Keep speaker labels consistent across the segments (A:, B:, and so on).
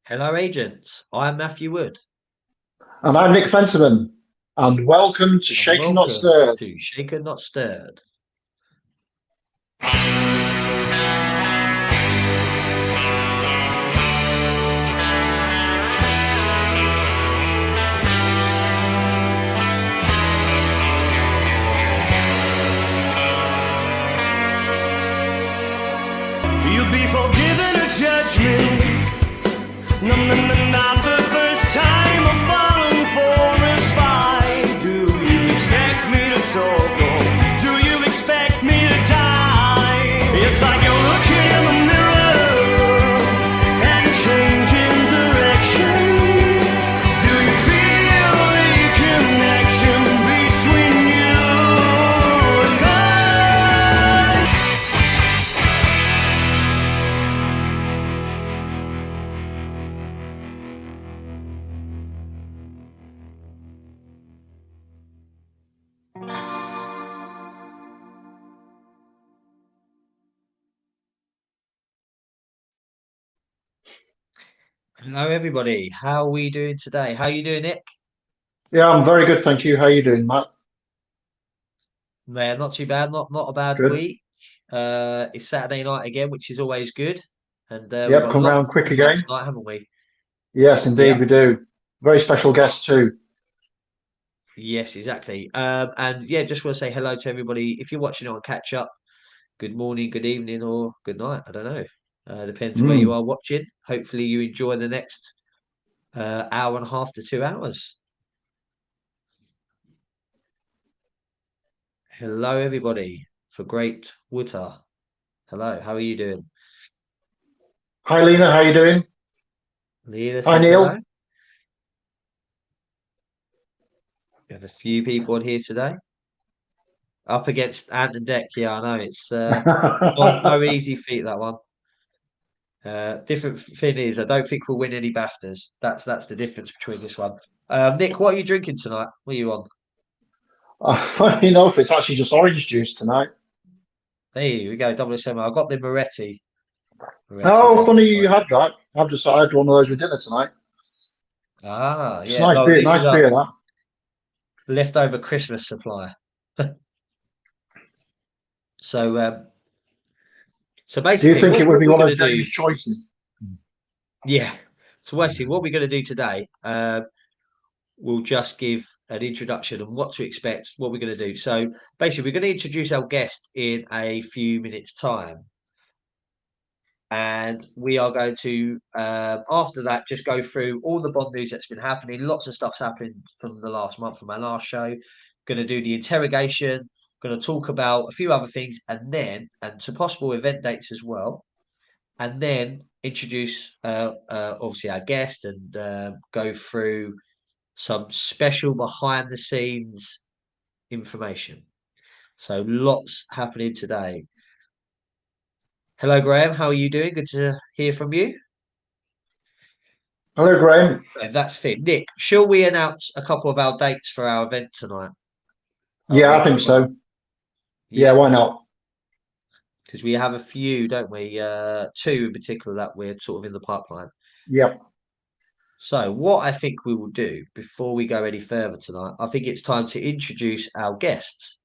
A: Hello, agents. I'm Matthew Wood,
B: And I'm Nick Fentiman, and welcome to
A: and
B: Shaken Not
A: welcome
B: Stirred.
A: to Shaken Not Stirred.
C: You'll be forgiven a judgment. No, no, no, not the first time I've fallen for a spy. Do you expect me to talk or do you expect me to die? It's like you're looking in the mirror and changing direction. Do you feel the connection between you and I?
A: Hello, everybody. How are we doing today? How are you doing, Nick?
B: Yeah, I'm very good, thank you. How are you doing, Matt?
A: Man, not too bad. Not a bad
B: Good.
A: week. It's Saturday night again, which is always good. And we've
B: Yep,
A: got
B: come
A: lots
B: round
A: to
B: quick
A: talk about
B: again.
A: tonight, haven't we?
B: Yes, indeed,
A: Yeah.
B: we do. Very special guest too.
A: Yes, exactly. And yeah, just want to say hello to everybody. If you're watching it on catch up, good morning, good evening, or good night. I don't know. Depends where you
B: Mm.
A: are watching. Hopefully, you enjoy the next hour and a half to 2 hours. Hello, everybody, for Great Wooter. Hello, how are you doing?
B: Hi, Lena, how you doing?
A: Leela
B: Hi,
A: says hello.
B: Neil.
A: We have a few people on here today. Up against Ant and Deck, yeah, I know it's no easy feat that one. Different thing is, I don't think we'll win any BAFTAs. That's the difference between this one. Nick, what are you drinking tonight? What are you on?
B: Funny enough, it's actually just orange juice tonight.
A: There we go, double SM. I got the Moretti. Moretti's
B: Oh,
A: on
B: funny you
A: tonight.
B: had that. I had one of those with dinner tonight.
A: Ah,
B: It's
A: yeah. No, this is
B: nice
A: a
B: beer, that.
A: leftover Christmas supply. So, so
B: Do you
A: basically,
B: think it would
A: what
B: be
A: we're
B: one
A: going
B: of
A: to do,
B: Dave's choices?
A: yeah. So, basically, what we're going to do today, we'll just give an introduction on what to expect, what we're going to do. So, basically, we're going to introduce our guest in a few minutes' time, and we are going to, after that, just go through all the Bond news that's been happening. Lots of stuff's happened from the last month, from our last show. Going to do the interrogation. Going to talk about a few other things, and to possible event dates as well, and then introduce obviously our guest and go through some special behind the scenes information. So lots happening today. Hello, Graham. How are you doing? Good to hear from you.
B: Hello, Graham.
A: And that's fit. Nick, shall we announce a couple of our dates for our event tonight? Our
B: Yeah, I
A: event
B: think
A: tomorrow.
B: so. Yeah,
A: Yeah,
B: why not?
A: because we have a few, don't we? Two in particular that we're sort of in the pipeline.
B: Yep.
A: So, what I think we will do before we go any further tonight, I think it's time to introduce our guests.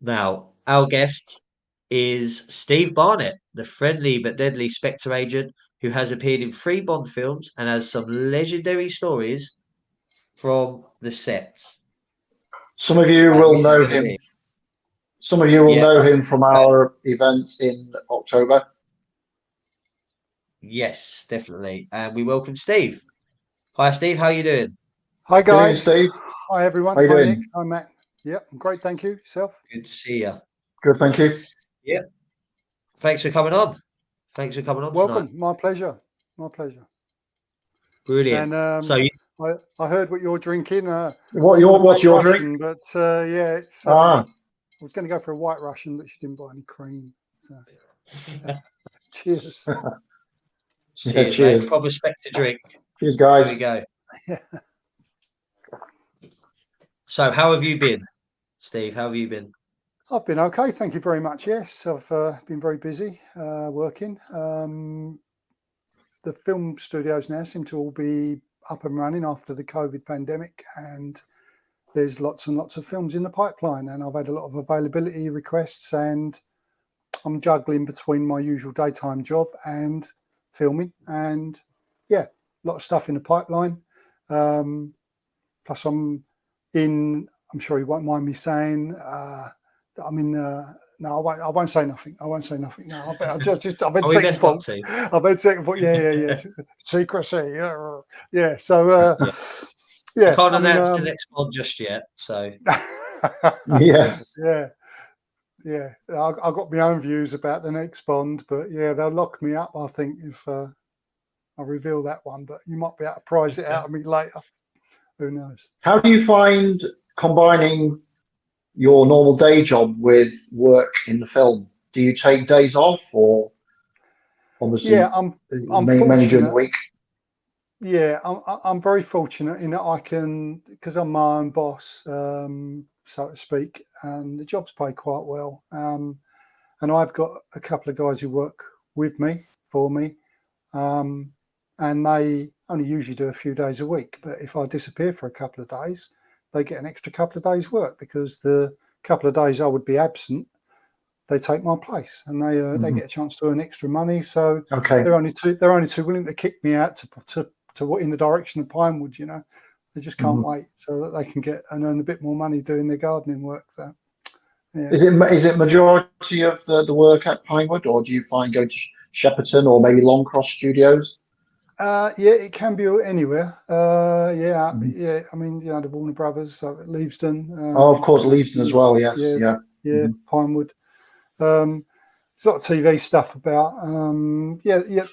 A: Now, our guest is Steve Barnett, the friendly but deadly Spectre agent who has appeared in three Bond films and has some legendary stories from the set.
B: Some of you
A: And
B: will
A: this is
B: know
A: going to
B: him.
A: be,
B: Some of you will
A: yeah,
B: know
A: I
B: him
A: think
B: from
A: so.
B: our event in October.
A: Yes, definitely. And we welcome Steve. Hi, Steve. How are you doing?
D: Hi
B: Doing,
D: guys.
B: Steve?
D: Hi everyone.
B: How you
D: Hi Nick.
B: doing?
D: Hi Matt. Yeah, I'm great. Thank you. Yourself?
A: Good to see you.
B: Good, thank you.
A: Yeah. Thanks for coming on. Thanks for coming on tonight.
D: Welcome. My pleasure. My pleasure.
A: Brilliant.
D: And
A: So, you,
D: I heard what you're drinking.
B: What
D: I'm on
B: your
D: a
B: what's
D: black
B: your drink?
D: Russian, but yeah, it's.
B: Ah,
D: I was going to go for a white Russian, but she didn't buy any cream. So, cheers.
B: yeah,
A: cheers, mate.
B: cheers.
A: Proper Spectre drink.
B: Cheers,
A: Here we
B: guys.
A: go. So, how have you been, Steve? How have you been?
D: I've been okay. Thank you very much. Yes, I've been very busy working. the film studios now seem to all be up and running after the COVID pandemic, and there's lots and lots of films in the pipeline. And I've had a lot of availability requests, and I'm juggling between my usual daytime job and filming, and yeah, a lot of stuff in the pipeline. Plus, I'm sure you won't mind me saying that I'm in. No, I won't say nothing. I won't say nothing. No, I've had second thoughts. I've had second thoughts. Yeah. Secrecy. Yeah. So, yeah.
A: I can't announce the next one just yet. So,
B: Yes.
D: Yeah. I've got my own views about the next Bond, but yeah, they'll lock me up, I think, if I reveal that one. But you might be able to prize it out of me later. Who knows?
B: How do you find combining your normal day job with work in the film? Do you take days off, or obviously
D: I'm
B: mainly during the week?
D: Yeah, I'm very fortunate in that I can, because I'm my own boss, so to speak, and the job's paid quite well. And I've got a couple of guys who work with me, for me, and they only usually do a few days a week. But if I disappear for a couple of days, they get an extra couple of days' work, because the couple of days I would be absent, they take my place, and they get a chance to earn extra money. So they're only too willing to kick me out to what in the direction of Pinewood. You know, they just can't wait so that they can get and earn a bit more money doing their gardening work. So, yeah.
B: Is it majority of the work at Pinewood, or do you find going to Shepperton or maybe Longcross Studios?
D: Yeah, it can be anywhere. Yeah. I mean, the Warner Brothers, Leavesden.
B: Oh, of course, Leavesden as well. Yes, yeah.
D: Pinewood. There's a lot of TV stuff about.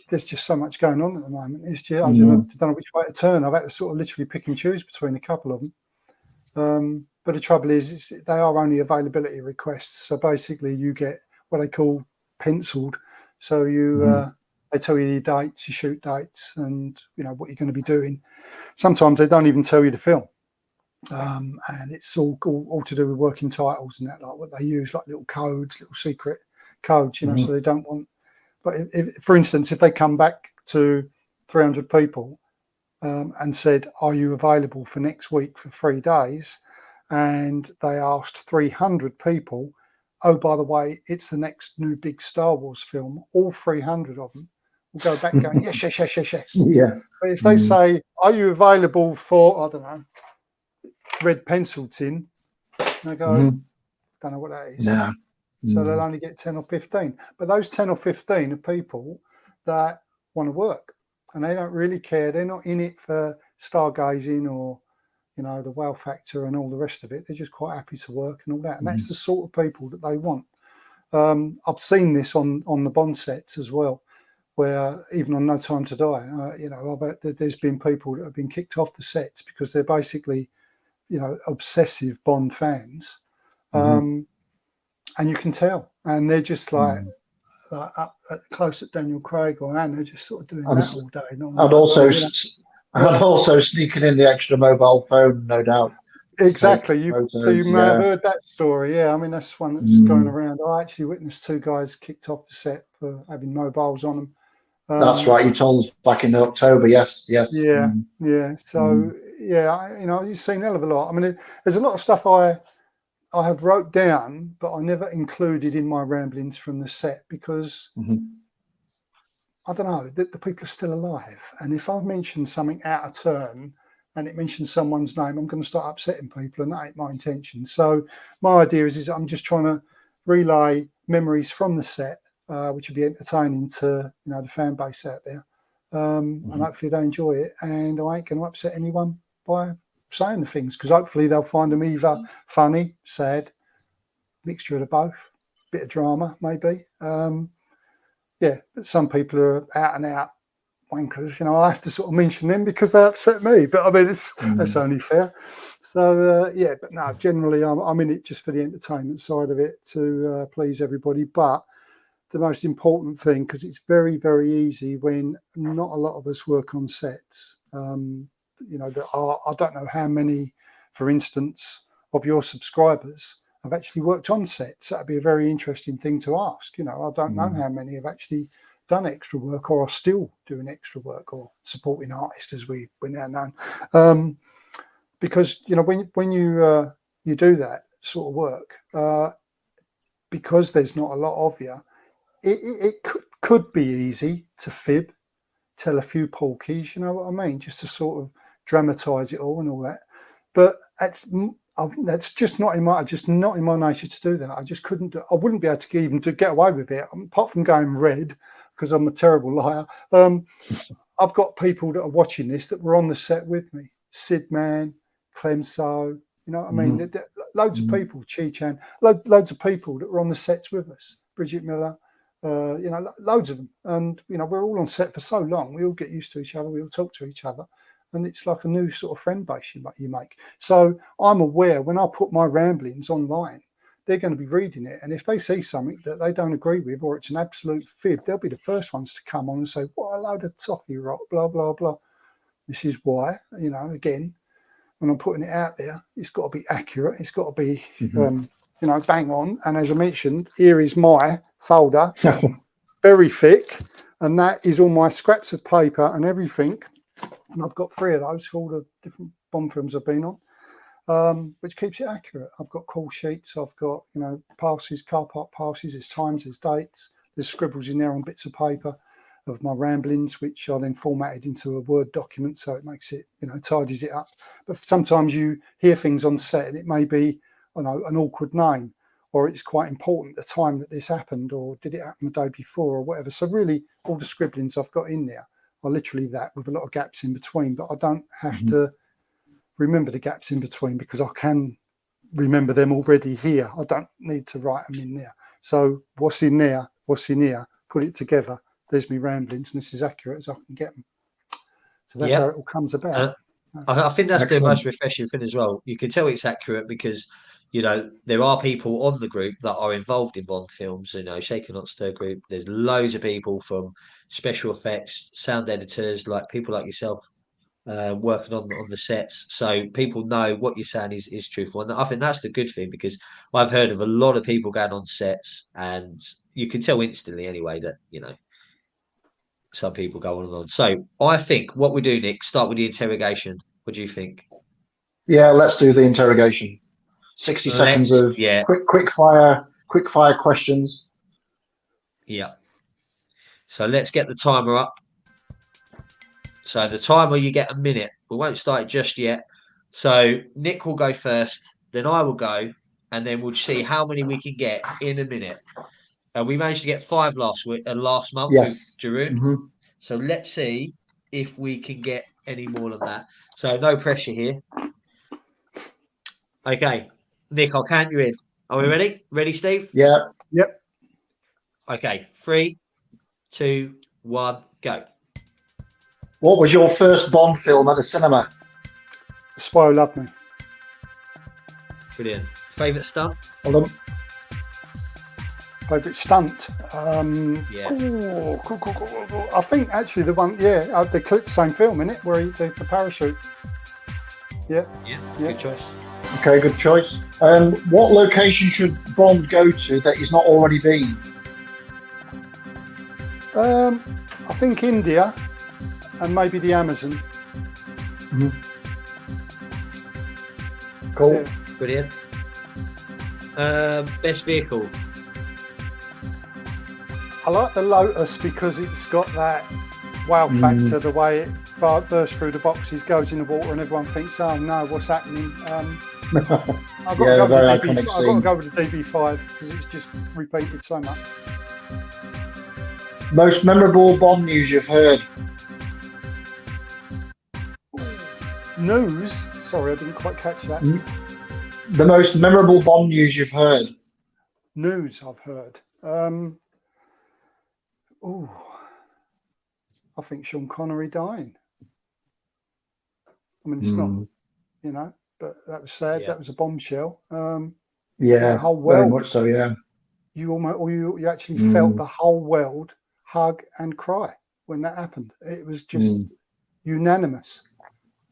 D: There's just so much going on at the moment. It's just I don't know which way to turn. I've had to sort of literally pick and choose between a couple of them. But the trouble is they are only availability requests. So basically, you get what they call penciled. So they tell you your dates, your shoot dates, and what you're going to be doing. Sometimes they don't even tell you the film, and it's all to do with working titles and that, like what they use, like little codes, little secret codes, so they don't want. But if, for instance, if they come back to 300 people and said, "Are you available for next week for 3 days?" and they asked 300 people, "Oh, by the way, it's the next new big Star Wars film," all 300 of them will go back going, yes.
B: Yeah.
D: But if they say, "Are you available for, I don't know, red pencil tin?" and I go, "Don't know what that is."
B: Yeah.
D: So they'll only get 10 or 15. But those 10 or 15 are people that want to work, and they don't really care. They're not in it for stargazing or, the wow factor and all the rest of it. They're just quite happy to work and all that. And that's the sort of people that they want. I've seen this on the Bond sets as well, where even on No Time to Die, there's been people that have been kicked off the sets because they're basically, obsessive Bond fans. And you can tell, and they're just like up close at Daniel Craig or Anne. They're just sort of doing that all day.
B: And also sneaking in the extra mobile phone, no doubt.
D: Exactly. You may have heard that story. Yeah, I mean that's one that's going around. I actually witnessed 2 guys kicked off the set for having mobiles on them.
B: That's right. You told us back in October. Yes.
D: Yeah. So you've seen a hell of a lot. I mean, there's a lot of stuff I have wrote down, but I never included in my ramblings from the set because I don't know, the people are still alive. And if I mention something out of turn and it mentions someone's name, I'm going to start upsetting people, and that ain't my intention. So my idea is I'm just trying to relay memories from the set, which will be entertaining to the fan base out there. And hopefully they enjoy it, and I ain't going to upset anyone by saying the things, because hopefully they'll find them either funny, sad, mixture of the both, bit of drama maybe. But some people are out and out wankers. I have to sort of mention them because they upset me. But I mean, that's only fair. So but no, generally I'm in it just for the entertainment side of it to please everybody. But the most important thing, because it's very, very easy when not a lot of us work on sets. There are, I don't know how many, for instance, of your subscribers have actually worked on sets. That'd be a very interesting thing to ask. I don't know how many have actually done extra work or are still doing extra work or supporting artists, as we're now known. Because, you know, when you do that sort of work, because there's not a lot of you, it could be easy to fib, tell a few porkies, you know what I mean, just to sort of dramatise it all and all that. But that's just not in my nature to do that. I just couldn't. I wouldn't be able to even to get away with it, apart from going red because I'm a terrible liar. I've got people that are watching this that were on the set with me. Sid Man, Clemso, you know what I mean? Loads of people, Chi Chan, loads of people that were on the sets with us. Bridget Miller, you know, loads of them. And, you know, we're all on set for so long. We all get used to each other. We all talk to each other. And it's like a new sort of friend base you make. So I'm aware when I put my ramblings online, they're going to be reading it. And if they see something that they don't agree with or it's an absolute fib, they'll be the first ones to come on and say, what a load of toffee rock, blah, blah, blah. This is why, you know, again, when I'm putting it out there, it's got to be accurate. It's got to be, you know, bang on. And as I mentioned, here is my folder, very thick. And that is all my scraps of paper and everything. And I've got 3 of those for all the different Bond films I've been on, which keeps it accurate. I've got call sheets. I've got, you know, passes, car park passes. There's times, there's dates. There's scribbles in there on bits of paper of my ramblings, which are then formatted into a Word document. So it makes it, you know, tidies it up. But sometimes you hear things on set and it may be, you know, an awkward name, or it's quite important the time that this happened, or did it happen the day before or whatever. So really all the scribblings I've got in there are literally that, with a lot of gaps in between, but I don't have to remember the gaps in between because I can remember them already here. I don't need to write them in there. So what's in there, what's in here, put it together. There's me ramblings, and this is accurate as I can get them. So that's how it all comes about.
A: I think that's
B: Excellent.
A: the most refreshing thing as well. You can tell it's accurate because, you know, there are people on the group that are involved in Bond films, you know, Shaken Not Stir group. There's loads of people from special effects, sound editors, like people like yourself, working on the sets. So people know what you're saying is truthful. And I think that's the good thing, because I've heard of a lot of people going on sets and you can tell instantly anyway that, you know, some people go on and on. So I think what we do, Nick, start with the interrogation. What do you think?
B: Yeah, let's do the interrogation. 60 seconds of
A: Yeah.
B: quick fire questions.
A: Yeah. So let's get the timer up. So the timer, you get a minute. We won't start it just yet. So Nick will go first, then I will go, and then we'll see how many we can get in a minute. We managed to get 5 last month with
B: Yes.
A: Jeroen. So let's see if we can get any more than that. So no pressure here. Okay, Nick, I'll count you in. Are we ready? Ready, Steve?
B: Yeah.
D: Yep.
A: Okay, 3, 2, 1, go.
B: What was your first Bond film at the cinema?
D: Spy Who Loved Me.
A: Brilliant. Favourite stunt?
B: Well done.
D: Favourite stunt?
A: Yeah.
D: Cool. I think actually the one, they clipped the same film, innit, where the parachute. Yeah.
A: Good choice.
B: Okay, good choice. What location should Bond go to that he's not already been?
D: I think India and maybe the Amazon.
B: Cool.
D: Yeah.
A: Brilliant. Best vehicle?
D: I like the Lotus because it's got that wow factor, the way it bursts through the boxes, goes in the water, and everyone thinks, oh no, what's happening? I've got to go with the DB5 because it's just repeated so much.
B: Most memorable Bond news you've heard?
D: News? Sorry, I didn't quite catch that.
B: The most memorable Bond news you've heard?
D: News I've heard. I think Sean Connery dying. I mean, it's not, you know, but that was sad. Yeah. That was a bombshell.
B: The whole world, very much so. Yeah.
D: You actually felt the whole world hug and cry when that happened. It was just unanimous.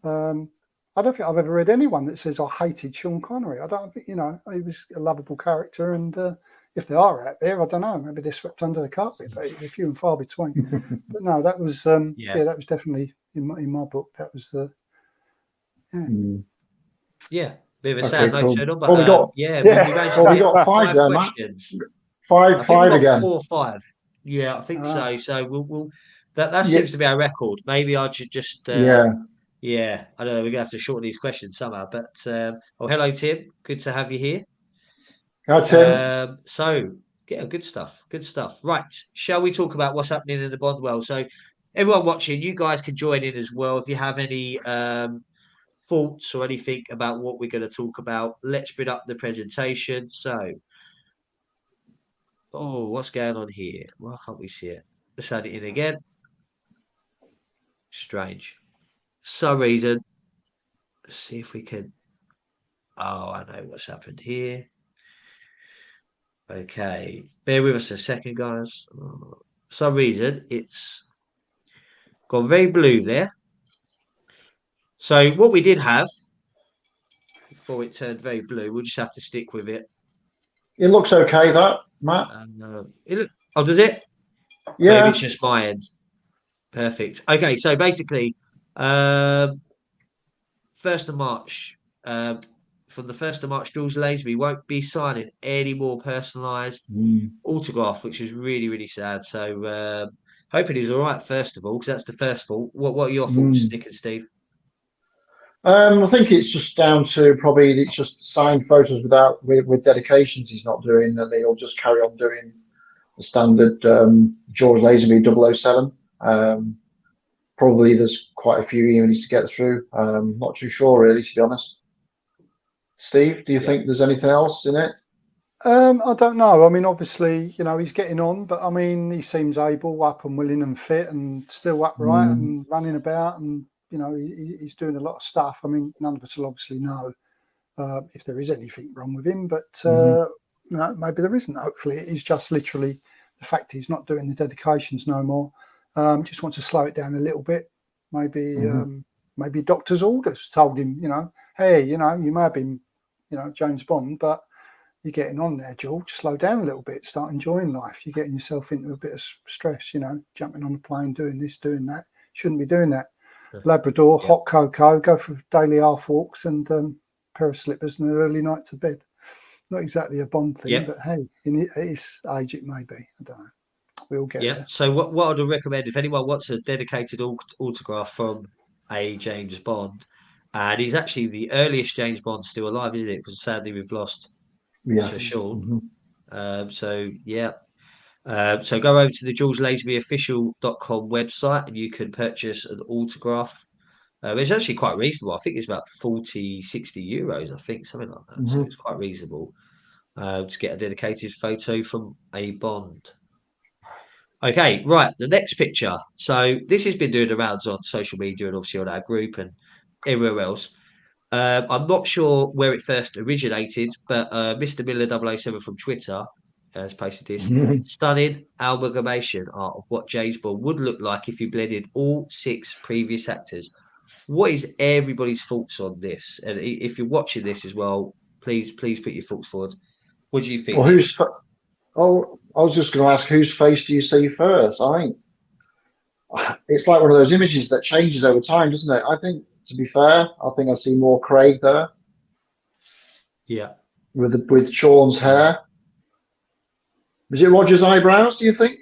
D: I don't think I've ever read anyone that says I hated Sean Connery. I don't think, you know, he was a lovable character, and if they are out there, I don't know. Maybe they're swept under the carpet, but they're few and far between. But no, that was that was definitely in my book. That was the
A: bit of a
B: Okay,
A: sad note,
B: cool.
A: but
B: Well, we got
A: we managed
B: well,
A: to
B: we
A: get
B: got 5 there, Matt.
A: questions.
B: 5
A: I think we got
B: again.
A: 4 or 5. Yeah, I think so. So we'll that
B: Yeah.
A: seems to be our record. Maybe I should just
B: Yeah.
A: I don't know. We're gonna have to shorten these questions somehow. But hello Tim, good to have you here.
B: Hi, Tim.
A: So yeah, good stuff. Good stuff. Right, shall we talk about what's happening in the Bond world? So everyone watching, you guys can join in as well if you have any thoughts or anything about what we're going to talk about. Let's bring up the presentation. So, what's going on here? Why can't we see it? Let's add it in again. Strange. For some reason. Let's see if we can. Oh, I know what's happened here. Okay, bear with us a second, guys. For some reason, it's gone very blue there. So what we did have before it turned very blue, we'll just have to stick with it.
B: It looks okay, that, Matt.
A: Does it?
B: Yeah.
A: Maybe it's just my end. Perfect. Okay, so basically, 1st of March, from the 1st of March, Jules Lazenby won't be signing any more personalised autograph, which is really, really sad. So hoping he's all right, first of all, because that's the first fault. What are your thoughts, Nick and Steve?
B: I think it's just down to probably it's just signed photos with dedications he's not doing, and he'll just carry on doing the standard George Lazenby 007. Probably there's quite a few he needs to get through. Not too sure really, to be honest. Steve, do you think there's anything else in it?
D: I don't know. I mean, obviously, he's getting on, but I mean, he seems able, up and willing and fit and still upright and running about, and he's doing a lot of stuff. I mean, none of us will obviously know if there is anything wrong with him, but maybe there isn't. Hopefully, it is just literally the fact he's not doing the dedications no more. Just wants to slow it down a little bit. Maybe doctor's orders told him, hey, you may have been, James Bond, but you're getting on there, George. Slow down a little bit. Start enjoying life. You're getting yourself into a bit of stress, jumping on a plane, doing this, doing that. Shouldn't be doing that. Labrador, hot cocoa, go for daily half walks and pair of slippers and an early night to bed. Not exactly a Bond thing, but hey, in his age it may be. I don't know. We all get there.
A: So what I'd recommend, if anyone wants a dedicated autograph from a James Bond, and he's actually the earliest James Bond still alive, isn't it? Because sadly we've lost Sir Sean. So go over to the JulesLazenbyOfficial.com website and you can purchase an autograph. It's actually quite reasonable. I think it's about 40, 60 euros, I think, something like that. So it's quite reasonable to get a dedicated photo from a Bond. Okay, right, the next picture. So this has been doing the rounds on social media and obviously on our group and everywhere else. I'm not sure where it first originated, but Mr. Miller 007 from Twitter has posted this stunning amalgamation art of what James Bond would look like if you blended all 6 previous actors. What is everybody's thoughts on this? And if you're watching this as well, please put your thoughts forward. What do you think?
B: Well, I was just going to ask, whose face do you see first? I think it's like one of those images that changes over time, doesn't it? I think, to be fair, I think I see more Craig there.
A: Yeah.
B: With Sean's hair. Was it Roger's eyebrows, do you think?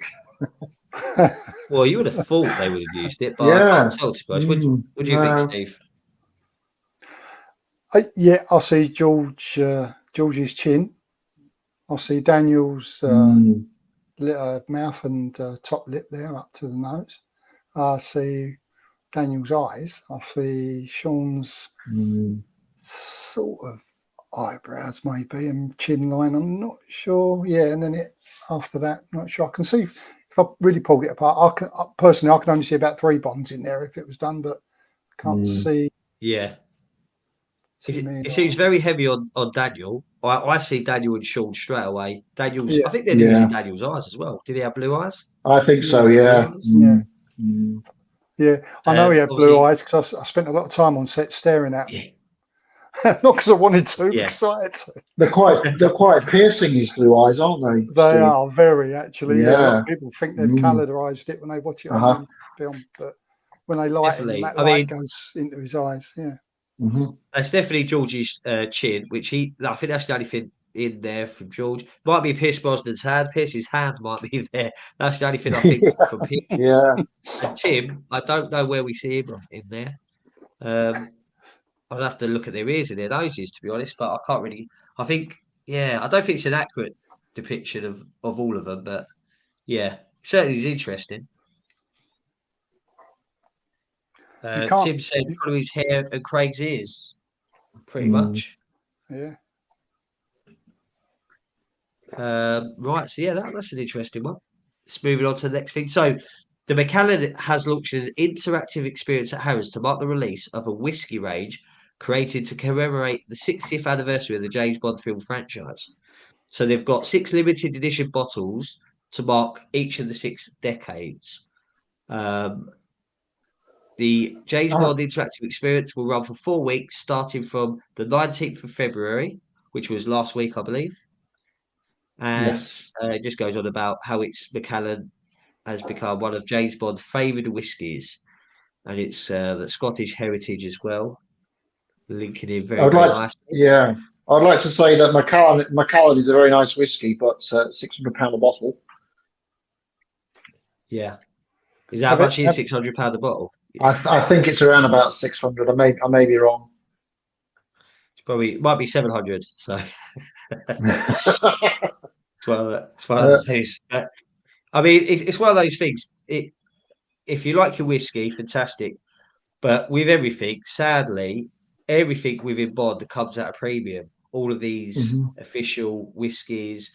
A: Well, you would have thought they would have used it, but I can't tell too much. What do you think, Steve?
D: I see George's chin. I see Daniel's mouth and top lip there up to the nose. I see Daniel's eyes. I see Sean's sort of eyebrows maybe and chin line. I'm not sure. Yeah, and then after that, not sure. I can see if I really pulled it apart. Personally, I can only see about 3 Bonds in there if it was done, but I can't see.
A: Yeah. It seems very heavy on Daniel. I see Daniel and Sean straight away. I think they're using Daniel's eyes as well. Did he have blue eyes?
B: I think so, yeah.
D: Yeah, I know he had blue eyes because I spent a lot of time on set staring at him. Not because I wanted to,
A: Yeah.
D: because I had to.
B: They're quite piercing, his blue eyes, aren't they?
D: They
B: Steve?
D: are very, actually. Yeah. A lot
B: Yeah.
D: of people think they've
B: Mm.
D: colorized it when they watch it
B: Uh-huh.
D: on film, but when they light him,
A: Definitely.
D: that
A: I
D: light
A: mean,
D: goes into his eyes. Yeah.
B: Hmm.
A: that's definitely George's chin, which I think that's the only thing in there from George. Might be Pierce Brosnan's hand. Pierce's hand might be there. That's the only thing I think from Pierce.
B: Yeah.
A: And Tim, I don't know where we see him in there. I'll have to look at their ears and their noses, to be honest, but I can't really. I think, yeah, I don't think it's an accurate depiction of all of them, but yeah, certainly is interesting.
D: You can't.
A: Tim said follow his hair and Craig's ears, pretty
B: Mm.
A: much.
D: Yeah.
A: Right, so yeah, that's an interesting one. Let's moving on to the next thing. So, the Macallan has launched an interactive experience at Harrods to mark the release of a whiskey range created to commemorate the 60th anniversary of the James Bond film franchise. So they've got 6 limited edition bottles to mark each of the 6 decades. The James
B: Ah,
A: Bond interactive experience will run for 4 weeks, starting from the 19th of February, which was last week, I believe. And
B: yes.
A: it just goes on about how it's Macallan has become one of James Bond's favoured whiskies, and it's the Scottish heritage as well, linking in
B: I
A: very,
B: would
A: very
B: like,
A: nicely.
B: yeah, I'd like to say that Macallan is a very nice whiskey, but £600 a bottle.
A: Yeah. Is that how
D: Have it,
A: much is
D: have,
A: £600 a bottle?
B: I think it's around about 600. I may be wrong.
A: It's probably might be 700. So it's one of
B: Uh,
A: those. But, I mean, it's one of those things. If you like your whiskey, fantastic. But with everything, sadly, everything within Bond comes at a premium. All of these
B: mhm.
A: official whiskies,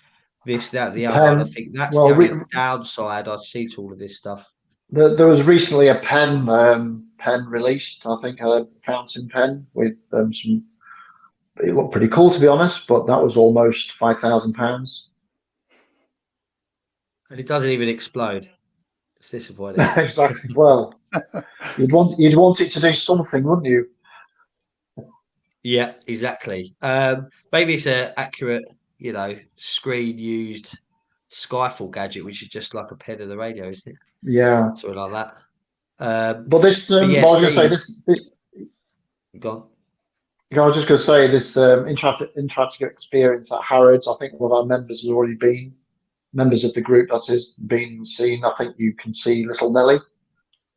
A: this, that, the other. And I
B: Pen.
A: think that's the
B: Well,
A: only downside I see to all of this stuff.
B: there was recently a pen released. I think a fountain pen with some. It looked pretty cool, to be honest, but that was almost £5,000.
A: And it doesn't even explode. It's disappointing.
B: Exactly. Well, you'd want it to do something, wouldn't you?
A: Yeah, exactly. Maybe it's an accurate, screen used Skyfall gadget, which is just like a pen of the radio, isn't it?
B: Yeah.
A: Something like that.
B: But this,
A: But yeah,
B: I was going to say
A: Steve,
B: this.
A: gone.
B: I was just going to say this interactive experience at Harrods. I think one of our members has already been members of the group that has been seen. I think you can see Little Nelly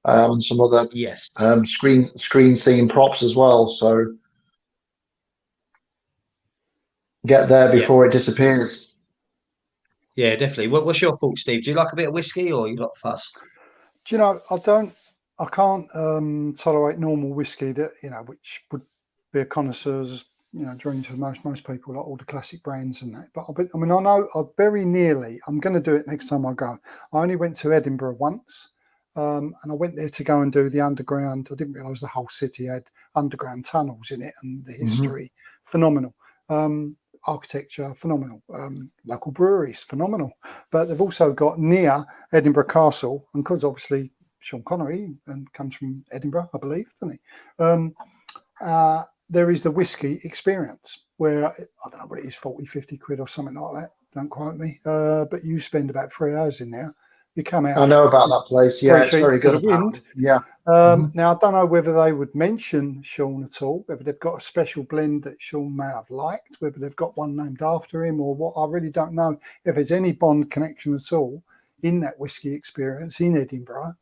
B: and some other
A: Yes.
B: screen scene props as well. So get there
A: Yeah.
B: before it disappears.
A: Yeah, definitely. What's your thoughts, Steve? Do you like a bit of whiskey or you're not fussed?
D: do you know? I can't tolerate normal whiskey that which would be a connoisseur's dream for most people, like all the classic brands and that. But I mean, I know I'm going to do it next time I go. I only went to Edinburgh once, and I went there to go and do the underground. I didn't realise the whole city had underground tunnels in it, and the history phenomenal. Architecture phenomenal, local breweries phenomenal, but they've also got near Edinburgh Castle, and because obviously Sean Connery and comes from Edinburgh, I believe, doesn't he? There is the whiskey experience where I don't know what it is, 40-50 quid or something like that, don't quote me, but you spend about 3 hours in there, you come
B: I
D: out
B: know about that place. Yeah,
D: 3
B: it's
D: feet
B: very
D: to
B: good.
D: the wind.
B: Yeah.
D: Now I don't know whether they would mention Sean at all, whether they've got a special blend that Sean may have liked, whether they've got one named after him or what. I really don't know if there's any Bond connection at all in that whiskey experience in Edinburgh.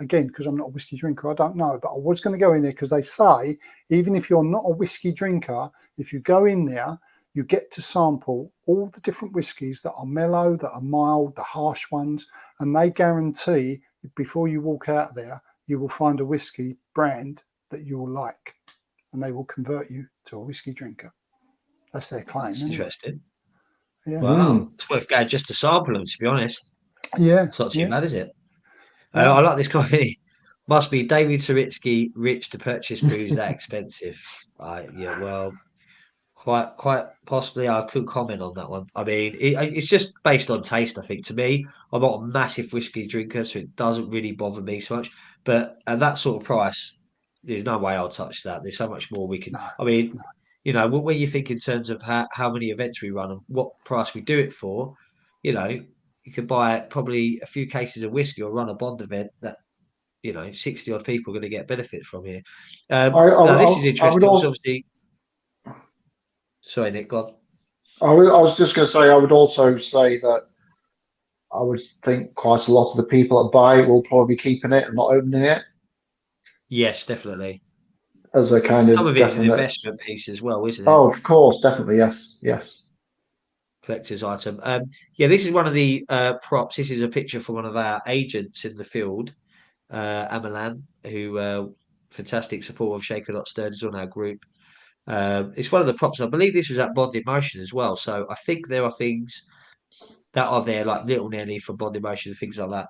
D: Again, because I'm not a whiskey drinker, I don't know, but I was going to go in there because they say even if you're not a whiskey drinker, if you go in there, you get to sample all the different whiskies that are mellow, that are mild, the harsh ones, and they guarantee before you walk out there, you will find a whiskey brand that you will like, and they will convert you to a whiskey drinker. That's their claim.
A: That's interesting.
D: Yeah.
A: Wow. It's worth going just to sample them, to be honest.
D: Yeah.
A: It's not too
D: Yeah.
A: bad, is it?
D: Yeah.
A: I like this guy. Must be David Saritsky rich to purchase booze that expensive. Yeah, well, quite possibly. I could comment on that one. I mean, it's just based on taste. I think to me, I'm not a massive whiskey drinker, so it doesn't really bother me so much. But at that sort of price, there's no way I'll touch that. There's so much more we can.
D: No.
A: I mean, You know, when you think in terms of how many events we run and what price we do it for, you know, you could buy probably a few cases of whiskey or run a Bond event that, 60 odd people are going to get benefit from here. Now, this is
B: I would
A: interesting.
B: also,
A: Obviously, sorry, Nick, go on.
B: I was just going to say, I would also say that I would think quite a lot of the people that buy it will probably be keeping it and not opening it
A: Yes, definitely.
B: as a kind
A: Some
B: of
A: of it is an
B: definite.
A: investment piece as well, isn't it?
B: Oh, of course, definitely, yes, yes.
A: Collector's item. Yeah, this is one of the props. This is a picture from one of our agents in the field, Amalan, who fantastic support of Shaker Not Stirred is on our group. It's one of the props. I believe this was at Bond in Motion as well. So I think there are things that are there, like Little Nelly for Bond in Motion and things like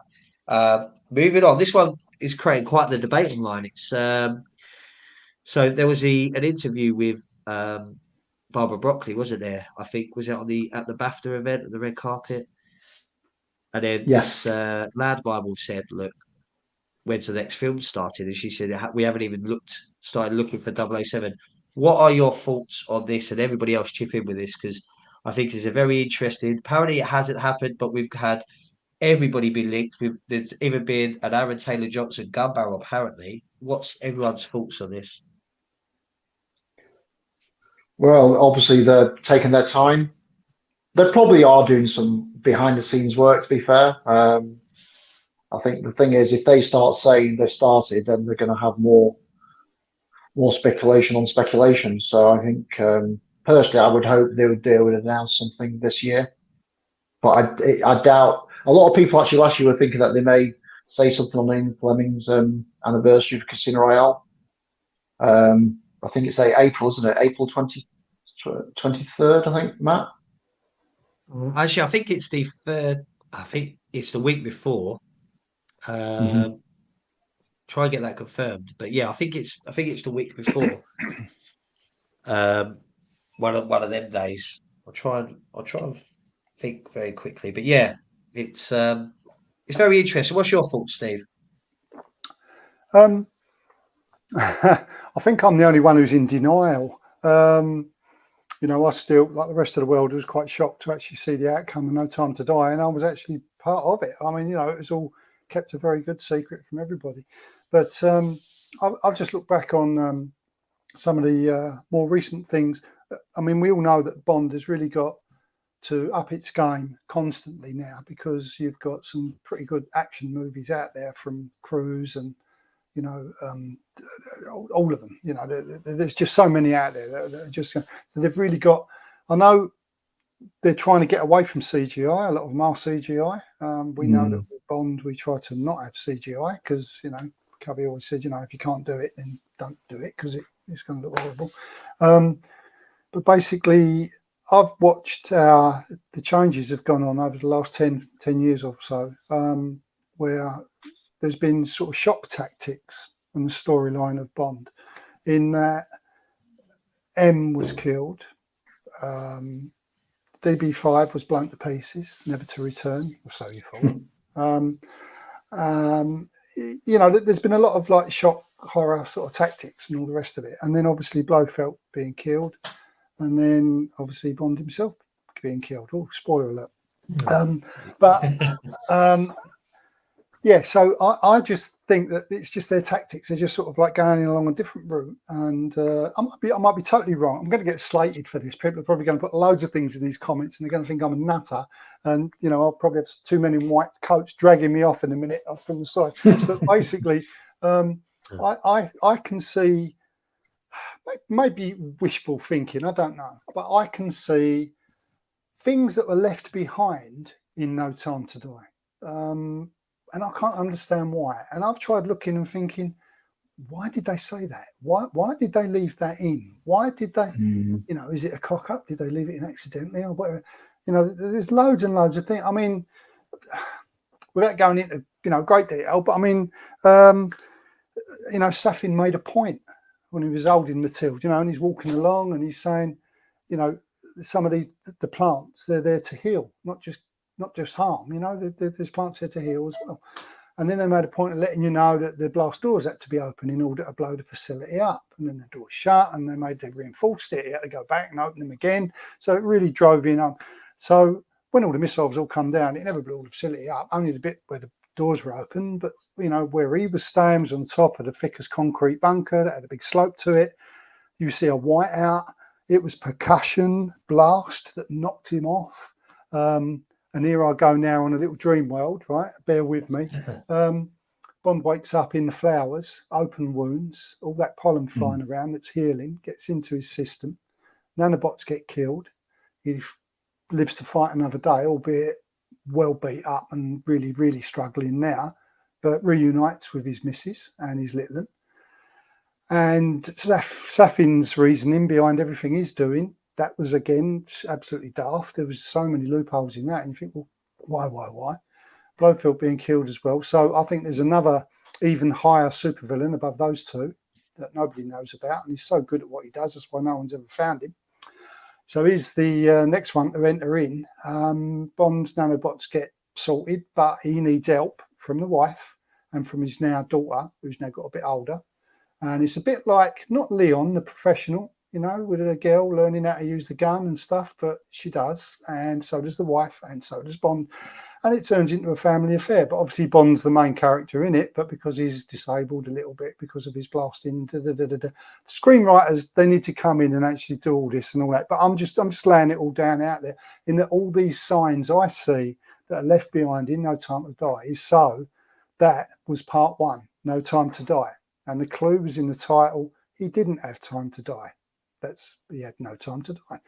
A: that. Moving on, this one is creating quite the debate online. It's so there was an interview with Barbara Broccoli, wasn't there? I think was it on the at the BAFTA event at the red carpet, and then this
B: Yes.
A: lad Bible said, "Look, when's the next film started?" And she said, "We haven't even started looking for 007." What are your thoughts on this? And everybody else chip in with this because I think it's a very interesting. Apparently, it hasn't happened, but we've had everybody been linked. There's even been an Aaron Taylor Johnson gun barrel. Apparently, what's everyone's thoughts on this?
B: Well, obviously they're taking their time. They probably are doing some behind the scenes work, to be fair. I think the thing is, if they start saying they've started, then they're going to have more speculation on speculation. So I think personally, I would hope they would announce something this year. But I doubt a lot of people actually last year were thinking that they may say something on Ian Fleming's anniversary of Casino Royale. I think it's April, isn't it? April 23rd, I think, Matt.
A: Actually, I think it's the third. I think it's the week before.
B: Mm-hmm.
A: Try and get that confirmed. But yeah, I think it's the week before. Um, one of them days. I'll try and think very quickly. But yeah, it's very interesting. What's your thoughts, Steve?
D: Um, I think I'm the only one who's in denial. I still, like the rest of the world, was quite shocked to actually see the outcome of No Time to Die, and I was actually part of it. I mean, it was all kept a very good secret from everybody. But I've just looked back on some of the more recent things. I mean, we all know that Bond has really got to up its game constantly now because you've got some pretty good action movies out there from Cruise and all of them. There's just so many out there that are just. So they've really got. I know they're trying to get away from CGI. A lot of them are CGI. We know that with Bond, we try to not have CGI because Cubby always said, if you can't do it, then don't do it because it's going to look horrible. But basically, I've watched the changes have gone on over the last 10 years or so, where there's been sort of shock tactics on the storyline of Bond in that M was killed. DB5 was blown to pieces, never to return, or so you thought. There's been a lot of like shock horror sort of tactics and all the rest of it. And then obviously Blofeld being killed. And then obviously Bond himself being killed. Oh, spoiler alert. Yeah, so I just think that it's just their tactics. They're just sort of like going along a different route, and I might be totally wrong. I'm going to get slated for this. People are probably going to put loads of things in these comments, and they're going to think I'm a nutter. And I'll probably have two men in white coats dragging me off in a minute from the side. But basically, I can see maybe wishful thinking. I don't know, but I can see things that were left behind in No Time to Die. And I can't understand why. And I've tried looking and thinking, why did they say that? Why did they leave that in? Why did they, is it a cock up? Did they leave it in accidentally or whatever? There's loads and loads of things. I mean, without going into, great detail, but I mean, Safin made a point when he was holding Matilda, and he's walking along and he's saying, some of the plants, they're there to heal, not just harm. There's plants here to heal as well. And then they made a point of letting you know that the blast doors had to be open in order to blow the facility up. And then the doors shut, and they reinforced it. You had to go back and open them again. So it really drove in on. So when all the missiles all come down, it never blew the facility up, only the bit where the doors were open. But, where he was staying was on the top of the thickest concrete bunker that had a big slope to it. You see a whiteout. It was percussion blast that knocked him off. And here I go now on a little dream world, right? Bear with me. Bond wakes up in the flowers, open wounds, all that pollen flying around that's healing, gets into his system. Nanobots get killed. He lives to fight another day, albeit well beat up and really, really struggling now, but reunites with his missus and his little one. And Safin's reasoning behind everything he's doing, that was, again, absolutely daft. There was so many loopholes in that. And you think, well, why? Blofeld being killed as well. So I think there's another even higher supervillain above those two that nobody knows about. And he's so good at what he does. That's why no one's ever found him. So he's the next one to enter in. Bond's nanobots get sorted, but he needs help from the wife and from his now daughter, who's now got a bit older. And it's a bit like, not Leon, the professional, with a girl learning how to use the gun and stuff, but she does. And so does the wife, and so does Bond. And it turns into a family affair. But obviously Bond's the main character in it, but because he's disabled a little bit because of his blasting, The screenwriters, they need to come in and actually do all this and all that. But I'm just laying it all down out there, in that all these signs I see that are left behind in No Time to Die is so that was part one, No Time to Die. And the clue was in the title. He didn't have time to die. He had no time to die.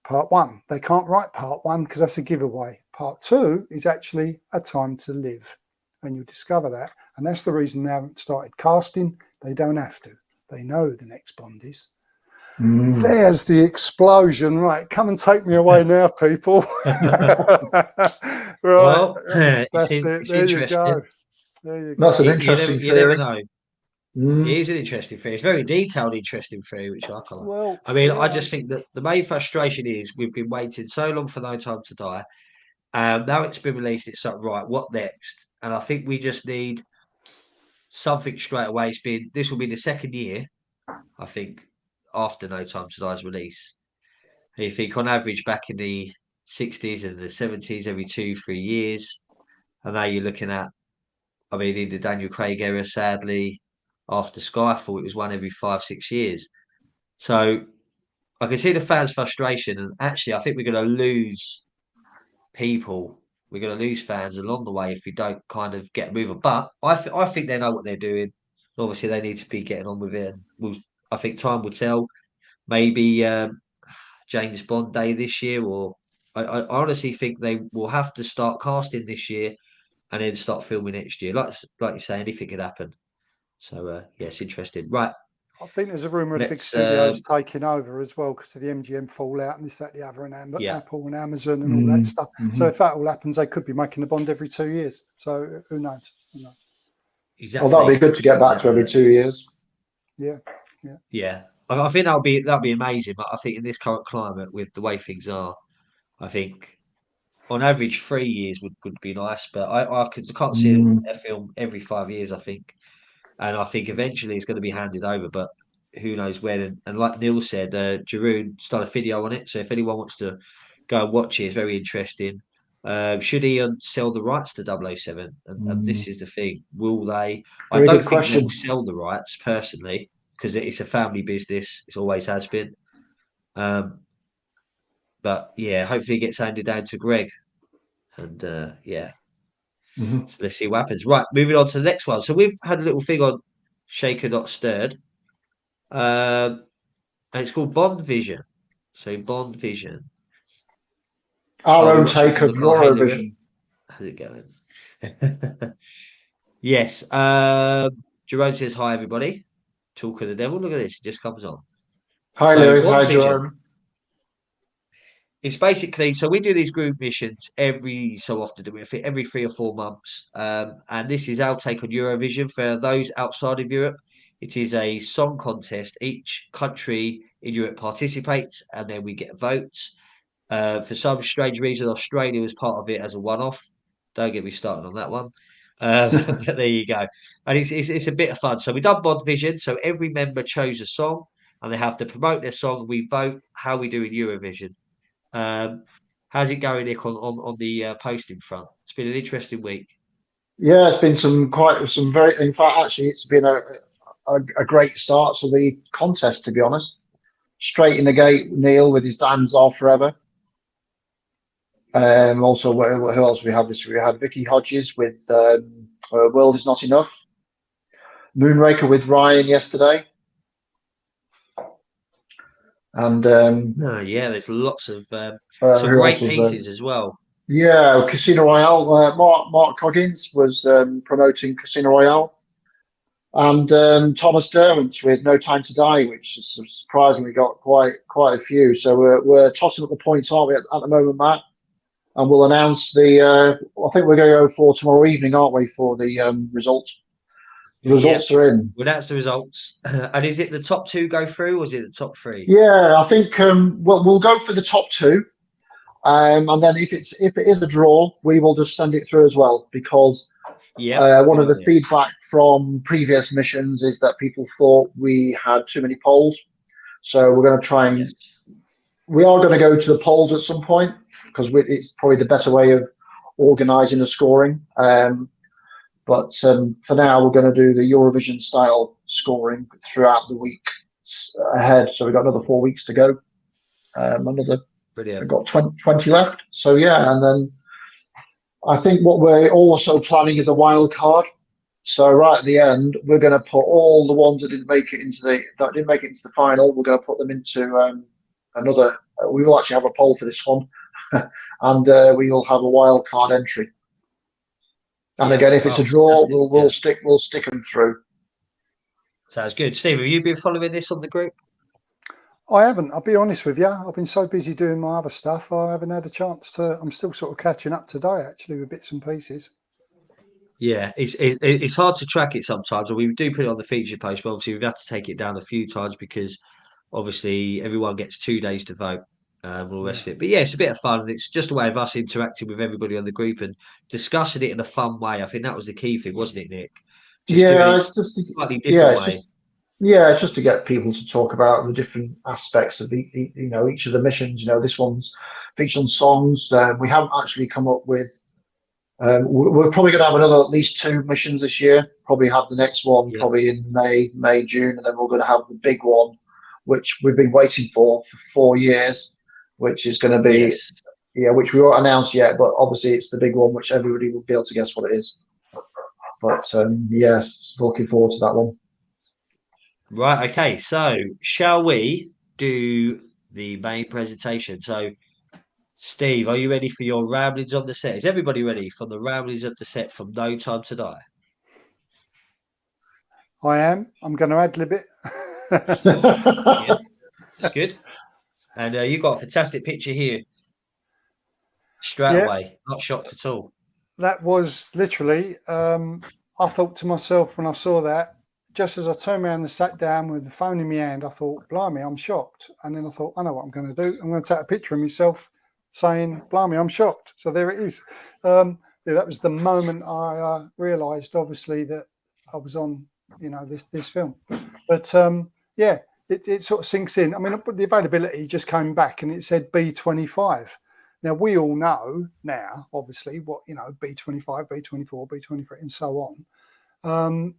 D: Part one. They can't write part one because that's a giveaway. Part two is actually A Time to Live. And you'll discover that. And that's the reason they haven't started casting. They don't have to. They know the next Bond is. There's the explosion. Right. Come and take me away now, people. Right.
A: Well,
D: that's it.
A: it's
D: There you
A: interesting.
D: go. There you go.
B: That's an interesting
A: You never
B: theory.
A: know. It is an interesting theory. It's a very detailed, interesting theory, which I like.
D: Well,
A: I mean,
D: yeah.
A: I just think that the main frustration is we've been waiting so long for No Time to Die. Now it's been released. It's like, right, what next? And I think we just need something straight away. This will be the second year, I think, after No Time to Die's release. And you think on average back in the 60s and the 70s, every 2-3 years. And now you're looking at, I mean, in the Daniel Craig era, sadly, after Skyfall, it was one every 5-6 years. So I can see the fans' frustration, and actually, I think we're going to lose people. We're going to lose fans along the way if we don't kind of get moving. But I think they know what they're doing. Obviously, they need to be getting on with it. I think time will tell. Maybe James Bond Day this year, or I honestly think they will have to start casting this year and then start filming next year. Like you say, anything could happen. So yeah, it's interesting. Right.
D: I think there's a rumour of the big studios taking over as well because of the MGM fallout and this, that, the other, and Apple and Amazon and all that stuff. So if that all happens, they could be making a Bond every 2 years. So who knows?
A: Exactly.
B: Well, that'd be good to get back to every 2 years.
D: Yeah.
A: I think that'll be amazing. But I think in this current climate, with the way things are, I think on average 3 years would be nice. But I can't see a film every 5 years. I think. And I think eventually it's going to be handed over, but who knows when. And like Neil said, Giroud started a video on it. So if anyone wants to go and watch it, it's very interesting. Should he sell the rights to 007? And this is the thing. Will they? I
B: Very
A: don't
B: good
A: think
B: question.
A: they'll sell the rights personally because it's a family business. It always has been. But yeah, hopefully it gets handed down to Greg. And yeah. So let's see what happens. Right, moving on to the next one. So we've had a little thing on Shaker Not Stirred. And it's called Bond Vision. So Bond Vision.
B: Our
A: we're
B: own
A: watching
B: take
A: from
B: of
A: the car. Hey, Lewis.
B: Eurovision.
A: How's it going? Yes. Jerome says hi, everybody. Talk of the devil. Look at this. It just comes on.
B: Hi,
A: So
B: Louis.
A: Bond
B: Hi,
A: Vision.
B: Jerome.
A: It's basically, so we do these group missions every so often, every 3 or 4 months. And this is our take on Eurovision. For those outside of Europe, it is a song contest. Each country in Europe participates, and then we get votes. For some strange reason, Australia was part of it as a one-off. Don't get me started on that one. But there you go. And it's a bit of fun. So we done Mod Vision. So every member chose a song and they have to promote their song. We vote how we do in Eurovision. How's it going, Nick, on the posting front? It's been an interesting week.
B: Yeah, it's been some very. In fact, actually, it's been a great start to the contest. To be honest, straight in the gate, Neil with his Dance Are Forever. Also, who else we have this? We had Vicky Hodges with World Is Not Enough. Moonraker with Ryan yesterday. And
A: Yeah, there's lots of some
B: who
A: great
B: else was
A: pieces
B: there?
A: as well.
B: Yeah, Casino Royale. Mark Coggins was promoting Casino Royale, and Thomas Derwent with No Time to Die, which is surprisingly got quite a few. So we're tossing up the points, aren't we, at the moment, Matt? And we'll announce the. I think we're going to go for tomorrow evening, aren't we, for the results? The results are in.
A: Well, that's the results. And is it the top two go through, or is it the top three?
B: Yeah, I think we'll go for the top two. And then if it is a draw, we will just send it through as well, because one of the feedback from previous missions is that people thought we had too many polls. So we're going to try and we are going to go to the polls at some point, because it's probably the better way of organising the scoring. But for now, we're going to do the Eurovision style scoring throughout the week ahead. So we've got another 4 weeks to go.
A: Brilliant.
B: We've got 20 left. So yeah, and then I think what we're also planning is a wild card. So right at the end, we're going to put all the ones that didn't make it into the final. We're going to put them into another. We will actually have a poll for this one, and we will have a wild card entry. And again, if it's a draw, we'll stick them through.
A: Sounds good. Steve, have you been following this on the group?
D: I haven't. I'll be honest with you. I've been so busy doing my other stuff. I haven't had a chance to. I'm still sort of catching up today, actually, with bits and pieces.
A: Yeah, it's hard to track it sometimes. Or we do put it on the feature post, but obviously we've had to take it down a few times because obviously everyone gets 2 days to vote. All the rest of it. But yeah, it's a bit of fun. And it's just a way of us interacting with everybody on the group and discussing it in a fun way. I think that was the key thing, wasn't it, Nick? Just doing it
B: it's just
A: a slightly different way.
B: It's just to get people to talk about the different aspects of each of the missions. This one's featured on songs. We haven't actually come up with. We're probably going to have at least 2 missions this year. Probably have the next one probably in May, June, and then we're going to have the big one, which we've been waiting for 4 years, which is going to be which we won't announce yet, but obviously it's the big one, which everybody will be able to guess what it is. But yes, looking forward to that one.
A: Right, okay, so shall we do the main presentation? So, Steve, are you ready for your ramblings on the set? Is everybody ready for the ramblings of the set from No Time to Die?
D: I am. I'm going to ad-lib it.
A: Yeah, that's good. And you got a fantastic picture here. Straight away, not shocked at all.
D: That was literally, I thought to myself when I saw that, just as I turned around and sat down with the phone in my hand, I thought, blimey, I'm shocked. And then I thought, I know what I'm going to do. I'm going to take a picture of myself saying, blimey, I'm shocked. So there it is. That was the moment I realised, obviously, that I was on, this film. But it sort of sinks in. I mean, the availability just came back and it said B25. Now, we all know now, obviously, what, B25, B24, B23, and so on.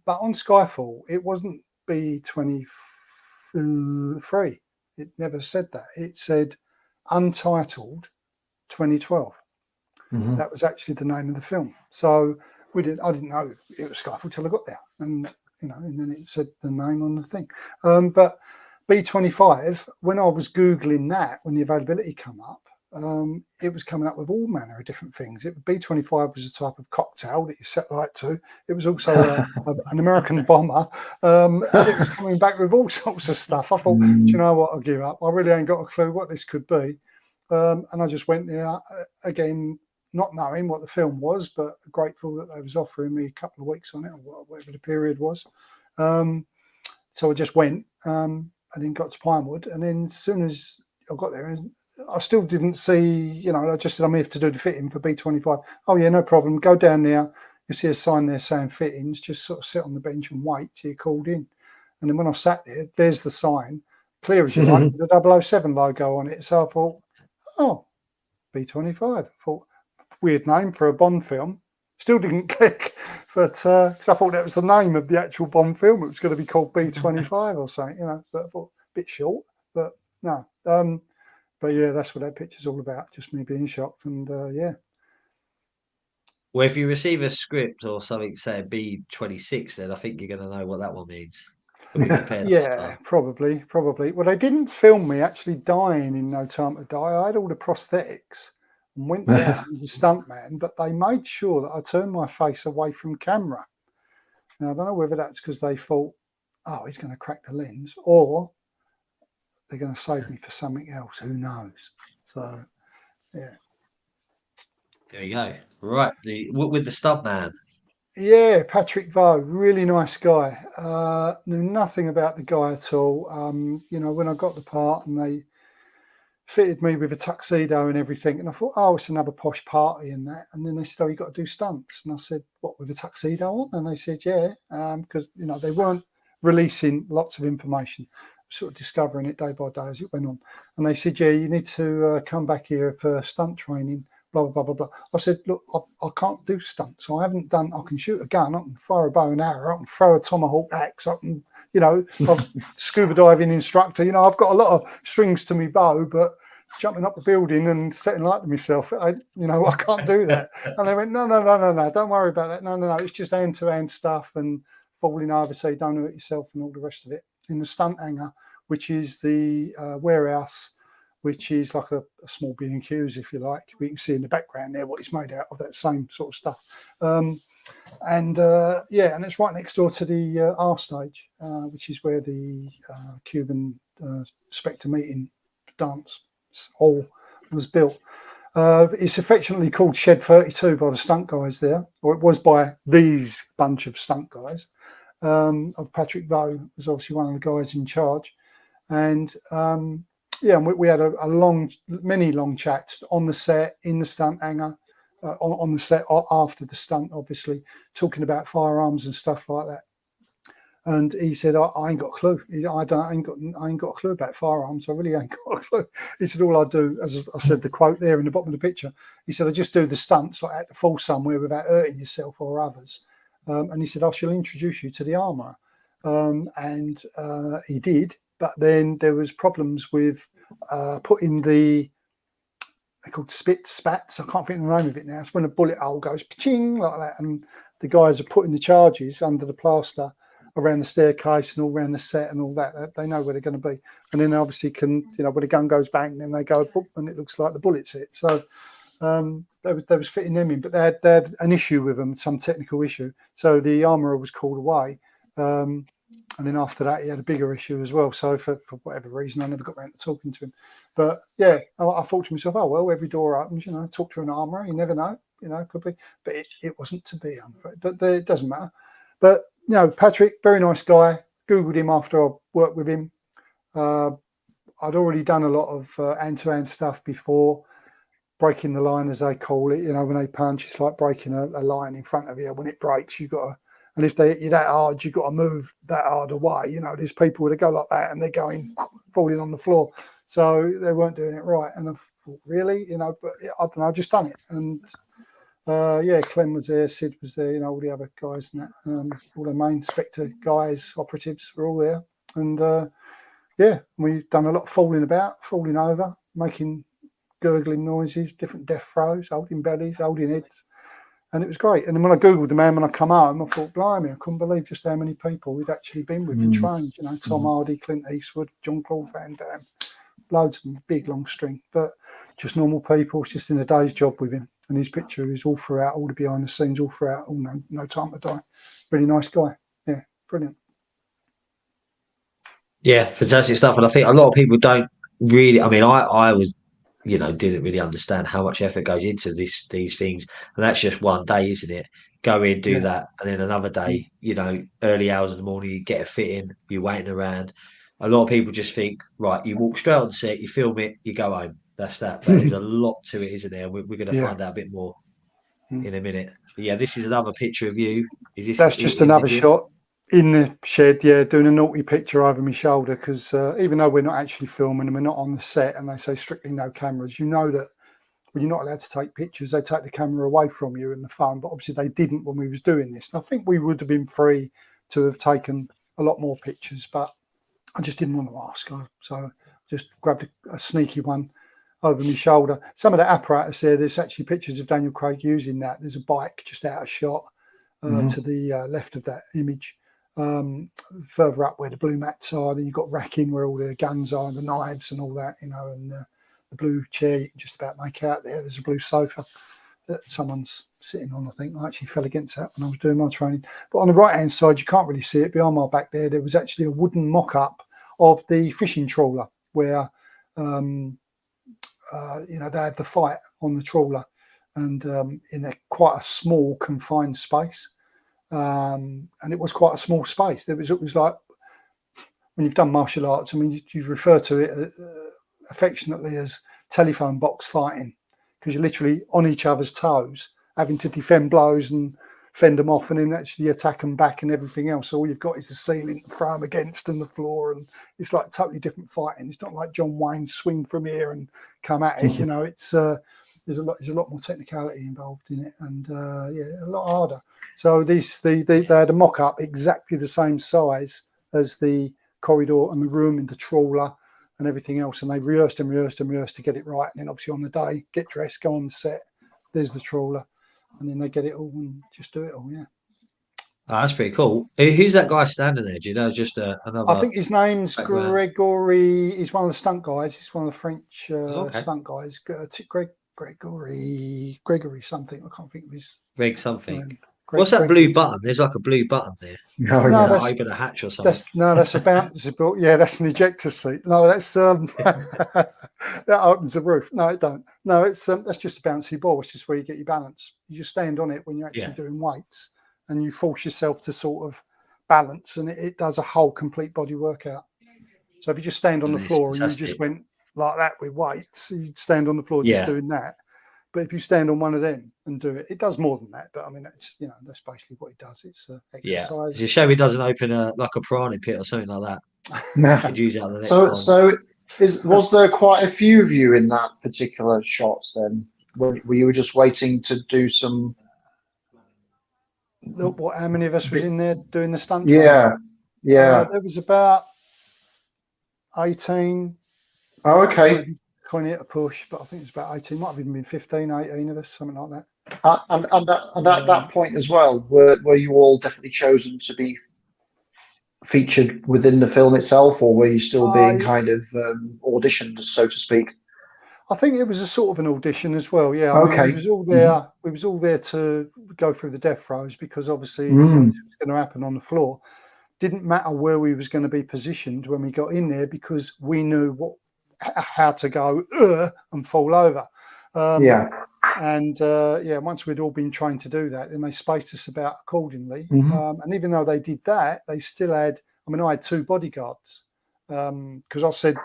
D: But on Skyfall, it wasn't B23. It never said that. It said Untitled 2012. Mm-hmm. That was actually the name of the film. So I didn't know it was Skyfall till I got there. And, and then it said the name on the thing. But B25, when I was Googling that, when the availability came up, it was coming up with all manner of different things. B-25 was a type of cocktail that you set light to. It was also an American bomber, and it was coming back with all sorts of stuff. I thought, do you know what? I'll give up. I really ain't got a clue what this could be. And I just went there, again, not knowing what the film was, but grateful that they was offering me a couple of weeks on it, or whatever the period was. So I just went and then got to Pinewood. And then as soon as I got there, I still didn't see, I just said, I'm here to do the fitting for B25. Oh, yeah, no problem. Go down there. You see a sign there saying fittings, just sort of sit on the bench and wait till you're called in. And then when I sat there, there's the sign, clear as you like, with the 007 logo on it. So I thought, oh, B25. I thought, weird name for a Bond film. Still didn't click, but because I thought that was the name of the actual Bond film. It was going to be called B25 or something, but I thought a bit short, but no. But yeah, that's what that picture's all about, just me being shocked. And yeah.
A: Well, if you receive a script or something saying B26, then I think you're going to know what that one means. Be prepared.
D: Yeah, probably. Well, they didn't film me actually dying in No Time to Die. I had all the prosthetics and went down with the stuntman, but they made sure that I turned my face away from camera. Now, I don't know whether that's because they thought, oh, he's going to crack the lens, or they're going to save me for something else. Who knows? So, yeah.
A: There you go. Right, with the stuntman.
D: Yeah, Patrick Vaux, really nice guy. Knew nothing about the guy at all. When I got the part and they fitted me with a tuxedo and everything, and I thought, oh, it's another posh party and that. And then they said, oh, you got to do stunts. And I said, what, with a tuxedo on? And they said, yeah, because they weren't releasing lots of information, sort of discovering it day by day as it went on. And they said, yeah, you need to come back here for stunt training. Blah, blah, blah, blah. I said, look, I can't do stunts. I haven't done, I can shoot a gun, I can fire a bow and arrow, I can throw a tomahawk axe, I can, I'm scuba diving instructor, I've got a lot of strings to me bow, but jumping up the building and setting light to myself, I can't do that. And they went, no, don't worry about that. No, it's just hand-to-hand stuff and falling over so you don't hurt yourself and all the rest of it. In the stunt hangar, which is the warehouse, which is like a small B&Qs, if you like. We can see in the background there what it's made out of, that same sort of stuff. And it's right next door to the R stage, which is where the Cuban Spectre meeting dance hall was built. It's affectionately called Shed 32 by the stunt guys there, or it was by these bunch of stunt guys. Of Patrick Vaux was obviously one of the guys in charge. And we had many long chats on the set, in the stunt hangar, on the set after the stunt, obviously, talking about firearms and stuff like that. And he said, I ain't got a clue. I ain't got a clue about firearms. I really ain't got a clue. He said, all I do, as I said, the quote there in the bottom of the picture, he said, I just do the stunts, like at the fall somewhere without hurting yourself or others. And he said, I shall introduce you to the armourer. And he did. But then there was problems with putting they're called spats. I can't think of the name of it now. It's when a bullet hole goes ching like that, and the guys are putting the charges under the plaster around the staircase and all around the set and all that. They know where they're going to be, and then obviously can when the gun goes bang, then they go boop, and it looks like the bullet's hit. So they was fitting them in, but they had an issue with them, some technical issue. So the armourer was called away. And then after that, he had a bigger issue as well. So for whatever reason, I never got around to talking to him. But yeah, I thought to myself, oh, well, every door opens, talk to an armourer. You never know, it could be. But it wasn't to be, but it doesn't matter. But, Patrick, very nice guy. Googled him after I worked with him. I'd already done a lot of hand-to-hand stuff before, breaking the line, as they call it. When they punch, it's like breaking a line in front of you. When it breaks, you've got to, and if they hit you that hard, you've got to move that hard away. There's people that go like that and they're going, falling on the floor. So they weren't doing it right. And I thought, really? But I don't know, I just done it. And Clem was there, Sid was there, all the other guys and that, all the main Spectre guys, operatives were all there. And we've done a lot of falling about, falling over, making gurgling noises, different death throws, holding bellies, holding heads. And it was great. And then when I Googled the man, when I come home, I thought, blimey, I couldn't believe just how many people we'd actually been with and trained. Tom Hardy, Clint Eastwood, Jean-Claude Van Damme, loads of them, big, long string. But just normal people, it's just in a day's job with him. And his picture is all throughout, all the behind the scenes, all throughout, no Time to Die. Really nice guy. Yeah, brilliant.
A: Yeah, fantastic stuff. And I think a lot of people don't really, I was, didn't really understand how much effort goes into these things. And that's just one day, isn't it? Go in, do that. And then another day, early hours of the morning, you get a fit in, you're waiting around. A lot of people just think, right, you walk straight on set, you film it, you go home. That's that. But there's a lot to it, isn't there? We're going to find out a bit more. in a minute. But yeah, this is another picture of you. Is this
D: That's just
A: in the
D: another
A: gym?
D: shot in the shed, yeah, doing a naughty picture over my shoulder, because even though we're not actually filming and we're not on the set and they say strictly no cameras, you know that when you're not allowed to take pictures, they take the camera away from you and the phone, but obviously they didn't when we was doing this. And I think we would have been free to have taken a lot more pictures, but I just didn't want to ask. So just grabbed a sneaky one over my shoulder. Some of the apparatus there's actually pictures of Daniel Craig using that. There's a bike just out of shot to the left of that image. Further up where the blue mats are, then you've got racking where all the guns are, the knives and all that, you know, and the blue chair you can just about make out there. There's a blue sofa that someone's sitting on, I think. I actually fell against that when I was doing my training. But on the right-hand side, you can't really see it. Behind my back there was actually a wooden mock-up of the fishing trawler where, you know, they had the fight on the trawler and in quite a small, confined space. And it was quite a small space. It was like, when you've done martial arts, I mean, you refer to it affectionately as telephone box fighting, because you're literally on each other's toes, having to defend blows and fend them off and then actually attack them back and everything else. So all you've got is the ceiling to throw them against and the floor, and it's like totally different fighting. It's not like John Wayne swing from here and come at it. You know, it's there's a lot more technicality involved in it, and yeah, a lot harder. So they had a mock-up exactly the same size as the corridor and the room in the trawler and everything else, and they rehearsed to get it right. And then obviously on the day, get dressed, go on the set, there's the trawler, and then they get it all and just do it all. Yeah.
A: Oh, that's pretty cool. Who's that guy standing there? Do you know? Just another.
D: I think his name's
A: background.
D: Gregory. He's one of the stunt guys. He's one of the French
A: Okay.
D: stunt guys. Gregory something. I can't think of his
A: Greg something.
D: name.
A: What's that
D: Gregory
A: blue button?
D: something.
A: There's like a blue button there.
B: Oh,
D: No,
B: yeah.
A: Like open a hatch or something.
D: that's a bouncy bolt. Yeah, that's an ejector seat. No, that's that opens the roof. No, it don't. No, it's that's just a bouncy ball. It's just where you get your balance. You just stand on it when you're actually doing weights, and you force yourself to sort of balance, and it does a whole complete body workout. So if you just stand on the floor and you just went like that with weights, you'd stand on the floor just doing that. But if you stand on one of them and do it, it does more than that. But I mean, it's, you know, that's basically what it does. It's exercise.
A: Yeah, it's a shame it doesn't open like a piranha pit or something like that.
B: No.
A: Could use that the next one.
B: So was there quite a few of you in that particular shot then? Were you just waiting to do some?
D: How many of us was in there doing the stunt?
B: Yeah, yeah.
D: There was about 18.
B: Oh, okay.
D: Maybe 20 at a push, but I think it's about 18. Might have even been 15, 18 of us, something like that.
B: And at that point as well, were you all definitely chosen to be featured within the film itself, or were you still being kind of auditioned, so to speak?
D: I think it was a sort of an audition as well. Yeah. I
B: Okay.
D: mean, we was all there. We was all there to go through the death throes, because obviously this was going to happen on the floor. Didn't matter where we was going to be positioned when we got in there, because we knew how to go and fall over. And once we'd all been trained to do that, then they spaced us about accordingly. And even though they did that, they still had, I mean, I had 2 bodyguards, because I said,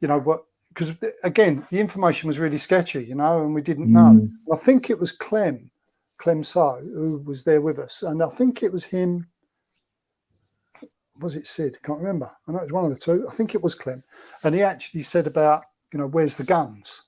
D: you know what, because again, the information was really sketchy, you know, and we didn't know. I think it was Clem So, who was there with us. And I think it was him. Was it Sid? I can't remember. I know it was one of the 2. I think it was Clem. And he actually said about, you know, where's the guns?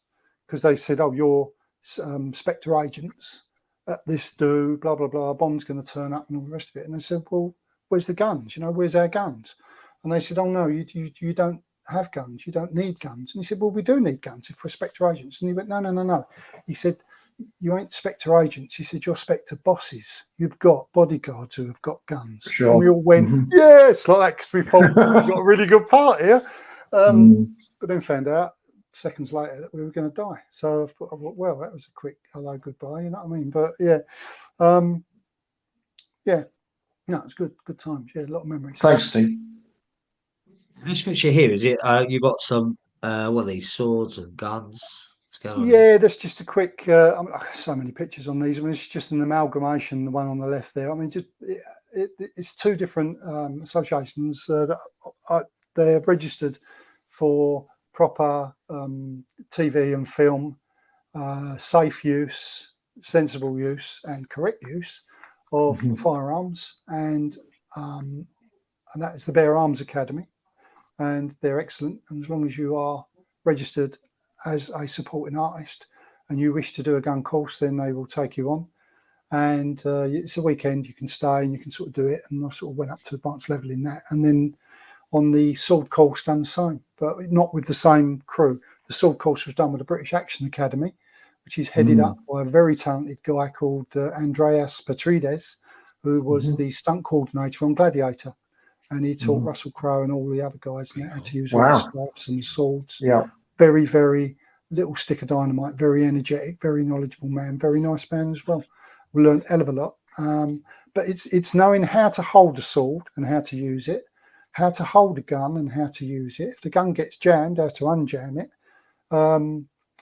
D: Because they said, oh, you're Spectre agents at this do, blah, blah, blah. Bond's going to turn up and all the rest of it. And they said, well, where's the guns? You know, where's our guns? And they said, oh, no, you don't have guns. You don't need guns. And he said, well, we do need guns if we're Spectre agents. And he went, no. He said, you ain't Spectre agents. He said, you're Spectre bosses. You've got bodyguards who have got guns.
B: Sure.
D: And we all went, yes, like that, because we thought we got a really good part here. But then found out seconds later that we were going to die. So I thought, well, that was a quick hello, goodbye, you know what I mean? But yeah. No, it's good times. Yeah, a lot of memories.
B: Thanks, Steve.
A: This picture here, is it? You got some, what are these, swords and guns?
D: Yeah, that's just a quick. I mean, so many pictures on these. I mean, it's just an amalgamation. The one on the left there. I mean, just it's 2 different associations that they're registered for proper TV and film, safe use, sensible use and correct use of
B: Mhm.
D: firearms, and that is the Bear Arms Academy, and they're excellent. And as long as you are registered as a supporting artist and you wish to do a gun course, then they will take you on. And it's a weekend, you can stay and you can sort of do it. And I sort of went up to advanced level in that. And then on the sword course, done the same, but not with the same crew. The sword course was done with the British Action Academy, which is headed up by a very talented guy called Andreas Petrides, who was the stunt coordinator on Gladiator. And he taught Russell Crowe and all the other guys how to use all the staffs and the swords.
B: Yeah.
D: Very, very little stick of dynamite, very energetic, very knowledgeable man, very nice man as well. We learned a hell of a lot. But it's knowing how to hold a sword and how to use it, how to hold a gun and how to use it. If the gun gets jammed, how to unjam it.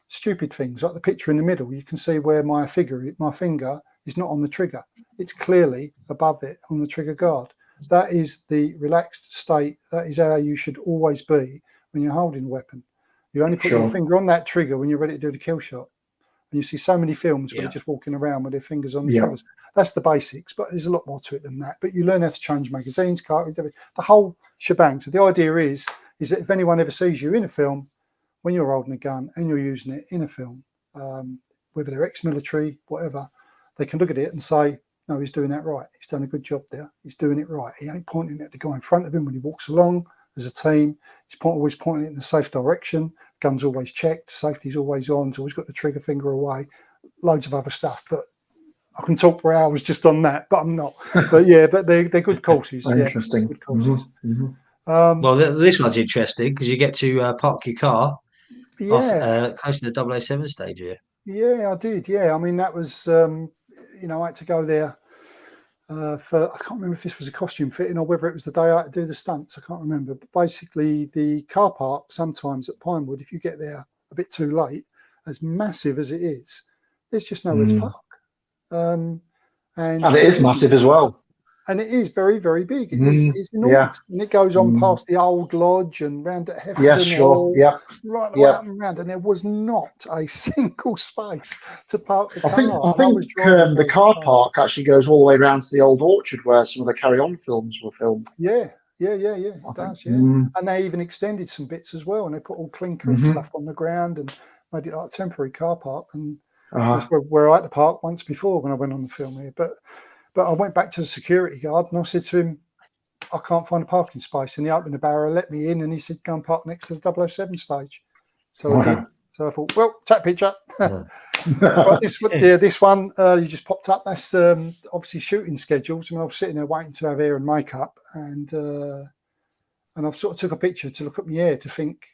D: Stupid things like the picture in the middle. You can see where my finger is not on the trigger. It's clearly above it on the trigger guard. That is the relaxed state. That is how you should always be when you're holding a weapon. You only put your finger on that trigger when you're ready to do the kill shot. And you see so many films where they're just walking around with their fingers on the triggers. That's the basics, but there's a lot more to it than that. But you learn how to change magazines, cartridges, the whole shebang. So the idea is that if anyone ever sees you in a film, when you're holding a gun and you're using it in a film, whether they're ex-military, whatever, they can look at it and say, no, he's doing that right. He's done a good job there. He's doing it right. He ain't pointing at the guy in front of him when he walks along as a team. He's always pointing it in the safe direction. Gun's always checked. Safety's always on. He's always got the trigger finger away. Loads of other stuff. But I can talk for hours just on that, but I'm not. But yeah, but they're good courses.
B: Interesting.
D: Good courses.
A: Well, this one's interesting because you get to park your car close to the 007 stage here.
D: Yeah, I did. Yeah, I mean, that was, I had to go there for, I can't remember if this was a costume fitting or whether it was the day I had to do the stunts. I can't remember. But basically, the car park sometimes at Pinewood, if you get there a bit too late, as massive as it is, there's just nowhere to park. And
B: it is massive as well.
D: And it is very, very big. It's enormous. And it goes on past the old lodge and round at Hefton Hall, right the way up and round. And there was not a single space to park the car.
B: I think the car park actually goes all the way around to the old orchard where some of the Carry On films were filmed.
D: Yeah. It does, And they even extended some bits as well. And they put all clinker and stuff on the ground and made it like a temporary car park. And that's where I had to park once before when I went on the film here. But I went back to the security guard and I said to him, I can't find a parking space. And he opened the barrier, let me in, and he said, go and park next to the 007 stage. So I did. So I thought, well, take a picture. But this one, you just popped up. That's obviously shooting schedules. I mean, I was sitting there waiting to have hair and makeup, and I sort of took a picture to look at my hair to think,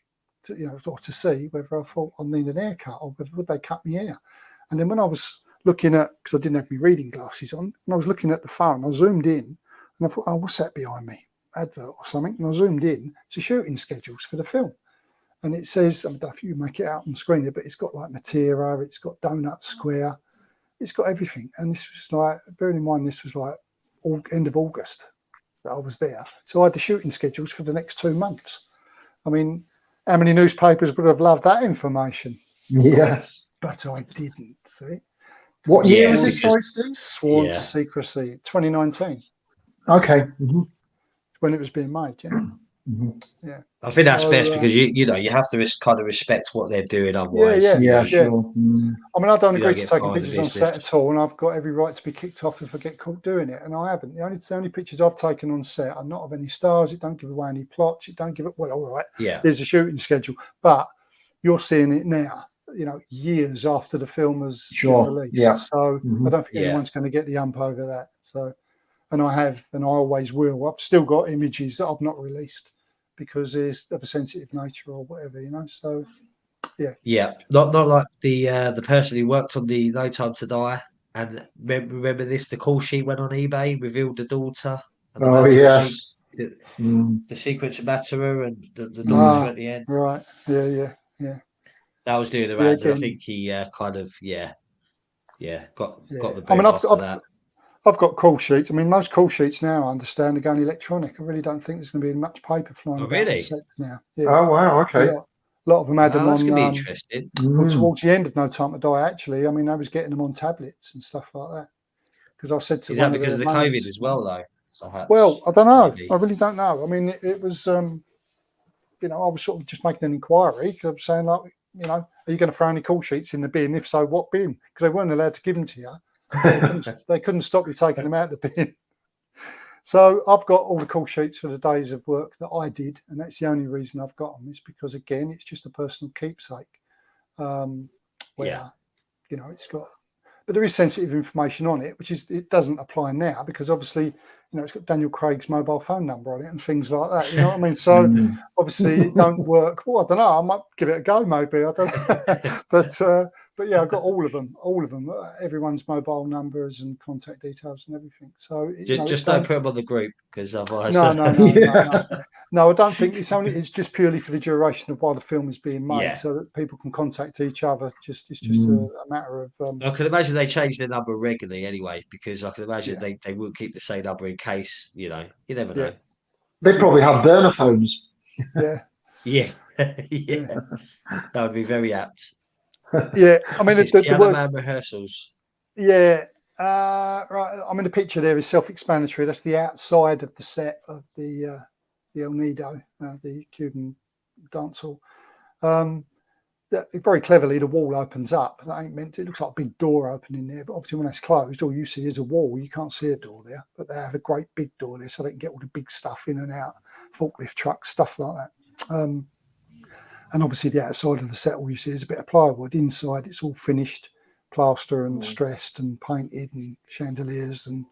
D: or to see whether I thought I needed an haircut or whether would they cut my hair. And then when I was looking at, because I didn't have my reading glasses on, and I was looking at the phone, I zoomed in and I thought, oh, what's that behind me? Advert or something. And I zoomed in to shooting schedules for the film. And it says, I don't know if you make it out on the screen here, but it's got like Matera, it's got Donut Square, it's got everything. And this was like, bearing in mind, this was like end of August that I was there. So I had the shooting schedules for the next 2 months. I mean, how many newspapers would have loved that information?
B: Yes.
D: But I didn't, see.
B: What year was this, sorry, Steve?
D: Sworn to secrecy, 2019.
B: Okay.
D: When it was being made, yeah.
A: I think that's best because you have to kind of respect what they're doing, otherwise.
B: Yeah, sure.
D: I mean, I don't agree to taking pictures on set at all, and I've got every right to be kicked off if I get caught doing it, and I haven't. The only pictures I've taken on set are not of any stars. It don't give away any plots. It don't give it. Well, all right. Yeah. There's a shooting schedule, but you're seeing it now. Years after the film has been released. Yeah. So I don't think anyone's going to get the ump over that. So, and I have, and I always will. I've still got images that I've not released because it's of a sensitive nature or whatever, So, yeah.
A: Yeah. Not like the person who worked on the No Time to Die. And remember this, the call sheet went on eBay, revealed the daughter.
B: And yes.
A: The sequence of Matera and the daughter at the end.
D: Right. Yeah.
A: That was doing the rounds, and I think he got the boot.
D: I mean, I've got call sheets. I mean, most call sheets now, I understand, are going electronic. I really don't think there's going to be much paper flying about on set now. Yeah.
B: Oh wow, okay.
D: A lot of them had them
A: That's
D: on.
A: gonna be interesting.
D: Well, towards the end of No Time to Die, actually, I mean, I was getting them on tablets and stuff like that. Because I said to
A: Is
D: one
A: that
D: of
A: because
D: the
A: of the COVID
D: mates,
A: as well, though?
D: well,
A: Perhaps,
D: I don't know.
A: maybe.
D: I really don't know. I mean, it was, you know, I was sort of just making an inquiry because I was saying, like, you know, are you going to throw any call sheets in the bin? If so, what bin? Because they weren't allowed to give them to you. They couldn't stop you taking them out of the bin. So I've got all the call sheets for the days of work that I did, and that's the only reason I've got them. Is because, again, it's just a personal keepsake, where you know it's got. But there is sensitive information on it, which is it doesn't apply now because obviously, you know, it's got Daniel Craig's mobile phone number on it and things like that. You know what I mean? So obviously it don't work. Well, I don't know. I might give it a go, maybe. I don't know. But yeah, I've got all of them, everyone's mobile numbers and contact details and everything. So you know,
A: Just don't put them on the group because otherwise,
D: no. I don't think it's just purely for the duration of while the film is being made,
A: Yeah.
D: so that people can contact each other. It's just a matter of.
A: I could imagine they change their number regularly anyway, because I could imagine
D: Yeah.
A: they will keep the same number in case, you know, you never know.
B: They probably have burner phones.
D: Yeah.
A: Yeah, yeah, that would be very apt.
D: Yeah, I mean
A: This is
D: the
A: Piano
D: words.
A: Man rehearsals.
D: Yeah, right. I mean the picture there is self-explanatory. That's the outside of the set of the El Nido, the Cuban dance hall. Very cleverly, the wall opens up. That ain't meant to. It looks like a big door opening there, but obviously when that's closed, all you see is a wall. You can't see a door there, but they have a great big door there, so they can get all the big stuff in and out, forklift trucks, stuff like that. And obviously the outside of the set, all you see is a bit of plywood. Inside, it's all finished, plaster and stressed and painted and chandeliers, and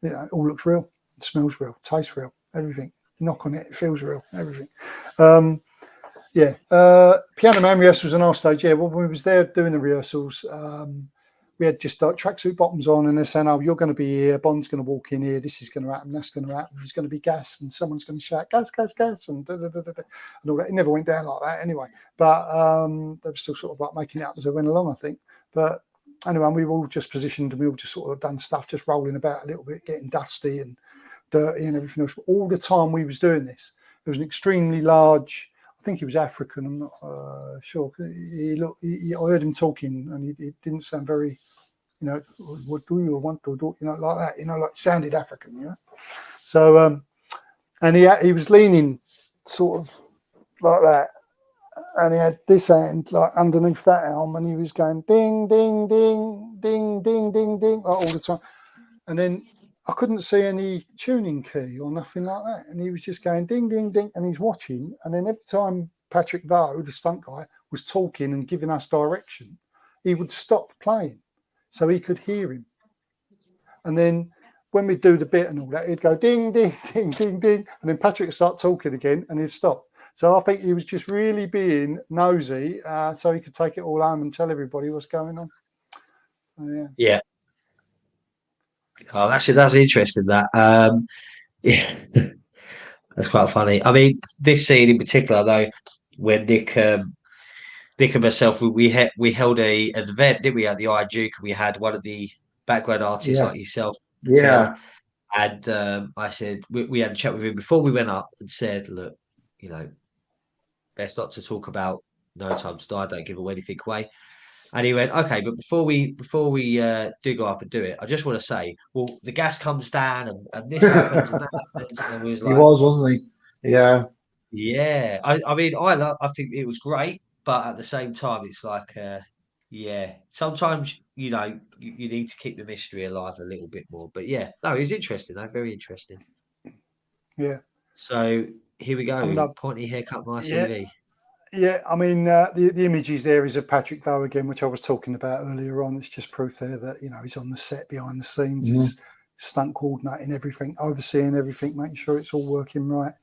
D: you know, it all looks real. It smells real, tastes real, everything. Knock on it, it feels real, everything. Piano Man rehearsals on our stage. Yeah, well, when we was there doing the rehearsals, we had just like tracksuit bottoms on, and they're saying, "Oh, you're going to be here. Bond's going to walk in here. This is going to happen. That's going to happen. There's going to be gas, and someone's going to shout gas, gas, gas, and da, da, da, da, da," and all that. It never went down like that anyway. But they were still sort of like making it up as they went along, I think. But anyway, we were all just positioned, and we all just sort of done stuff, just rolling about a little bit, getting dusty and dirty and everything else. But all the time we was doing this, there was an extremely large. I think he was African. I'm not sure. I heard him talking, and he didn't sound very, you know, what do you want to do? You know, like that. You know, like sounded African. You know. So, and he was leaning sort of like that, and he had this hand like underneath that arm, and he was going ding, ding, ding, ding, ding, ding, ding, like all the time. And then I couldn't see any tuning key or nothing like that. And he was just going ding, ding, ding. And he's watching. And then every time Patrick Bowe, the stunt guy, was talking and giving us direction, he would stop playing so he could hear him. And then when we do the bit and all that, he'd go ding, ding, ding, ding, ding. And then Patrick would start talking again and he'd stop. So I think he was just really being nosy so he could take it all home and tell everybody what's going on.
A: Yeah. Oh, that's interesting. That yeah, that's quite funny. I mean, this scene in particular, though, when Nick and myself, we held an event, didn't we, at the Iron Duke, and we had one of the background artists like yourself attend. And I said we had a chat with him before we went up and said, look, you know, best not to talk about No Time to Die. Don't give anything away. And he went, okay, but before we do go up and do it, I just want to say, well, the gas comes down and this happens and that happens. And we was like,
B: he was, wasn't he? Yeah.
A: Yeah. I mean, I think it was great, but at the same time, it's like, yeah, sometimes, you know, you need to keep the mystery alive a little bit more. But yeah, no, it was interesting, though, very interesting.
D: Yeah.
A: So here we go.
D: I mean,
A: Pointy haircut, my
D: yeah.
A: CV.
D: Yeah, I mean, the images there is of Patrick Bowe again, which I was talking about earlier on. It's just proof there that, you know, he's on the set behind the scenes, he's stunt coordinating everything, overseeing everything, making sure it's all working right.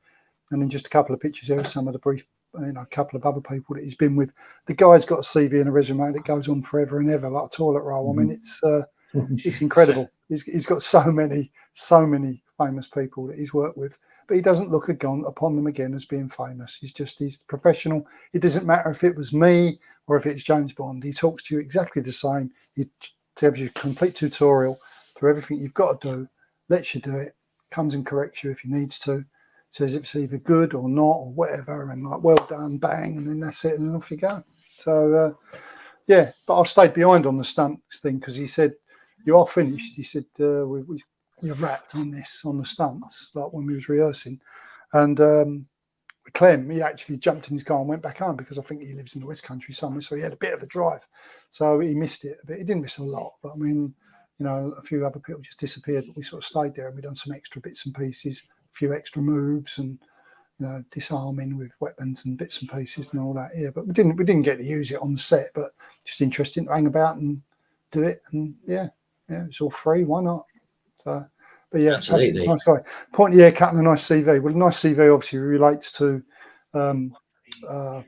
D: And then just a couple of pictures there of some of the brief, you know, a couple of other people that he's been with. The guy's got a CV and a resume that goes on forever and ever, like a toilet roll. I mean, it's incredible. He's got so many famous people that he's worked with. But he doesn't look upon them again as being famous. He's professional. It doesn't matter if it was me or if it's James Bond. He talks to you exactly the same. He gives you a complete tutorial for everything you've got to do, lets you do it, comes and corrects you if he needs to. says it's either good or not or whatever, and like, well done, bang, and then that's it, and off you go. So yeah, but I stayed behind on the stunts thing because he said, "You are finished." He said, "We're wrapped on this, on the stunts, like when we was rehearsing." And Clem, he actually jumped in his car and went back home because I think he lives in the West Country somewhere, so he had a bit of a drive. So he missed it a bit. He didn't miss a lot, but I mean, you know, a few other people just disappeared, but we sort of stayed there and we done some extra bits and pieces, a few extra moves, and you know, disarming with weapons and bits and pieces and all that. Yeah, but we didn't get to use it on the set, but just interesting to hang about and do it. And yeah, it's all free. Why not? So, but yeah,
A: Absolutely.
D: nice guy. Pointy haircut and a nice CV. Well, a nice CV obviously relates to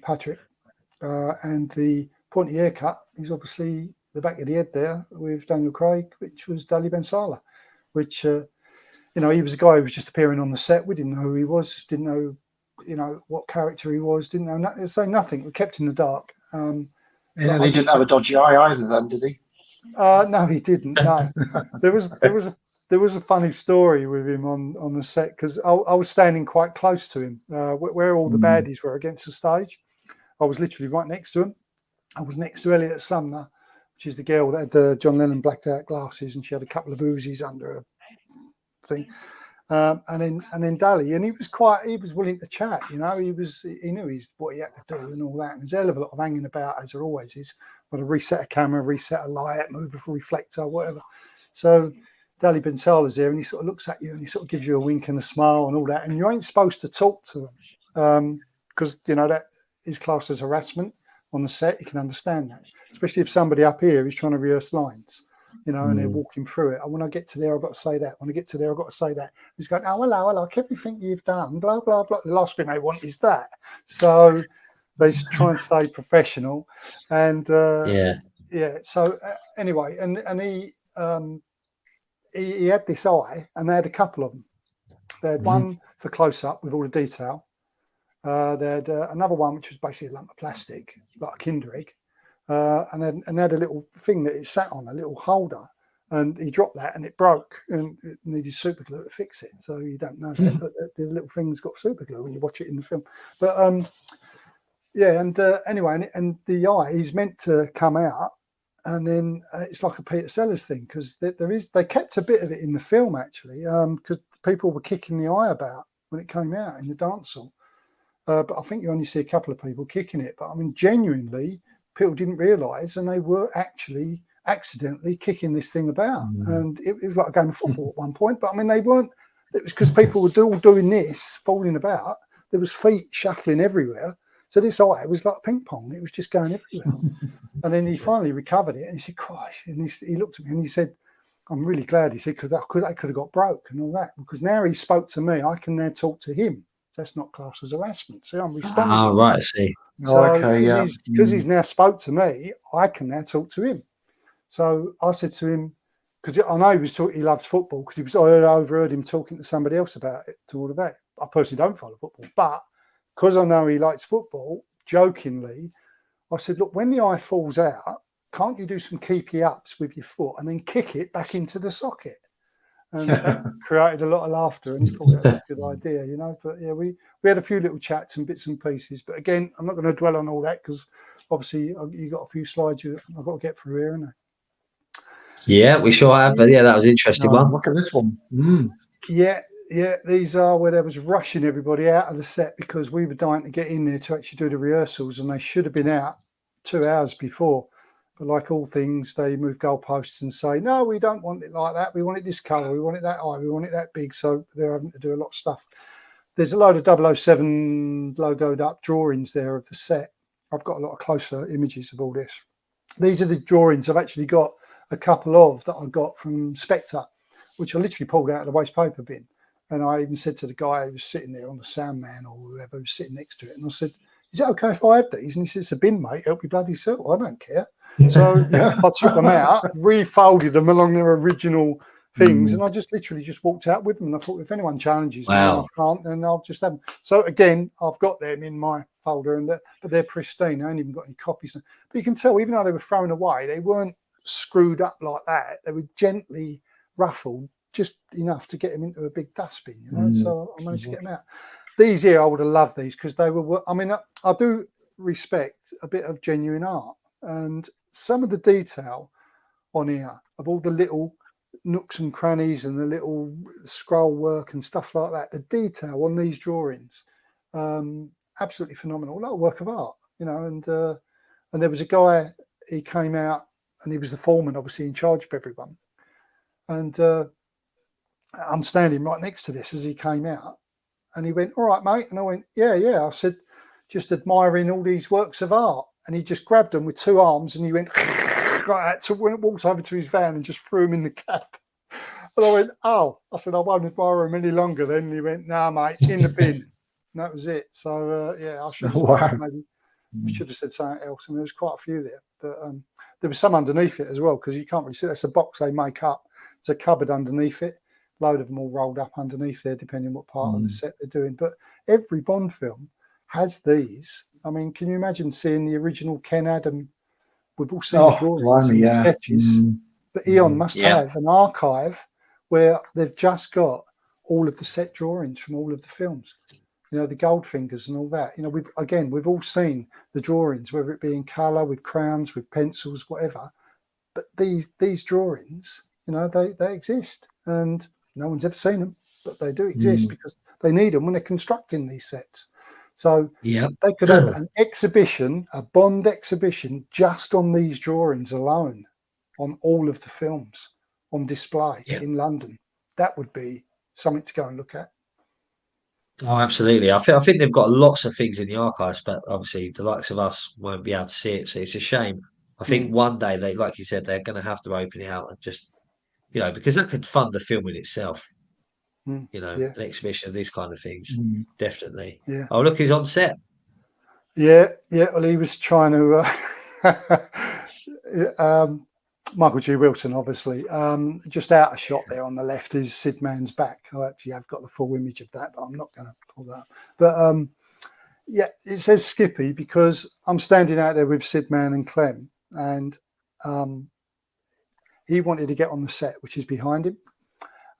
D: Patrick, and the pointy haircut is obviously the back of the head there with Daniel Craig, which was Dali Ben Salah, which you know, he was a guy who was just appearing on the set. We didn't know who he was, didn't know, you know, what character he was, didn't know, say nothing. We kept in the dark.
B: Yeah, he didn't have a dodgy eye either, then, did he?
D: No, he didn't. No, there was a funny story with him on the set because I was standing quite close to him, where all the baddies were against the stage. I was literally right next to him. I was next to Elliot Sumner, which is the girl that had the John Lennon blacked out glasses, and she had a couple of Uzis under her thing, and then Dali, and he was willing to chat, you know, he knew what he had to do and all that, and there's a hell of a lot of hanging about, as there always is. Got to reset a camera, reset a light, move a reflector, whatever. So Dali Ben Salah's there, and he sort of looks at you and he sort of gives you a wink and a smile and all that, and you ain't supposed to talk to him because you know that is classed as harassment on the set. You can understand that, especially if somebody up here is trying to rehearse lines, you know, and they're walking through it. And when I get to there, I've got to say that. When I get to there, I've got to say that. He's going, oh, hello, I like everything you've done, blah, blah, blah. The last thing they want is that. So they try and stay professional. And yeah. So anyway, and he had this eye, and they had a couple of them. They had one for close up with all the detail. They had another one which was basically a lump of plastic, like a Kinder egg. And they had a little thing that it sat on, a little holder, and he dropped that and it broke and it needed super glue to fix it. So you don't know that, but the little thing's got super glue when you watch it in the film. But yeah, and anyway, and the eye is meant to come out, and then it's like a Peter Sellers thing because they kept a bit of it in the film actually, because people were kicking the eye about when it came out in the dance hall. But I think you only see a couple of people kicking it. But I mean, genuinely, people didn't realise, and they were actually accidentally kicking this thing about. And it was like a game of football at one point. But I mean, they weren't. It was because people were all doing this, falling about. There was feet shuffling everywhere. So this eye was like ping pong. It was just going everywhere. And then he finally recovered it, and he said, "Christ!" And he looked at me and he said, "I'm really glad." He said, "Because that could have got broke and all that. Because now he spoke to me, I can now talk to him. That's not classed as harassment. So I'm responding."
A: Oh, right, I see.
D: So because he's now spoke to me, I can now talk to him. So I said to him, because I know he loves football, because I overheard him talking to somebody else about it, to all of that. I personally don't follow football, but because I know he likes football, jokingly, I said, look, when the eye falls out, can't you do some keepy ups with your foot and then kick it back into the socket? And that created a lot of laughter, and he thought that was a good idea, you know. But yeah, we had a few little chats and bits and pieces. But again, I'm not going to dwell on all that because obviously you got a few slides I've got to get through here, haven't I?
A: Yeah, we sure have. But yeah, that was an interesting one.
B: Look at this one.
D: Yeah, these are where they was rushing everybody out of the set because we were dying to get in there to actually do the rehearsals, and they should have been out 2 hours before. But like all things, they move goalposts and say, no, we don't want it like that. We want it this colour. We want it that high. We want it that big. So they're having to do a lot of stuff. There's a load of 007 logoed up drawings there of the set. I've got a lot of closer images of all this. These are the drawings I've actually got a couple of that I got from Spectre, which I literally pulled out of the waste paper bin. And I even said to the guy who was sitting there on the sound man or whoever was sitting next to it, and I said, is it okay if I have these? And he said, it's a bin, mate. Help me bloody self. I don't care. So I took them out, refolded them along their original things, and I just literally just walked out with them. And I thought, if anyone challenges me and I can't, then I'll just have them. So again, I've got them in my folder, but they're pristine. I ain't even got any copies. But you can tell, even though they were thrown away, they weren't screwed up like that. They were gently ruffled just enough to get him into a big dustbin, you know. So I managed to get him out. These here, I would have loved these because they were. I mean, I do respect a bit of genuine art, and some of the detail on here of all the little nooks and crannies and the little scroll work and stuff like that. The detail on these drawings, absolutely phenomenal. Like a work of art, you know. And there was a guy. He came out, and he was the foreman, obviously in charge of everyone. And I'm standing right next to this as he came out. And he went, "All right, mate." And I went, "Yeah, yeah." I said, "Just admiring all these works of art." And he just grabbed them with 2 arms and he went like that, so walked over to his van and just threw them in the cab. And I went, "Oh," I said, "I won't admire him any longer then." And he went, "Nah, mate, in the bin." And that was it. So, yeah, I should have maybe should have said something else. I mean, there was quite a few there. But there was some underneath it as well, because you can't really see. That's a box they make up. There's a cupboard underneath it. Load of them all rolled up underneath there, depending what part of the set they're doing. But every Bond film has these. I mean, can you imagine seeing the original Ken Adam? We've all seen the drawings and the sketches. But Eon must have an archive where they've just got all of the set drawings from all of the films. You know, the Goldfingers and all that. You know, we've all seen the drawings, whether it be in colour, with crowns, with pencils, whatever. But these drawings, you know, they exist, and no one's ever seen them, but they do exist because they need them when they're constructing these sets. So they could have an exhibition, a Bond exhibition, just on these drawings alone, on all of the films on display in London. That would be something to go and look at.
A: Oh, absolutely. I think they've got lots of things in the archives, but obviously the likes of us won't be able to see it. So it's a shame. I think one day they, like you said, they're going to have to open it out and just, you know, because that could fund the film in itself. You know, an exhibition of these kind of things, definitely.
D: Yeah.
A: Oh, look, he's on set.
D: Yeah. Well, he was trying to. Michael G. Wilson, obviously, just out of shot there on the left is Sid Mann's back. I actually have got the full image of that, but I'm not going to pull that up. But yeah, it says Skippy because I'm standing out there with Sid Mann and Clem, and he wanted to get on the set, which is behind him,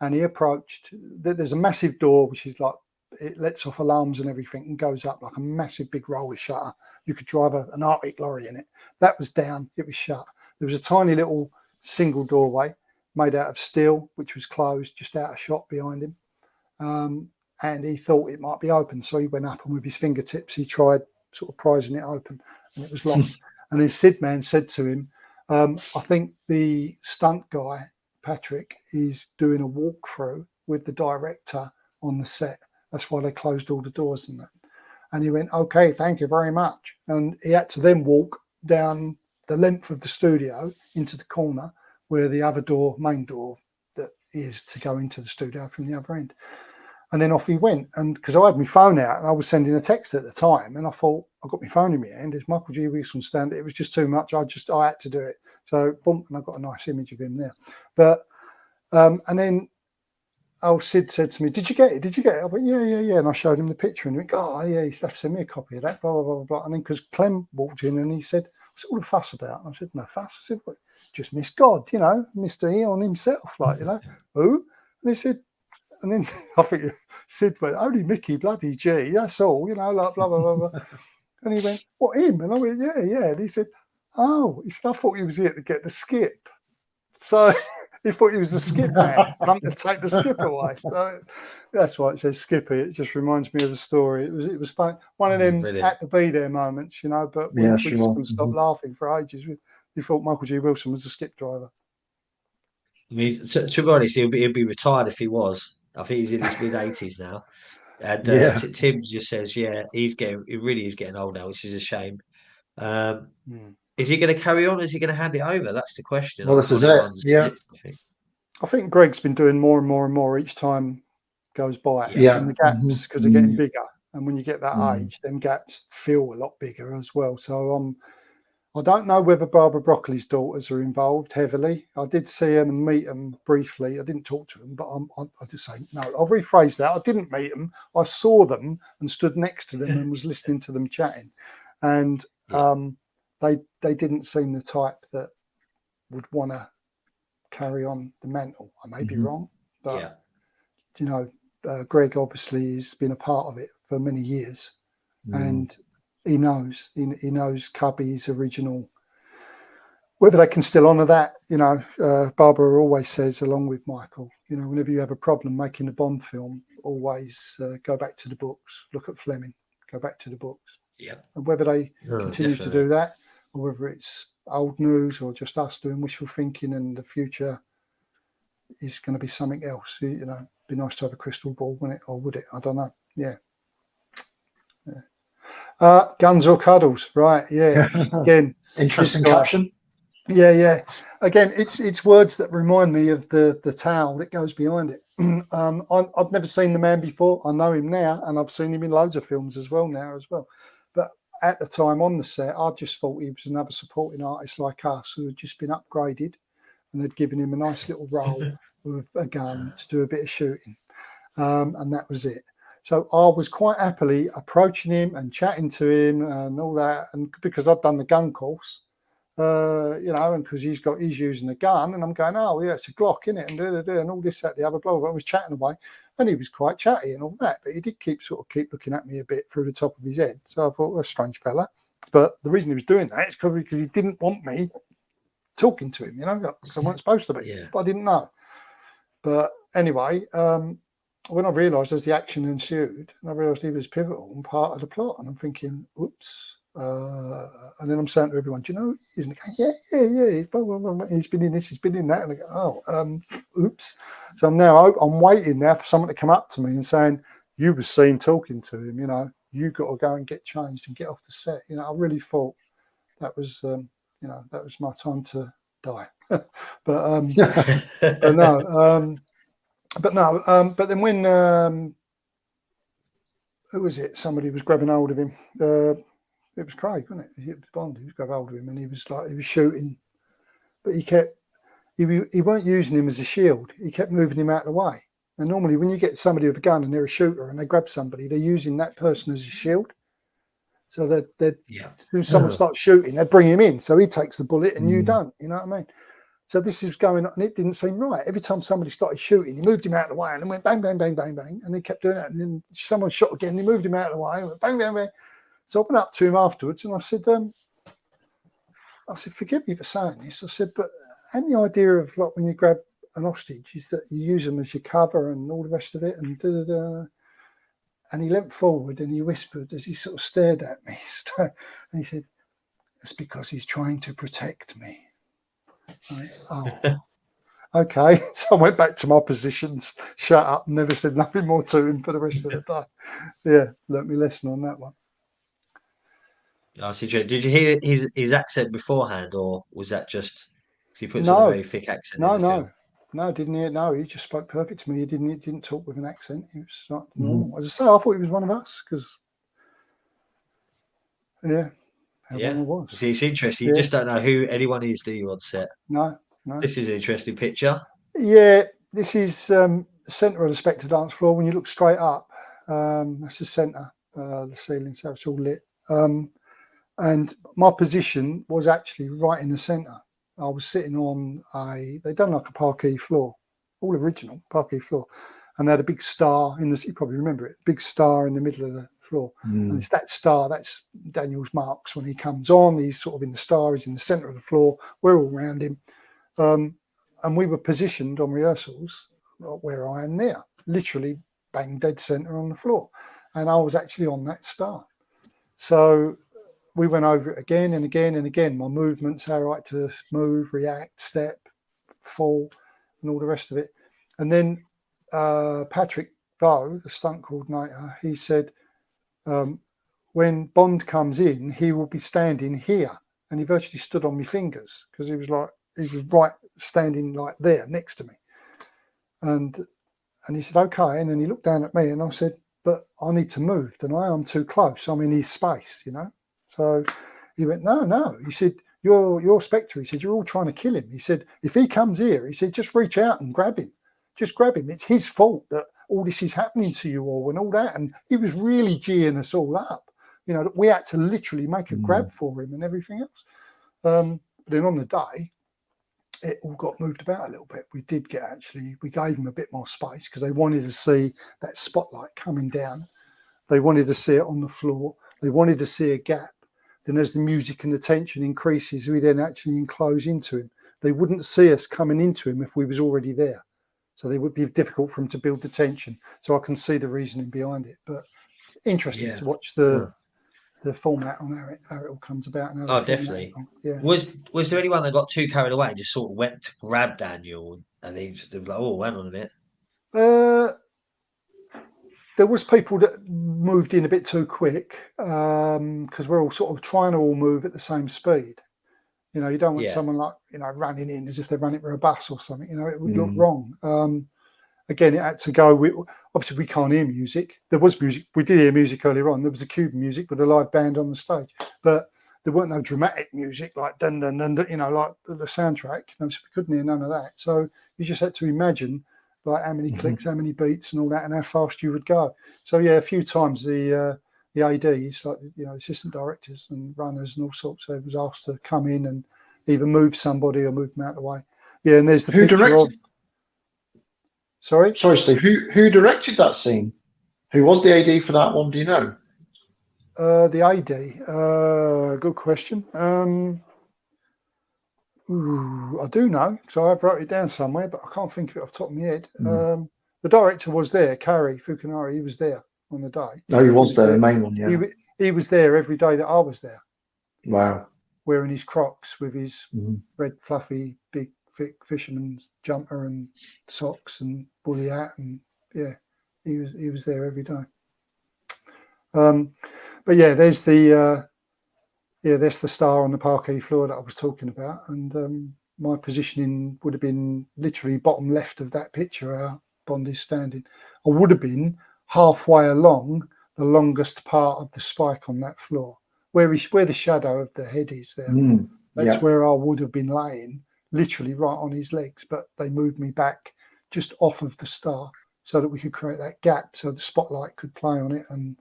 D: and he approached. There's a massive door, which is like, it lets off alarms and everything and goes up like a massive big roller shutter. You could drive an Arctic lorry in it. That was down, it was shut. There was a tiny little single doorway made out of steel, which was closed, just out of shot behind him. And he thought it might be open. So he went up and with his fingertips, he tried sort of prizing it open, and it was locked. And then Sid Man said to him, I think the stunt guy, Patrick, is doing a walkthrough with the director on the set. That's why they closed all the doors and that. And he went, "Okay, thank you very much." And he had to then walk down the length of the studio into the corner where the other door, main door, that is to go into the studio from the other end. And then off he went. And because I had my phone out and I was sending a text at the time, and I thought, I got my phone in my hand, there's Michael G. Wilson standing. It was just too much. I had to do it. So boom, and I got a nice image of him there. But and then old Sid said to me, "Did you get it? Did you get it?" I went, yeah. And I showed him the picture, and he went, "Oh yeah, you have to send me a copy of that." Blah blah blah blah. And then because Clem walked in and he said, "What's all the fuss about?" And I said, "No fuss." I said, "Well, just Miss God, you know, Mr. Eon himself, like, you know." "Who?" And he said, and then I think Sid went, "Only Mickey bloody G, that's all, you know, like blah blah blah blah." And he went, "What, him?" And I went, yeah. And he said, "Oh," he said, "I thought he was here to get the skip." So he thought he was the skip man, come to take the skip away. So that's why it says Skippy. It just reminds me of the story. It was fun. One of them had to be there moments, you know, but we just couldn't stop laughing for ages. We thought Michael G. Wilson was the skip driver.
A: I mean, to be honest, he'll be retired if he was. I think he's in his mid-80s now. And Tim just says, he really is getting old now, which is a shame. Is he going to carry on? Is he going to hand it over? That's the question.
B: Well, this is it. Yeah.
D: I think Greg's been doing more and more and more each time goes by.
B: Yeah.
D: And the gaps, because they're getting bigger. And when you get that age, them gaps feel a lot bigger as well. So I don't know whether Barbara Broccoli's daughters are involved heavily. I did see them and meet them briefly. I didn't talk to them, but I just say, no, I'll rephrase that. I didn't meet them. I saw them and stood next to them and was listening to them chatting. And they didn't seem the type that would want to carry on the mantle. I may be wrong, but you know, Greg obviously has been a part of it for many years, and he knows Cubby's original. Whether they can still honour that, you know, Barbara always says, along with Michael, you know, whenever you have a problem making a Bond film, always go back to the books, look at Fleming, go back to the books.
A: Yeah.
D: And whether they continue
A: definitely.
D: to do that, or whether it's old news or just us doing wishful thinking and the future is going to be something else. You know, it'd be nice to have a crystal ball, wouldn't it? Or would it? I don't know. Yeah. Guns or cuddles, right? Yeah. Again,
B: Interesting caption.
D: Yeah. Again, it's words that remind me of the towel that goes behind it. I've never seen the man before. I know him now, and I've seen him in loads of films as well. But at the time on the set, I just thought he was another supporting artist like us who had just been upgraded, and they'd given him a nice little role with a gun to do a bit of shooting, and that was it. So I was quite happily approaching him and chatting to him and all that, and because I'd done the gun course. You know, and because he's using a gun, and I'm going, oh yeah, it's a Glock, isn't it? And all this, that, the other, blah, blah, blah. I was chatting away, and he was quite chatty and all that, but he did keep looking at me a bit through the top of his head. So I thought, well, a strange fella. But the reason he was doing that is probably because he didn't want me talking to him, you know, because I wasn't supposed to be, but I didn't know. But anyway, when I realised as the action ensued, and I realised he was pivotal and part of the plot, and I'm thinking, oops. And then I'm saying to everyone, do you know, isn't it? Yeah. He's been in this, he's been in that. And I go, oops. So I'm waiting now for someone to come up to me and saying, you were seen talking to him, you know, you got to go and get changed and get off the set. You know, I really thought that was, you know, that was my time to die. but then when, who was it? Somebody was grabbing hold of him. It was Craig, wasn't it? It was Bond. He was grabbing hold of him, and he was shooting, but he weren't using him as a shield. He kept moving him out of the way. And normally, when you get somebody with a gun and they're a shooter and they grab somebody, they're using that person as a shield. So that when someone starts shooting, they bring him in, so he takes the bullet and you don't. You know what I mean? So this is going on, and it didn't seem right. Every time somebody started shooting, he moved him out of the way, and then went bang, bang, bang, bang, bang, and he kept doing that. And then someone shot again, and he moved him out of the way, and went bang, bang, bang. So I went up to him afterwards and I said, forgive me for saying this. I said, but any idea of like when you grab an hostage is that you use them as your cover and all the rest of it and And he leant forward and he whispered as he sort of stared at me. And he said, it's because he's trying to protect me. I went, oh, okay. So I went back to my positions, shut up, and never said nothing more to him for the rest of the day. Yeah, learnt me lesson on that one.
A: I see. Did you hear his accent beforehand, or was that just because he puts on a very thick accent?
D: No, didn't hear. No, he just spoke perfect to me. He didn't talk with an accent. He was like normal. As I say, I thought he was one of us because, it was.
A: See, it's interesting. You just don't know who anyone is, do you, on set?
D: No.
A: This is an interesting picture.
D: Yeah, this is centre of the Spectre dance floor. When you look straight up, that's the centre, the ceiling, so it's all lit. And my position was actually right in the centre. I was sitting on they'd done like a parquet floor, all original parquet floor. And they had a big star in you probably remember it, big star in the middle of the floor. And it's that star, that's Daniel's marks when he comes on. He's sort of in the star, he's in the centre of the floor. We're all around him. And we were positioned on rehearsals where I am now, literally bang dead centre on the floor. And I was actually on that star. So we went over it again and again and again. My movements, how I like to move, react, step, fall, and all the rest of it. And then Patrick Bowe, the stunt coordinator, he said, when Bond comes in, he will be standing here. And he virtually stood on my fingers because he was right standing like there next to me. And he said, okay. And then he looked down at me and I said, but I need to move, and I'm too close. I'm in his space, you know. So he went, no. He said, you're Spectre. He said, you're all trying to kill him. He said, if he comes here, he said, just reach out and grab him. Just grab him. It's his fault that all this is happening to you all and all that. And he was really geeing us all up. You know, that we had to literally make a grab for him and everything else. But then on the day, it all got moved about a little bit. We gave them a bit more space because they wanted to see that spotlight coming down. They wanted to see it on the floor. They wanted to see a gap. Then as the music and the tension increases, we then actually enclose into him. They wouldn't see us coming into him if we was already there. So they would be difficult for him to build the tension. So I can see the reasoning behind it. But interesting to watch the format on how it all comes about. And how
A: Definitely.
D: Yeah.
A: Was there anyone that got too carried away and just sort of went to grab Daniel and they were like, oh, hang on a minute?
D: There was people that moved in a bit too quick because we're all sort of trying to all move at the same speed. You know, you don't want someone like, you know, running in as if they're running for a bus or something. You know, it would look wrong. Again, it had to go. Obviously, we can't hear music. There was music. We did hear music earlier on. There was a Cuban music with a live band on the stage, but there weren't no dramatic music like dun dun dun, you know, like the soundtrack. You know, so we couldn't hear none of that. So you just had to imagine like how many clicks, how many beats, and all that, and how fast you would go. So yeah, a few times the ADs, like, you know, assistant directors and runners and all sorts, was asked to come in and either move somebody or move them out of the way. Yeah, and there's the picture of. Sorry,
B: Steve. Who directed that scene? Who was the AD for that one? Do you know?
D: The AD. Good question. I do know, so I've wrote it down somewhere, but I can't think of it off the top of my head. The director was there, Kari Fukunari. He was there on the day.
B: No, he was there, the main one. Yeah,
D: he was there every day that I was there.
B: Wow.
D: Wearing his Crocs with his red, fluffy, big, thick fisherman's jumper and socks and woolly hat, and yeah, he was there every day. But yeah, there's the star on the parquet floor that I was talking about, and my positioning would have been literally bottom left of that picture. How Bond is standing, I would have been halfway along the longest part of the spike on that floor, where the shadow of the head is there. That's where I would have been laying, literally right on his legs. But they moved me back just off of the star so that we could create that gap, so the spotlight could play on it and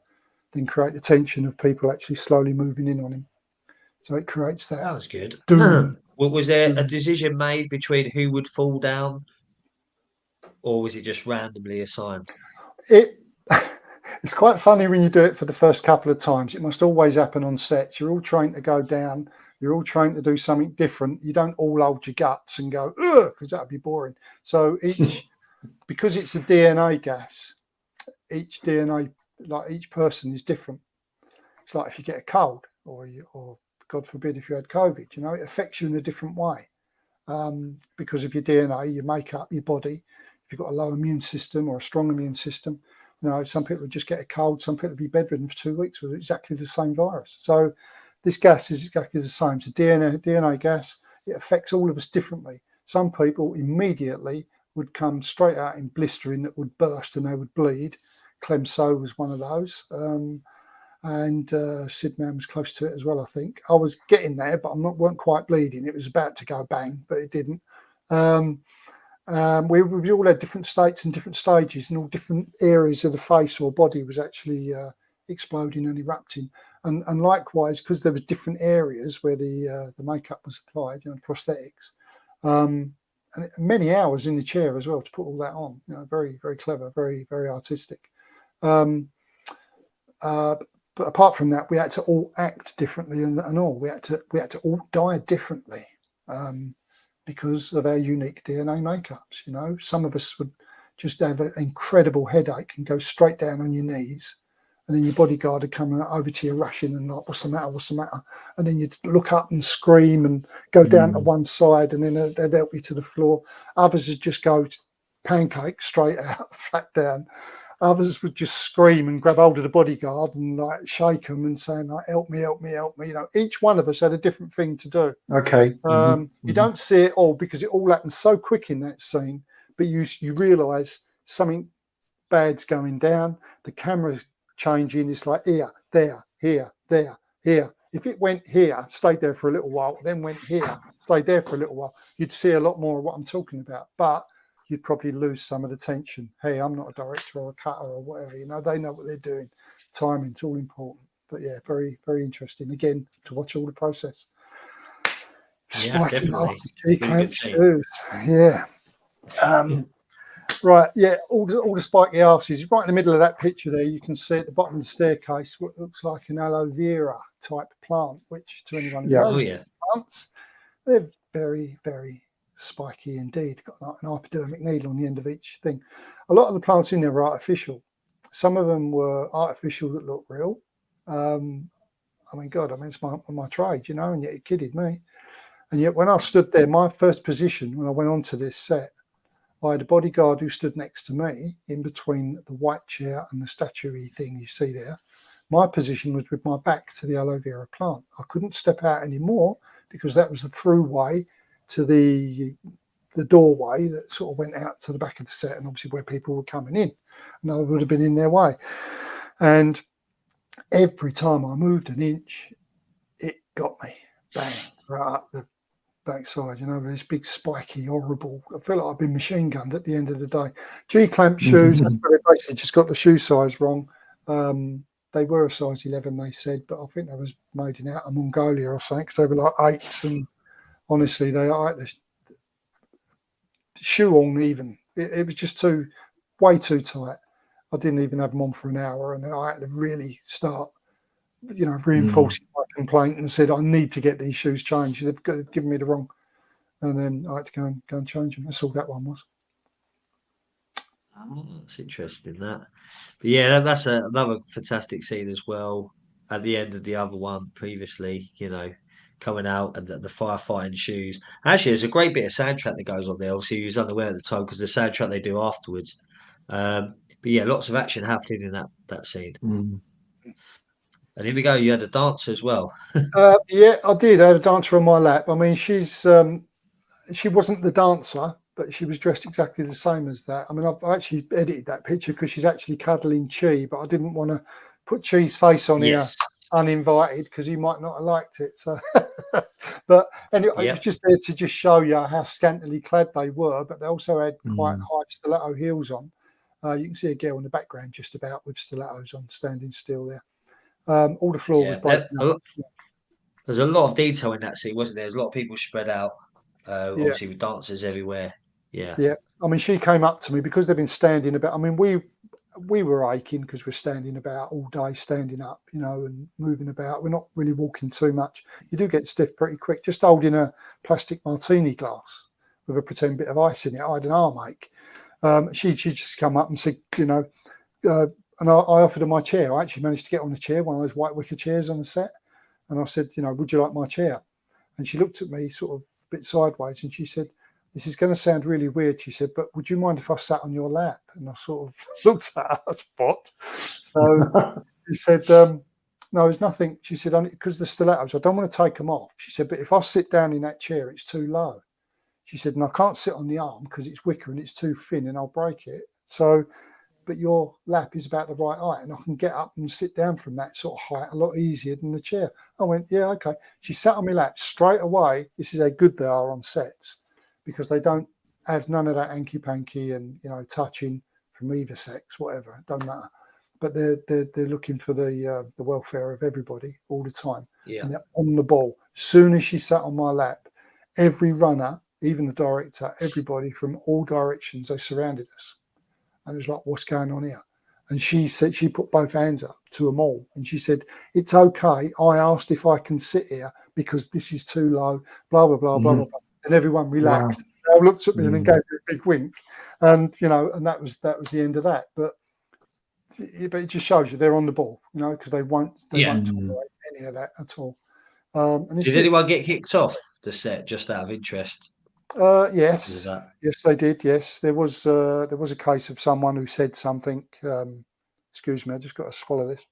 D: then create the tension of people actually slowly moving in on him. So it creates that.
A: That was good.
D: Doom.
A: Well, was there a decision made between who would fall down, or was it just randomly assigned?
D: It's quite funny when you do it for the first couple of times. It must always happen on sets. You're all trying to go down. You're all trying to do something different. You don't all hold your guts and go, ugh, because that would be boring. So because it's a DNA gas, each DNA, like each person is different. It's like if you get a cold or God forbid, if you had COVID, you know, it affects you in a different way because of your DNA, your makeup, your body. If you've got a low immune system or a strong immune system, you know, some people would just get a cold, some people would be bedridden for 2 weeks with exactly the same virus. So this gas is exactly the same. It's a DNA gas. It affects all of us differently. Some people immediately would come straight out in blistering that would burst and they would bleed. Clemso was one of those. And Sidman was close to it as well, I think. I was getting there, but weren't quite bleeding. It was about to go bang, but it didn't. We all had different states and different stages, and all different areas of the face or body was actually exploding and erupting. And likewise, because there was different areas where the makeup was applied, you know, prosthetics, and many hours in the chair as well to put all that on. You know, very, very clever, very, very artistic. But apart from that, we had to all act differently, and all we had to all die differently because of our unique DNA makeups. You know, some of us would just have an incredible headache and go straight down on your knees, and then your bodyguard would come over to you rushing and like, "What's the matter? What's the matter?" And then you'd look up and scream and go down to one side, and then they'd help you to the floor. Others would just go pancake straight out, flat down. Others would just scream and grab hold of the bodyguard and like shake them and saying like, "Help me, help me, help me." You know, each one of us had a different thing to do.
B: Okay.
D: You don't see it all because it all happens so quick in that scene, but you realise something bad's going down. The camera's changing. It's like here, there, here, there, here. If it went here, stayed there for a little while, then went here, stayed there for a little while, you'd see a lot more of what I'm talking about. But you'd probably lose some of the tension. Hey, I'm not a director or a cutter or whatever. You know, they know what they're doing. Timing's all important. But yeah, very, very interesting. Again, to watch all the process. Spiky
A: definitely.
D: G-clamp
A: Really good scene.
D: shoes. Yeah. Right, yeah, all the spiky arses. Right in the middle of that picture there, you can see at the bottom of the staircase what looks like an aloe vera type plant, which to anyone who
B: Yeah.
A: Oh
D: knows
A: yeah.
D: plants, they're very, very spiky indeed. Got like an hypodermic needle on the end of each thing. A lot of the plants in there were artificial. Some of them were artificial that look real. I mean, God, I mean, it's my trade, and yet it kidded me. And yet when I stood there, my first position when I went onto this set, I had a bodyguard who stood next to me in between the white chair and the statue-y thing you see there. My position was with my back to the aloe vera plant. I couldn't step out anymore because that was the throughway to the doorway that sort of went out to the back of the set and obviously where people were coming in. And I would have been in their way. And every time I moved an inch, it got me. Bang, right up the backside, this big spiky, horrible. I feel like I've been machine gunned at the end of the day. G-clamp shoes, that's where they basically just got the shoe size wrong. They were a size 11, they said, but I think they was made in out of Mongolia or something because they were like 8s. And honestly, they are the shoe on even. It was just way too tight. I didn't even have them on for an hour, and I had to really start, reinforcing my complaint and said I need to get these shoes changed. They've given me the wrong, and then I had to go and change them. That's all that one was.
A: Oh, that's interesting. That, but yeah, that's another fantastic scene as well. At the end of the other one previously, coming out and the firefighting shoes. Actually, there's a great bit of soundtrack that goes on there. Obviously, he was unaware at the time because the soundtrack they do afterwards. But yeah, lots of action happening in that scene. And here we go. You had a dancer as well.
D: Yeah, I did. I had a dancer on my lap. I mean, she wasn't the dancer, but she was dressed exactly the same as that. I mean, I actually edited that picture because she's actually cuddling Chi, but I didn't want to put Chi's face on here uninvited because he might not have liked it. So, but anyway, it was just there to just show you how scantily clad they were, but they also had quite high stiletto heels on. You can see a girl in the background just about with stilettos on, standing still there. All the floor was broken up.
A: There's a lot of detail in that scene, wasn't there? There's a lot of people spread out, obviously with dancers everywhere. Yeah.
D: I mean, she came up to me because they've been standing about. I mean, we were aching because we're standing about all day, standing up, and moving about. We're not really walking too much. You do get stiff pretty quick. Just holding a plastic martini glass with a pretend bit of ice in it, I had an arm ache. She just come up and said, and I offered her my chair. I actually managed to get on the chair, one of those white wicker chairs on the set. And I said, would you like my chair? And she looked at me sort of a bit sideways and she said, this is going to sound really weird. She said, but would you mind if I sat on your lap? And I sort of looked at her, what? So she said, no, there's nothing. She said, because the stilettos, I don't want to take them off. She said, but if I sit down in that chair, it's too low. She said, and I can't sit on the arm because it's wicker and it's too thin and I'll break it. So, but your lap is about the right height and I can get up and sit down from that sort of height a lot easier than the chair. I went, yeah, okay. She sat on my lap straight away. This is how good they are on sets because they don't have none of that hanky-panky and, touching from either sex, whatever, it don't matter. But they're looking for the welfare of everybody all the time.
A: Yeah.
D: And they're on the ball. As soon as she sat on my lap, every runner, even the director, everybody from all directions, they surrounded us. And it was like, what's going on here? And she said, she put both hands up to them all. And she said, it's okay. I asked if I can sit here because this is too low, blah, blah, blah, blah, blah, blah. And everyone relaxed. Wow. They looked at me and then gave me a big wink. And, and that was the end of that. But it just shows you they're on the ball, because they won't tolerate any of that at all. And
A: did anyone get kicked off the set just out of interest?
D: Yes, they did. Yes, there was a case of someone who said something. Excuse me, I just got to swallow this.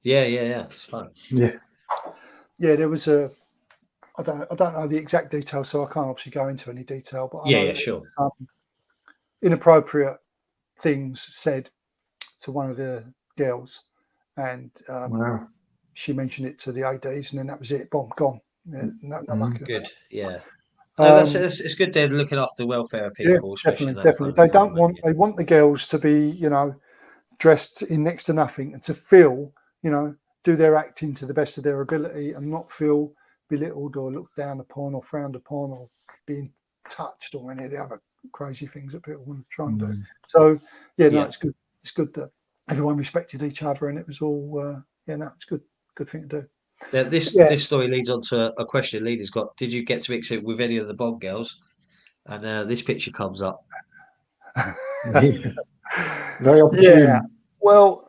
A: Yeah, it's fine.
B: Yeah,
D: there was a. I don't know the exact details, so I can't obviously go into any detail. But I know
A: sure.
D: Inappropriate things said to one of the girls, and she mentioned it to the ADs, and then that was it. Boom, gone. No
A: good. Yeah. It's good they're looking after the welfare of people.
D: Yeah, definitely. They don't want. They want the girls to be, dressed in next to nothing and to feel, do their acting to the best of their ability and not feel belittled or looked down upon or frowned upon or being touched or any of the other crazy things that people want to try and do. So no, it's good. It's good that everyone respected each other, and it was all it's good thing to do.
A: Now, this story leads on to a question Leader's got. Did you get to mix it with any of the Bond girls? And this picture comes up.
B: Very opportune.
D: Yeah. Well,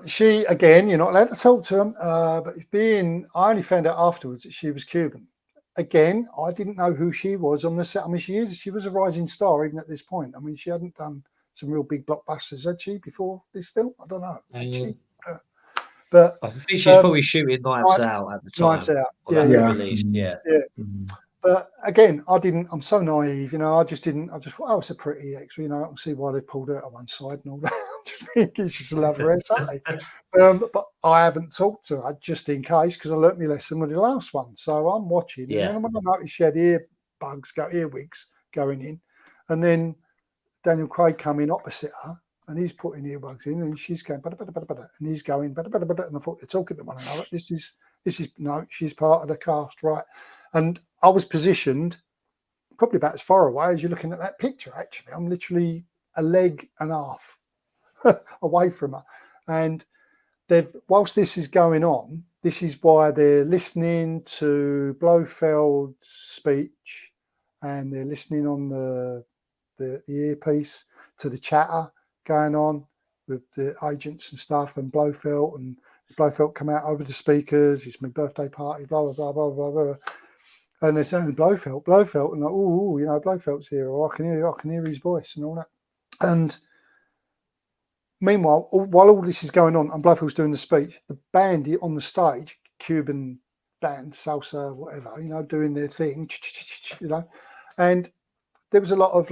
D: she, again, you're not allowed to talk to them, but I only found out afterwards that she was Cuban. Again, I didn't know who she was on the set. I mean, she was a rising star even at this point. I mean, she hadn't done some real big blockbusters, had she, before this film? I don't know. Had she? But
A: I think she's probably shooting Knives Out at the time.
D: Knives Out.
A: Released.
D: But again, I'm so naive, I just thought, oh, it's a pretty ex, I can see why they pulled her to one side and all that. I just think it's just a loveress, but I haven't talked to her just in case, because I learnt my lesson with the last one. So I'm watching, and then when I noticed she had earwigs going in, and then Daniel Craig come in opposite her, and he's putting earbuds in, and she's going, and he's going, and I thought they're talking to one another. This is no, she's part of the cast, right? And I was positioned probably about as far away as you're looking at that picture, actually. I'm literally a leg and a half away from her. And whilst this is going on, this is why they're listening to Blofeld's speech, and they're listening on the earpiece to the chatter going on with the agents and stuff, and Blofeld come out over the speakers. It's my birthday party, blah, blah, blah, blah, blah, blah. And they're saying Blofeld, and like, oh, Blofeld's here, or I can hear his voice and all that. And meanwhile, while all this is going on and Blofeld's doing the speech, the band on the stage, Cuban band, salsa, whatever, doing their thing, and there was a lot of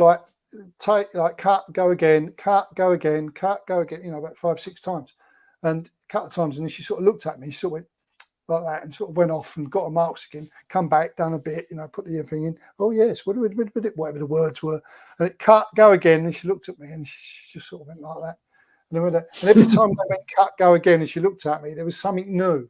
D: cut, go again, cut, go again, cut, go again, about 5-6 times, and a couple of times, and then she sort of looked at me, sort of went like that, and sort of went off and got her marks again, come back, done a bit, put the thing in. Oh yes, whatever the words were, and it cut, go again, and she looked at me, and she just sort of went like that. And every time they went cut, go again, and she looked at me, there was something new.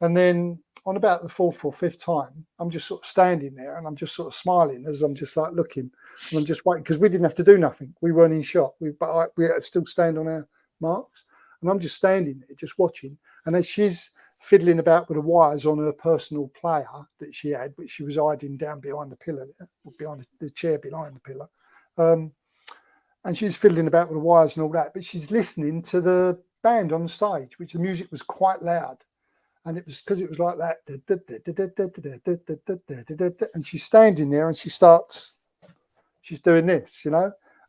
D: And then on about the 4th or 5th time, I'm just sort of standing there, and I'm just sort of smiling as I'm just like looking, and I'm just waiting, because we didn't have to do nothing. We weren't in shot. But we had to still stand on our marks, and I'm just standing there, just watching. And as she's fiddling about with the wires on her personal player that she had, which she was hiding down behind the pillar there, or behind the chair behind the pillar. And she's fiddling about with the wires and all that, but she's listening to the band on the stage, which the music was quite loud. And it was because it was like that. And she's standing there, and she's doing this,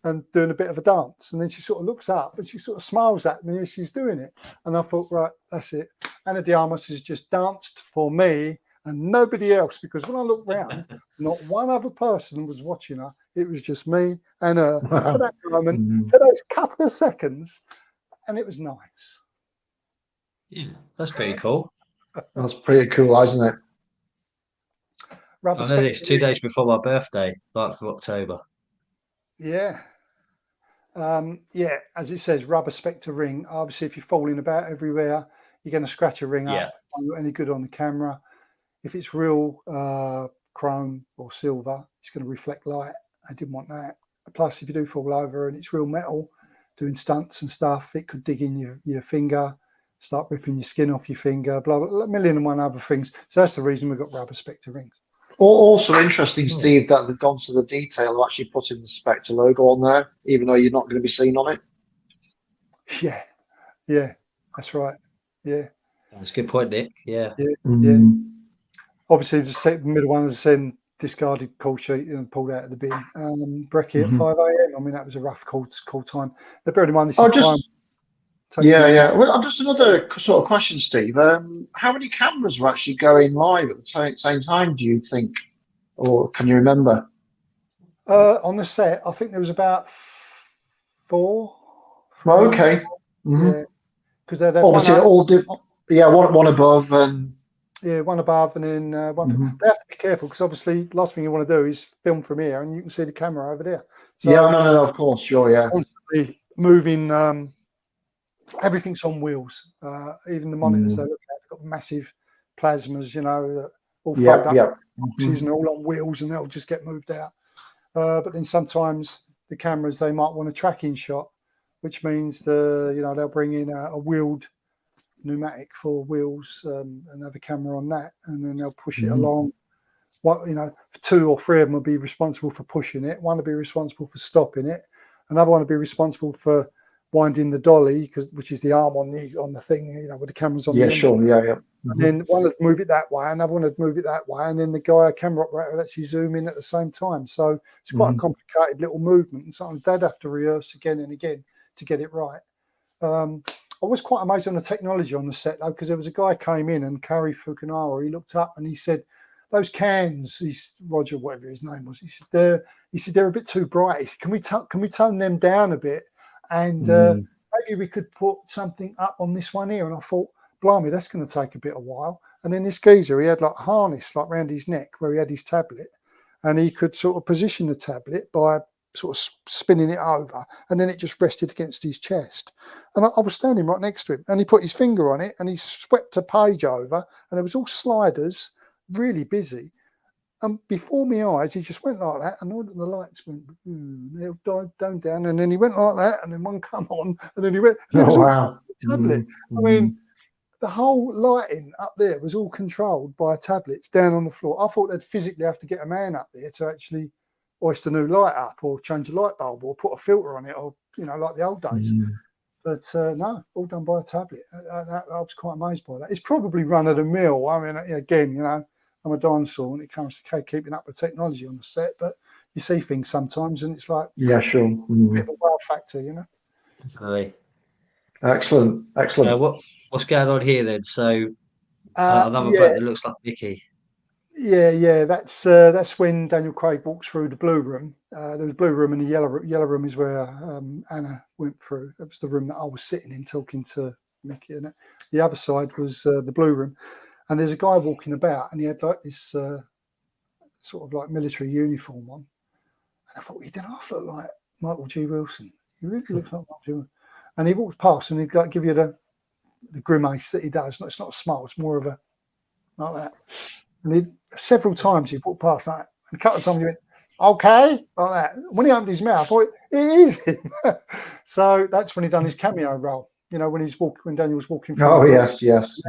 D: and doing a bit of a dance. And then she sort of looks up and she sort of smiles at me as she's doing it. And I thought, right, that's it. Ana de Armas has just danced for me and nobody else, because when I looked round, not one other person was watching her. It was just me and her for that moment, for those couple of seconds. And it was nice.
A: Yeah, that's pretty cool.
B: That's pretty cool, isn't it?
A: I know it's 2 days before my birthday, 9th of October.
D: Yeah. As it says, rubber Spectre ring. Obviously, if you're falling about everywhere, you're going to scratch a ring up. Not any good on the camera. If it's real chrome or silver, it's going to reflect light. I didn't want that. Plus, if you do fall over and it's real metal, doing stunts and stuff, it could dig in your finger, start ripping your skin off your finger, blah, blah, blah, a million and one other things. So that's the reason we've got rubber Spectre rings.
B: Also interesting, Steve, that they've gone to the detail of actually putting the Spectre logo on there, even though you're not going to be seen on it.
D: Yeah, that's right. Yeah.
A: That's a good point, Nick. Yeah.
D: Obviously, the middle one is saying discarded call sheet and pulled out of the bin. Brekkie at 5 a.m. I mean, that was a rough call time. But bear in mind, this is time.
B: Well, just another sort of question, Steve. How many cameras were actually going live at the same time, do you think? Or can you remember?
D: On the set, I think there was about 4.
B: Oh, okay.
D: Yeah. Because they're
B: obviously all different. Yeah, one above and...
D: Yeah, one above and then one. They have to be careful, because obviously last thing you want to do is film from here and you can see the camera over there. So
B: no, of course, sure, yeah.
D: Constantly moving, everything's on wheels. Even the monitors they look at, they've got massive plasmas, that all
B: Yeah,
D: fold up
B: yeah.
D: boxes and all on wheels, and they'll just get moved out. But then sometimes the cameras, they might want a tracking shot, which means they'll bring in a wheeled pneumatic, 4 wheels, and have a camera on that, and then they'll push it along. What 2 or 3 of them will be responsible for pushing it. One will be responsible for stopping it. Another one will be responsible for winding the dolly, which is the arm on the thing, with the cameras on the
B: Yeah,
D: end.
B: sure. Yeah.
D: And then one would move it that way, another one would move it that way, and then the camera operator would actually zoom in at the same time. So it's quite a complicated little movement, and sometimes they'd have to rehearse again and again to get it right. I was quite amazed on the technology on the set, though, because there was a guy came in, and Kari Fukunawa, he looked up and he said, "Those cans," Roger, whatever his name was, he said they're a bit too bright. He said, can we tone them down a bit, and maybe we could put something up on this one here. And I thought, blimey, that's going to take a bit of while. And then this geezer, he had like a harness like around his neck where he had his tablet, and he could sort of position the tablet by sort of spinning it over, and then it just rested against his chest. And I was standing right next to him, and he put his finger on it, and he swept a page over, and it was all sliders, really busy. And before my eyes, he just went like that, and all the lights went, they died down, and then he went like that, and then one come on, and then he went. And
B: Oh, wow.
D: Tablet. I mean, the whole lighting up there was all controlled by tablets down on the floor. I thought they'd physically have to get a man up there to actually hoist a new light up, or change a light bulb, or put a filter on it, or like the old days. But no, all done by a tablet. I was quite amazed by that. It's probably run of the mill. I mean, again, I'm a dinosaur when it comes to keeping up with technology on the set, but you see things sometimes, and it's like,
B: yeah, sure.
D: a bit of a wow factor,
A: Definitely.
B: Excellent.
A: What's going on here then? So another bloke that looks like Mickey.
D: Yeah. That's when Daniel Craig walks through the blue room. There was blue room, and the yellow room is where Anna went through. That was the room that I was sitting in talking to Mickey, and the other side was the blue room. And there's a guy walking about, and he had like this sort of like military uniform on. And I thought, he did half look like Michael G. Wilson. He really looks like Michael G. Wilson. And he walks past, and he'd like give you the grimace that he does. It's not a smile, it's more of a like that. And several times he walked past like that. And a couple of times he went, "Okay," like that. When he opened his mouth, I thought, it is him. So that's when he done his cameo role. When Daniel's walking through.
B: Oh, yes.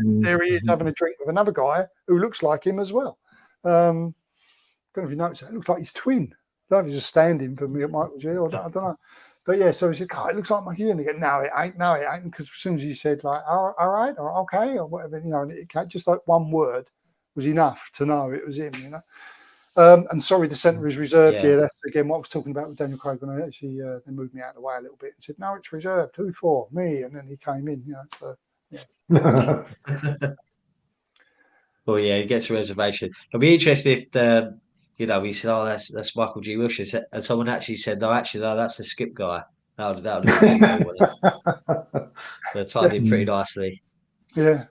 D: There he is having a drink with another guy who looks like him as well. Don't know if you noticed that. It looks like his twin. I don't know if he's just standing for me at Michael G. I don't know. But yeah, so he said, "God, it looks like Michael G." And he go, "No, it ain't." Because as soon as he said like, all right, or okay, or whatever, and it just like one word was enough to know it was him, And sorry, the centre is reserved here. That's again what I was talking about with Daniel Craig when I actually they moved me out of the way a little bit and said, "No, it's reserved. Who for? Me." And then he came in, So yeah.
A: Well, yeah, he gets a reservation. It'll be interesting if we said, "Oh, that's Michael G. Wilson," and someone actually said, "No, that's the Skip guy." That would have been pretty cool, wouldn't it? They tied in pretty nicely.
D: Yeah.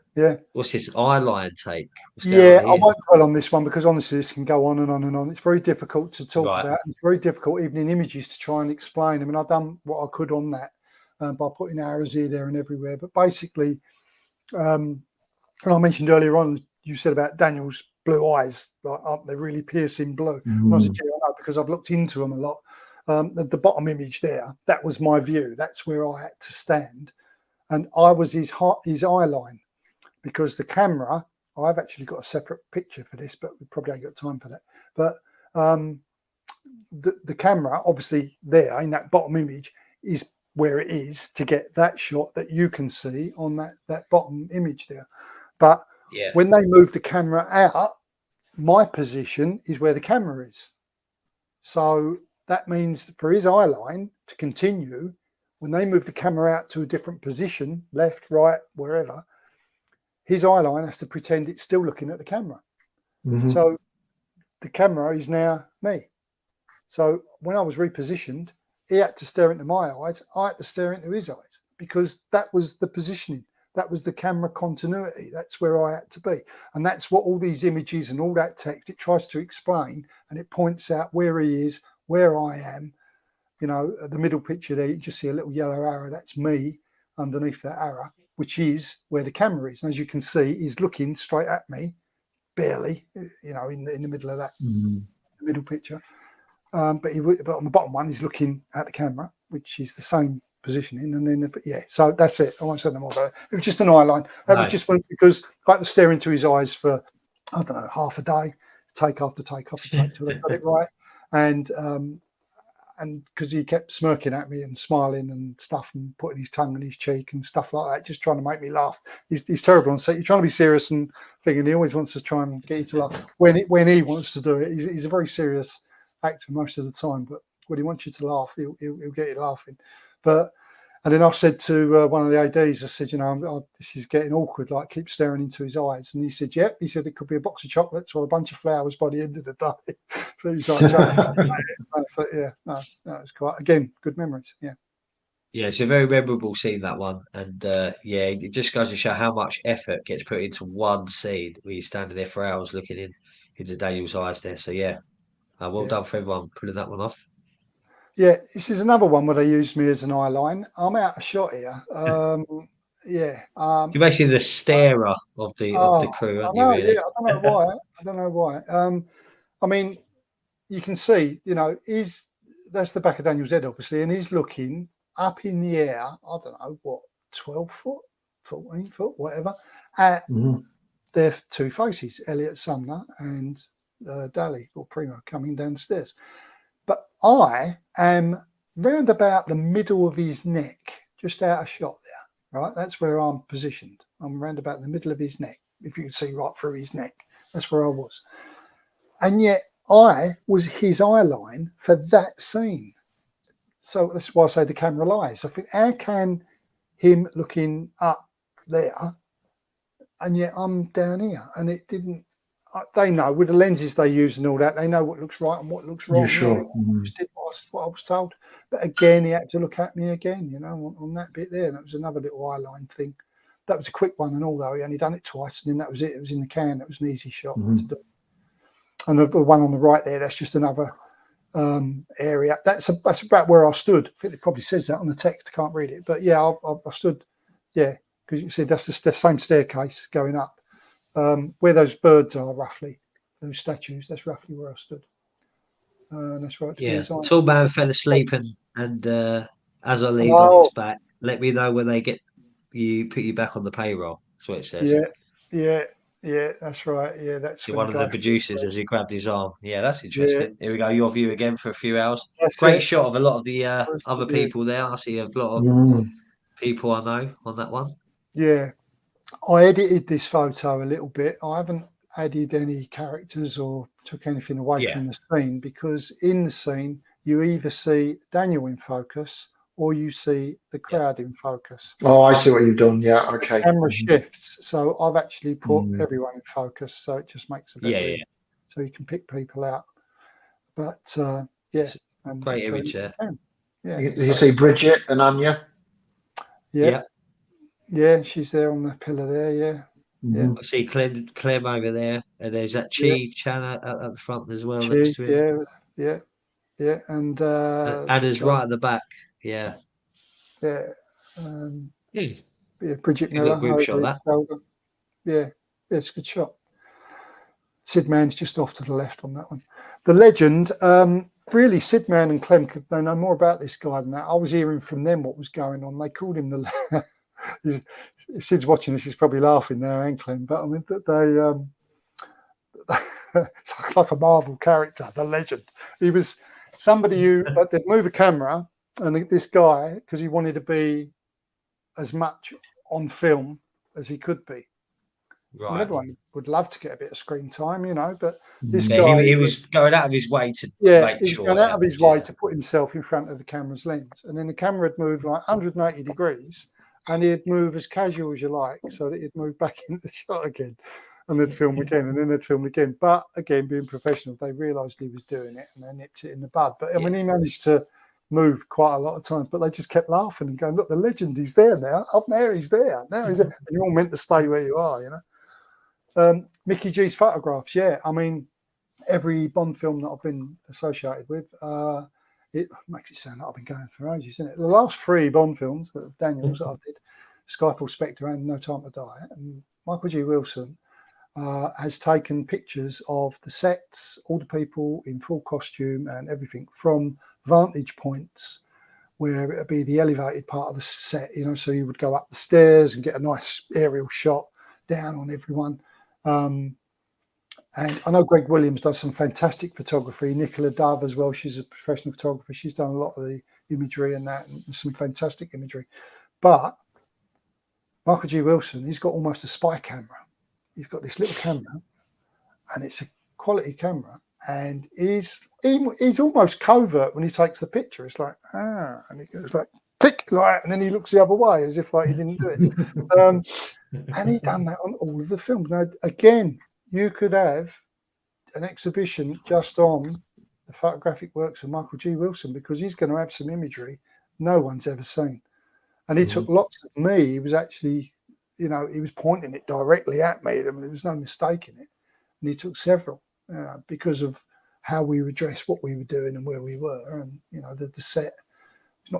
A: What's this eye line take?
D: I won't dwell on this one because honestly, this can go on and on and on. It's very difficult to talk about. It's very difficult, even in images, to try and explain. I mean, I've done what I could on that by putting arrows here, there, and everywhere. But basically, and I mentioned earlier on, you said about Daniel's blue eyes, like, aren't they really piercing blue? And I said, yeah, I know, because I've looked into them a lot. The bottom image there, that was my view. That's where I had to stand, and I was his eye line. Because the camera, I've actually got a separate picture for this, but we probably ain't got time for that. But the camera, obviously there in that bottom image, is where it is to get that shot that you can see on that bottom image there. But when they move the camera out, my position is where the camera is. So that means for his eye line to continue, when they move the camera out to a different position, left, right, wherever, his eye line has to pretend it's still looking at the camera. So the camera is now me. So when I was repositioned, he had to stare into my eyes. I had to stare into his eyes because that was the positioning. That was the camera continuity. That's where I had to be. And that's what all these images and all that text, it tries to explain, and it points out where he is, where I am. The middle picture there, you just see a little yellow arrow. That's me underneath that arrow, which is where the camera is. And as you can see, he's looking straight at me, barely, you know, in the middle of that
B: Mm.
D: middle picture. But on the bottom one, he's looking at the camera, which is the same positioning. And then, so that's it. I won't say no more about it. It was just an eye line. That was just because I had to stare into his eyes for, I don't know, half a day, take after take after take till they got it right. And because he kept smirking at me and smiling and stuff and putting his tongue in his cheek and stuff like that, just trying to make me laugh. He's terrible on set. You're trying to be serious and thinking he always wants to try and get you to laugh. When he wants to do it, he's a very serious actor most of the time. But when he wants you to laugh, he'll get you laughing. And then I said to one of the ADs, I said, you know, this is getting awkward. Like, keep staring into his eyes. And he said, yep. He said it could be a box of chocolates or a bunch of flowers by the end of the day. So he's like, but yeah, no, it's quite, again, good memories. Yeah.
A: Yeah, it's a very memorable scene, that one. And it just goes to show how much effort gets put into one scene where you're standing there for hours looking into Daniel's eyes there. So yeah, well done for everyone pulling that one off.
D: Yeah, this is another one where they used me as an eye line. I'm out of shot here.
A: You're basically the starer of the crew, aren't
D: I
A: you,
D: know.
A: really?
D: Yeah, I don't know why. I mean, you can see, you know, that's the back of Daniel's head, obviously, and he's looking up in the air. I don't know what, 12 foot, 14 foot, whatever, at their two faces, Elliot Sumner and Daly or Primo coming downstairs. But I am round about the middle of his neck, just out of shot there, right? That's where I'm positioned. I'm round about the middle of his neck. If you can see right through his neck, that's where I was. And yet I was his eye line for that scene. So that's why I say the camera lies. I think, how can him looking up there and yet I'm down here? And it didn't. They know with the lenses they use and all that, they know what looks right and what looks wrong.
B: Yeah, sure.
D: I just did what I was told. But again, he had to look at me again, you know, on that bit there. And that was another little eye line thing. That was a quick one and all, though. He only done it twice and then that was it. It was in the can. It was an easy shot to do. And the one on the right there, that's just another area. That's about where I stood. I think it probably says that on the text. I can't read it. But yeah, I stood, because you can see that's the same staircase going up. Where those birds are, roughly, those statues, that's roughly where I stood. And that's right.
A: Yeah, tall man fell asleep, and as I lead on its back, let me know when they put you back on the payroll. That's what it says.
D: Yeah, that's right. Yeah, that's
A: one of the producers as he grabbed his arm. Yeah, that's interesting. Here we go. Your view again for a few hours. Great shot of a lot of the other people there. I see a lot of people I know on that one.
D: Yeah, I edited this photo a little bit. I haven't added any characters or took anything away from the scene, because in the scene you either see Daniel in focus or you see the crowd in focus.
B: Oh, I see what you've done. Yeah, okay.
D: Camera shifts, so I've actually put everyone in focus, so it just makes a bit so you can pick people out. But
A: great image there.
B: You see Bridget and Anya.
D: Yeah, she's there on the pillar there.
A: I see Clem over there, and there's that Chan at the front as well.
D: Chi,
A: next to him.
D: Yeah, and
A: Anna's right at the back. Yeah.
D: Bridget Miller.
A: Group shot, that.
D: Yeah, it's a good shot. Sid Mann's just off to the left on that one. The legend, really, Sid Mann and Clem, they know more about this guy than that. I was hearing from them what was going on. They called him the. If Sid's watching this, he's probably laughing now, and Clem. But I mean, it's like a Marvel character, the legend. He was somebody who, but they'd move a camera, and this guy, because he wanted to be as much on film as he could be. Right. I mean, everyone would love to get a bit of screen time, you know, but this guy...
A: He was going out of his way to
D: make sure... going out of his way to put himself in front of the camera's lens. And then the camera would move like 180 degrees, and he'd move as casual as you like, so that he'd move back into the shot again. And they'd film again, and then they'd film again. But again, being professional, they realised he was doing it, and they nipped it in the bud. But I mean, he managed to move quite a lot of times, but they just kept laughing and going, look, the legend, he's there now. Up there, he's there. Now he's there. And you're all meant to stay where you are, you know. Mickey G's photographs, I mean, every Bond film that I've been associated with, it makes it sound like I've been going for ages, isn't it? The last 3 Bond films of Daniel's that I did, Skyfall, Spectre, and No Time to Die, and Michael G. Wilson, has taken pictures of the sets, all the people in full costume and everything from vantage points where it'd be the elevated part of the set, you know, so you would go up the stairs and get a nice aerial shot down on everyone. And I know Greg Williams does some fantastic photography. Nicola Dove as well. She's a professional photographer. She's done a lot of the imagery and that, and some fantastic imagery. But Michael G. Wilson, he's got almost a spy camera. He's got this little camera, and it's a quality camera. And he's almost covert when he takes the picture. It's like, and he goes like, click, like, and then he looks the other way as if like he didn't do it. And he done that on all of the films. Now, again, you could have an exhibition just on the photographic works of Michael G. Wilson, because he's going to have some imagery no one's ever seen. And he took lots of me. He was actually, you know, he was pointing it directly at me. I mean, there was no mistake in it. And he took several because of how we were dressed, what we were doing, and where we were, and you know, the set.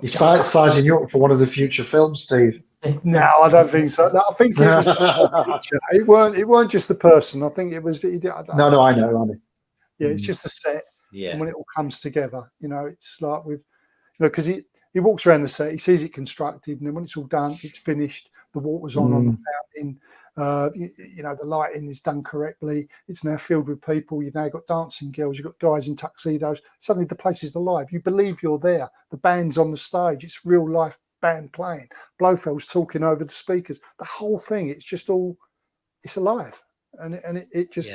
B: You're sizing you up for one of the future films, Steve.
D: No, I don't think so. No, I think it was. it weren't just the person. I think it was.
B: No, I know.
D: Yeah, it's just the set.
A: Yeah.
D: And when it all comes together, you know, it's like with, you know, because he walks around the set, he sees it constructed, and then when it's all done, it's finished. The water's on the fountain. You know, the lighting is done correctly. It's now filled with people. You've now got dancing girls. You've got guys in tuxedos. Suddenly the place is alive. You believe you're there. The band's on the stage. It's real life band playing. Blofeld's talking over the speakers. The whole thing, it's just all, it's alive. And it just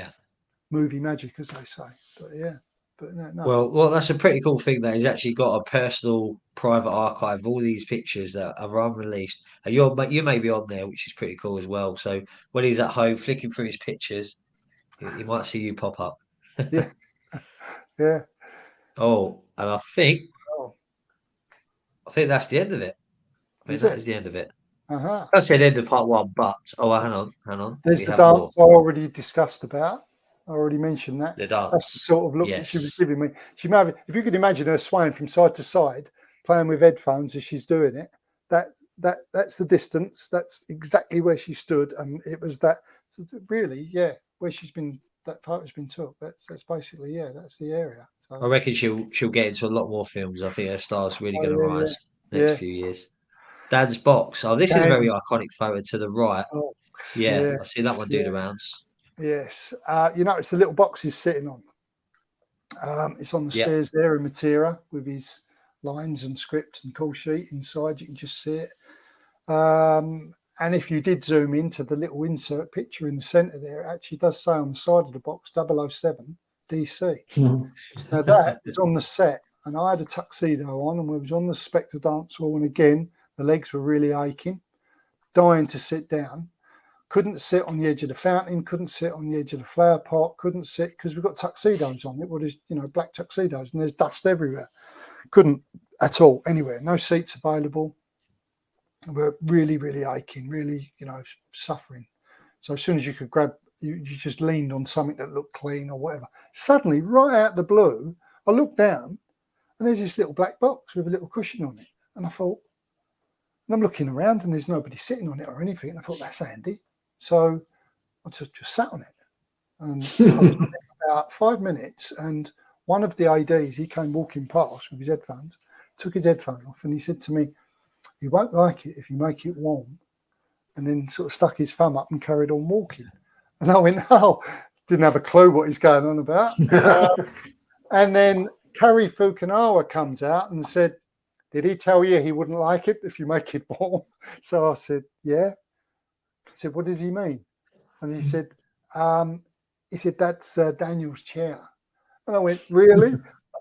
D: movie magic, as they say. But yeah. But no.
A: Well, that's a pretty cool thing that he's actually got a personal private archive of all these pictures that are unreleased. And you may be on there, which is pretty cool as well. So when he's at home flicking through his pictures, he might see you pop up.
D: Yeah. Yeah.
A: Oh, and I think that's the end of it. That is the end of it. I said end of part one, but hang on.
D: There's the dance I already discussed about. I already mentioned that.
A: The dance.
D: That's the sort of look that she was giving me. She may have, if you could imagine her swaying from side to side, playing with headphones as she's doing it. That's the distance. That's exactly where she stood, and it was that. So really, where she's been. That part has been took. That's basically that's the area. So,
A: I reckon she'll get into a lot more films. I think her star's really going to rise next few years. Dan's box. Oh, this is a very iconic photo to the right. I see that one do the rounds.
D: Yes, you know, it's the little box he's sitting on. It's on the stairs there in Matera with his lines and script and call sheet inside. You can just see it. And if you did zoom into the little insert picture in the centre there, it actually does say on the side of the box 007 DC. Now that is on the set, and I had a tuxedo on, and we was on the Spectre dance hall, and again the legs were really aching, dying to sit down. Couldn't sit on the edge of the fountain, couldn't sit on the edge of the flower pot, couldn't sit because we've got tuxedos on it. What is, you know, black tuxedos, and there's dust everywhere. Couldn't at all, anywhere. No seats available. We're really, really aching, really, you know, suffering. So as soon as you could grab, you just leaned on something that looked clean or whatever. Suddenly, right out the blue, I looked down and there's this little black box with a little cushion on it. And I thought, and I'm looking around and there's nobody sitting on it or anything. And I thought, that's handy. So I just sat on it. And I was there for about 5 minutes. And one of the ADs, he came walking past with his headphones, took his headphone off, and he said to me, "You won't like it if you make it warm." And then sort of stuck his thumb up and carried on walking. And I went, didn't have a clue what he's going on about. And then Cary Fukunaga comes out and said, "Did he tell you he wouldn't like it if you make it warm?" So I said, "Yeah." I said, "What does he mean?" And he said, "That's Daniel's chair." And I went, "Really?"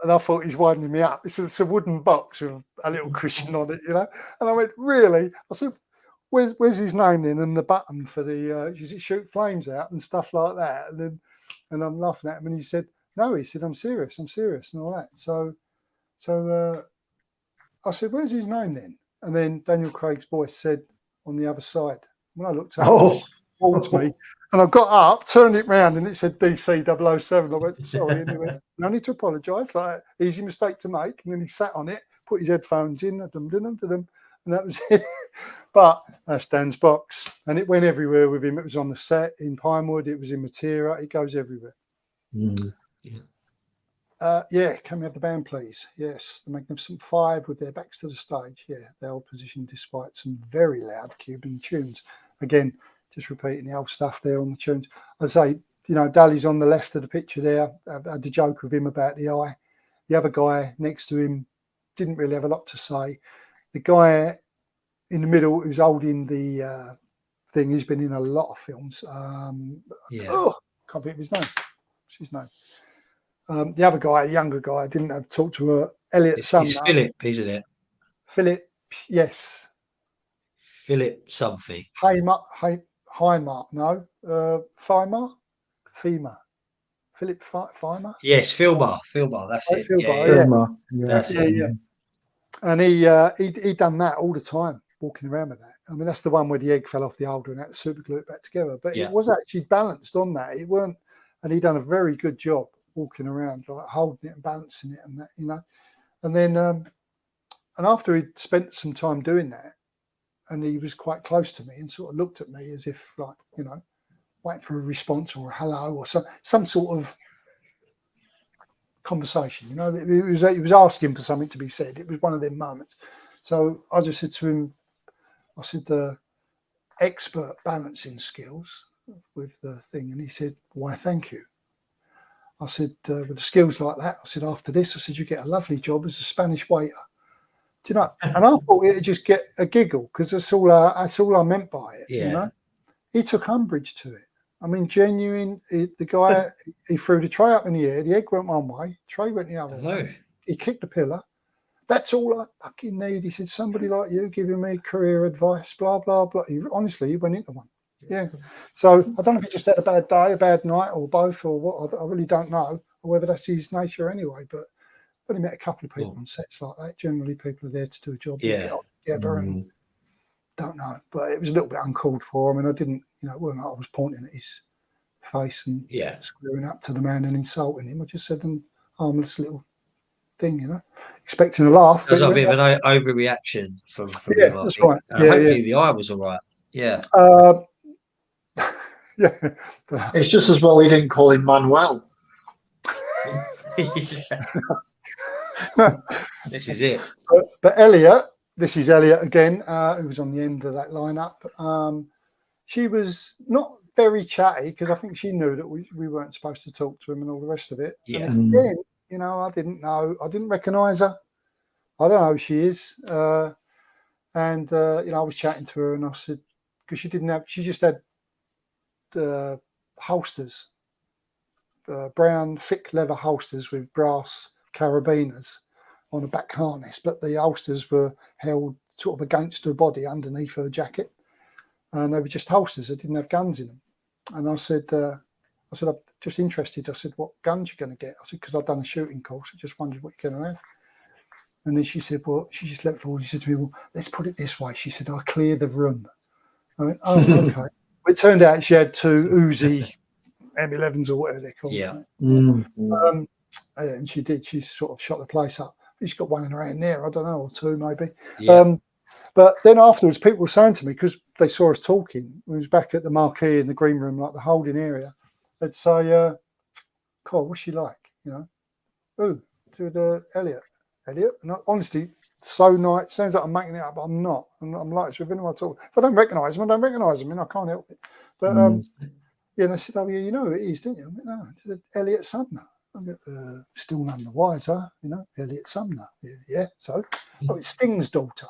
D: And I thought he's winding me up. It's a wooden box with a little cushion on it, you know. And I went, "Really?" I said, Where's his name then? And the button for the does it shoot flames out and stuff like that? And I'm laughing at him, and he said, "No," he said, I'm serious, and all that. So I said, "Where's his name then?" And then Daniel Craig's voice said on the other side. When I looked up, towards me, and I got up, turned it round, and it said DC 007. I went, "Sorry," and he went, "No need to apologise. Like, easy mistake to make." And then he sat on it, put his headphones in, and and that was it. But that's Dan's box, and it went everywhere with him. It was on the set in Pinewood. It was in Matera. It goes everywhere.
B: Mm.
D: Yeah, can we have the band, please? Yes, the Magnificent Five with their backs to the stage. Yeah, they hold position despite some very loud Cuban tunes. Again, just repeating the old stuff there on the tunes. I say, you know, Daly's on the left of the picture there. I had a joke with him about the eye. The other guy next to him didn't really have a lot to say. The guy in the middle who's holding the thing, he's been in a lot of films. Oh, can't think of his name. What's his name? The other guy, a younger guy, I didn't have to talk to her. Elliot
A: It's
D: Sumner.
A: Philip, isn't it?
D: Philip, yes.
A: Philip something.
D: Heimer, no. Fema. Philip Feimer?
A: Yes, Philbar, that's it.
B: Filmer, yeah.
A: That's it.
D: Yeah. And he done that all the time, walking around with that. I mean, that's the one where the egg fell off the holder and had to super glue it back together. But it was actually balanced on that. It weren't, and he done a very good job walking around, like holding it and balancing it and that, you know. And then, and after he'd spent some time doing that, and he was quite close to me and sort of looked at me as if, like, you know, waiting for a response or a hello or some sort of conversation, you know. He was asking for something to be said. It was one of them moments. So I just said to him, I said, expert balancing skills with the thing. And he said, why, thank you. I said, with the skills like that, I said, after this, I said, you get a lovely job as a Spanish waiter. Do you know? And I thought it'd just get a giggle because that's all I meant by it, you know. He took umbrage to it. I mean, genuine. The guy, he threw the tray up in the air. The egg went one way, tray went the other way. He kicked the pillar. That's all I fucking need. He said, somebody like you giving me career advice, blah, blah, blah. He went into one. Yeah. So I don't know if he just had a bad day, a bad night, or both, or what. I really don't know, or whether that's his nature anyway. But I've only met a couple of people on sets like that. Generally, people are there to do a job. Get together and don't know. But it was a little bit uncalled for. I mean, I didn't, you know, I was pointing at his face and screwing up to the man and insulting him. I just said an harmless little thing, you know, expecting a laugh.
A: There's a bit of an overreaction from him.
D: That's right.
A: Hopefully the eye was all right. Yeah.
D: Yeah.
B: It's just as well he didn't call him Manuel.
A: This is it.
D: But Elliot, this is Elliot again, who was on the end of that lineup. She was not very chatty because I think she knew that we weren't supposed to talk to him and all the rest of it.
A: Yeah.
D: And again, you know, I didn't recognise her. I don't know who she is. You know, I was chatting to her and I said, because she just had holsters, brown thick leather holsters with brass carabiners on a back harness, but the holsters were held sort of against her body underneath her jacket, and they were just holsters. They didn't have guns in them. And I said, I'm just interested. I said, what guns you going to get? I said, because I've done a shooting course. I just wondered what you're going to have. And then she said, well, she just leapt forward. She said to me, well, let's put it this way. She said, I'll clear the room. I went, oh, okay. It turned out she had two Uzi M11s or whatever they're called.
A: Yeah.
D: And she did. She sort of shot the place up. She's got one in her hand there. I don't know, or two maybe.
A: Yeah.
D: But then afterwards, people were saying to me, because they saw us talking, we was back at the marquee in the green room, like the holding area, they'd say, Carl, what's she like? You know, oh, to the Elliot. And honestly, so nice. Sounds like I'm making it up, but I'm not. I'm like this with anyone I talk. If I don't recognise them, I don't recognise them. I mean, I can't help it. But yeah, and they said, oh yeah, you know who it is, don't you? I went, no, it's Elliot Sumner. I go, still none the wiser, you know, Elliot Sumner. Yeah, so oh, it's Sting's daughter.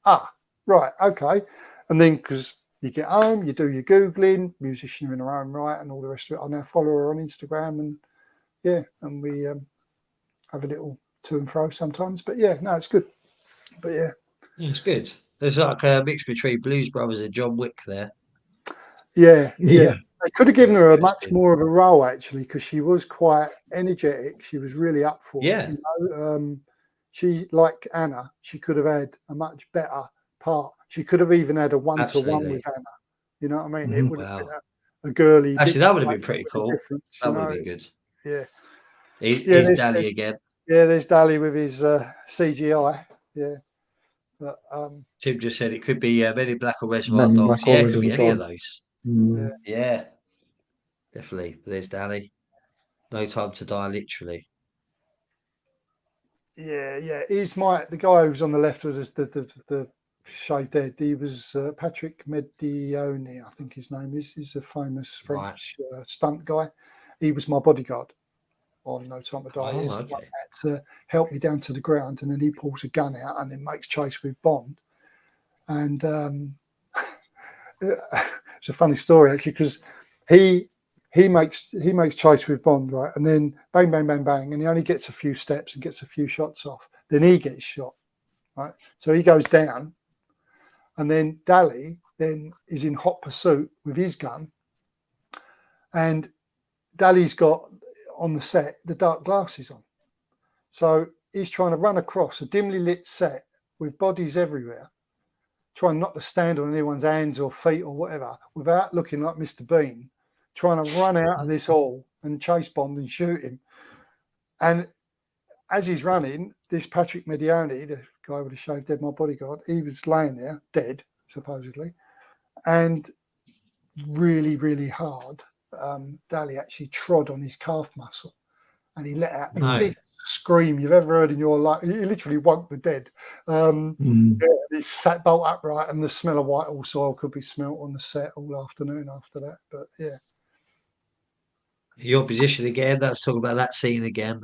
D: Ah, right, okay. And then because you get home, you do your Googling, musician in her own right and all the rest of it. I now follow her on Instagram and yeah, and we have a little to and fro sometimes. But yeah, no, it's good. But yeah.
A: It's good. There's like a mix between Blues Brothers and John Wick there.
D: Yeah. I could have given her a much more of a role actually, because she was quite energetic. She was really up for it. You know? She, like Anna, she could have had a much better part. She could have even had a one-to-one with Anna. You know what I mean? It would have been a girly.
A: Actually, that would have been pretty cool. That would have been good.
D: Yeah.
A: Here's Dally again.
D: Yeah, there's Dally with his CGI. Yeah. But
A: Tim just said it could be Men in Black or Reservoir
B: Men in
A: Dogs.
B: Black or
A: Yeah, it could be
B: Reservoir
A: any of
B: Dogs.
A: those.
B: Mm.
A: Yeah, definitely. There's Danny. No Time to Die, literally.
D: yeah. He's the guy who was on the left was the shaved head. He was Patrick Medione, I think his name is. He's a famous French stunt guy. He was my bodyguard on No Time to Die.
A: Oh,
D: He's
A: okay.
D: had to help me down to the ground, and then he pulls a gun out and then makes chase with Bond. And it's a funny story actually, because he makes chase with Bond, right, and then bang bang bang bang, and he only gets a few steps and gets a few shots off. Then he gets shot, right? So he goes down, and then Dally then is in hot pursuit with his gun, and Dally's got on the set the dark glasses on, so he's trying to run across a dimly lit set with bodies everywhere, trying not to stand on anyone's hands or feet or whatever without looking like Mr. Bean, trying to run out of this hall and chase Bond and shoot him. And as he's running, this Patrick Medione, the guy with the shaved head, my bodyguard, he was laying there dead, supposedly, and really, really hard. Dally actually trod on his calf muscle, and he let out the
A: No.
D: biggest scream you've ever heard in your life. He literally woke the dead. He sat bolt upright, and the smell of Whitehall soil could be smelt on the set all afternoon after that. But yeah.
A: Your position again. Let's talk about that scene again.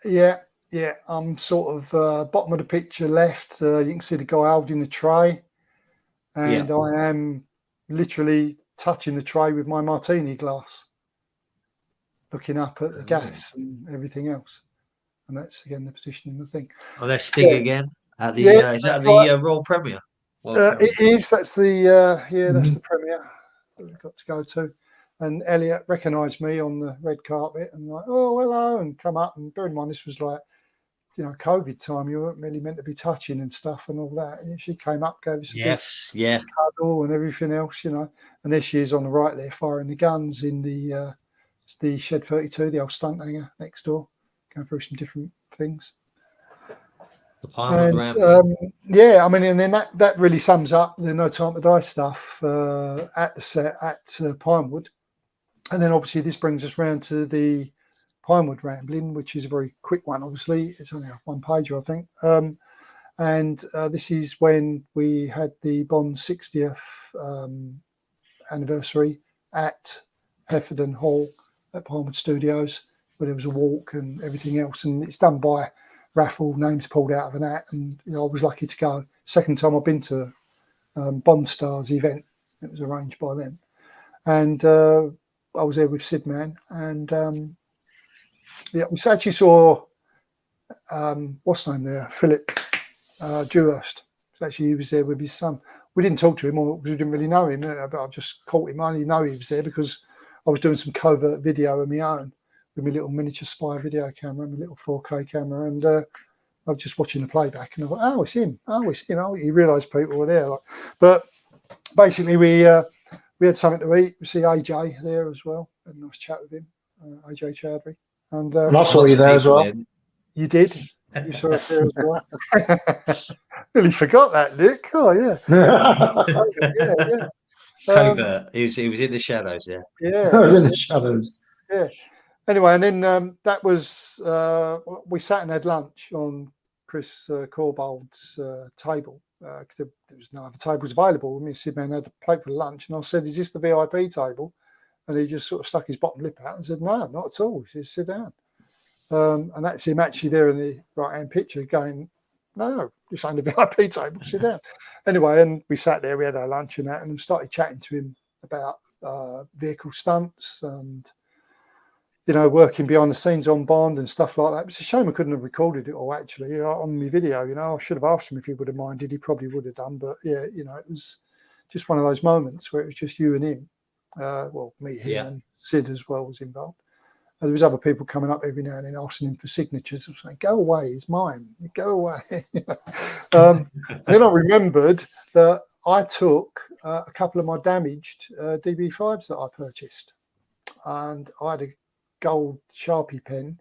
D: Yeah. I'm sort of bottom of the picture left. You can see the guy holding the tray, and I am literally touching the tray with my martini glass, looking up at the gas and everything else. And that's again the position in the thing.
A: Oh, there's Sting again at the is that the Royal Premiere?
D: It is. That's the that's the premiere that we've got to go to. And Elliot recognised me on the red carpet and like, oh hello, and come up. And bear in mind, this was like, COVID time. You weren't really meant to be touching and stuff and all that. And she came up, gave us a big cuddle and everything else, And there she is on the right there, firing the guns in the Shed 32, the old stunt hangar next door, going through some different things. And and then that really sums up the No Time to Die stuff at the set at Pinewood. And then obviously this brings us round to the Pinewood Rambling, which is a very quick one. Obviously, it's only a one pager, I think. And this is when we had the Bond 60th anniversary at Hefferden Hall at Pinewood Studios, where there was a walk and everything else, and it's done by raffle, names pulled out of an hat, and I was lucky to go. Second time I've been to Bond Stars event. It was arranged by them, and I was there with Sid Man, and we actually saw what's the name there, Philip Dewhurst. Actually, he was there with his son. We didn't talk to him, or we didn't really know him, but I just caught him. I only know he was there because I was doing some covert video of my own with my little miniature spy video camera, my little 4K camera, and I was just watching the playback, and I thought, oh, it's him. Oh, it's you realise people were there. But basically, we had something to eat. We see AJ there as well. Had a nice chat with him, AJ Chowdhury, and
B: I saw you there as well.
D: You did. You saw us there as well. Really forgot that, Nick. Oh yeah. Yeah.
A: Covert. He was in the shadows.
D: Yeah.
B: I was in the shadows.
D: Yeah. Anyway, and then that was we sat and had lunch on Chris Corbold's table because there was no other tables available. Me and Sid Man had a plate for lunch, and I said, "Is this the VIP table?" And he just sort of stuck his bottom lip out and said, "No, not at all." He said, "Sit down." And that's him actually there in the right-hand picture going, "No, this ain't the VIP table. Sit down." Anyway, and we sat there, we had our lunch and that, and we started chatting to him about vehicle stunts and working behind the scenes on Bond and stuff like that. It's a shame I couldn't have recorded it all actually on my video. I should have asked him if he would have minded. He probably would have done, but yeah, it was just one of those moments where it was just you and him. Me, him, and Sid as well was involved. And there was other people coming up every now and then asking him for signatures. I was saying, "Go away, it's mine. Go away." And then I remembered that I took a couple of my damaged DB5s that I purchased, and I had a gold Sharpie pen,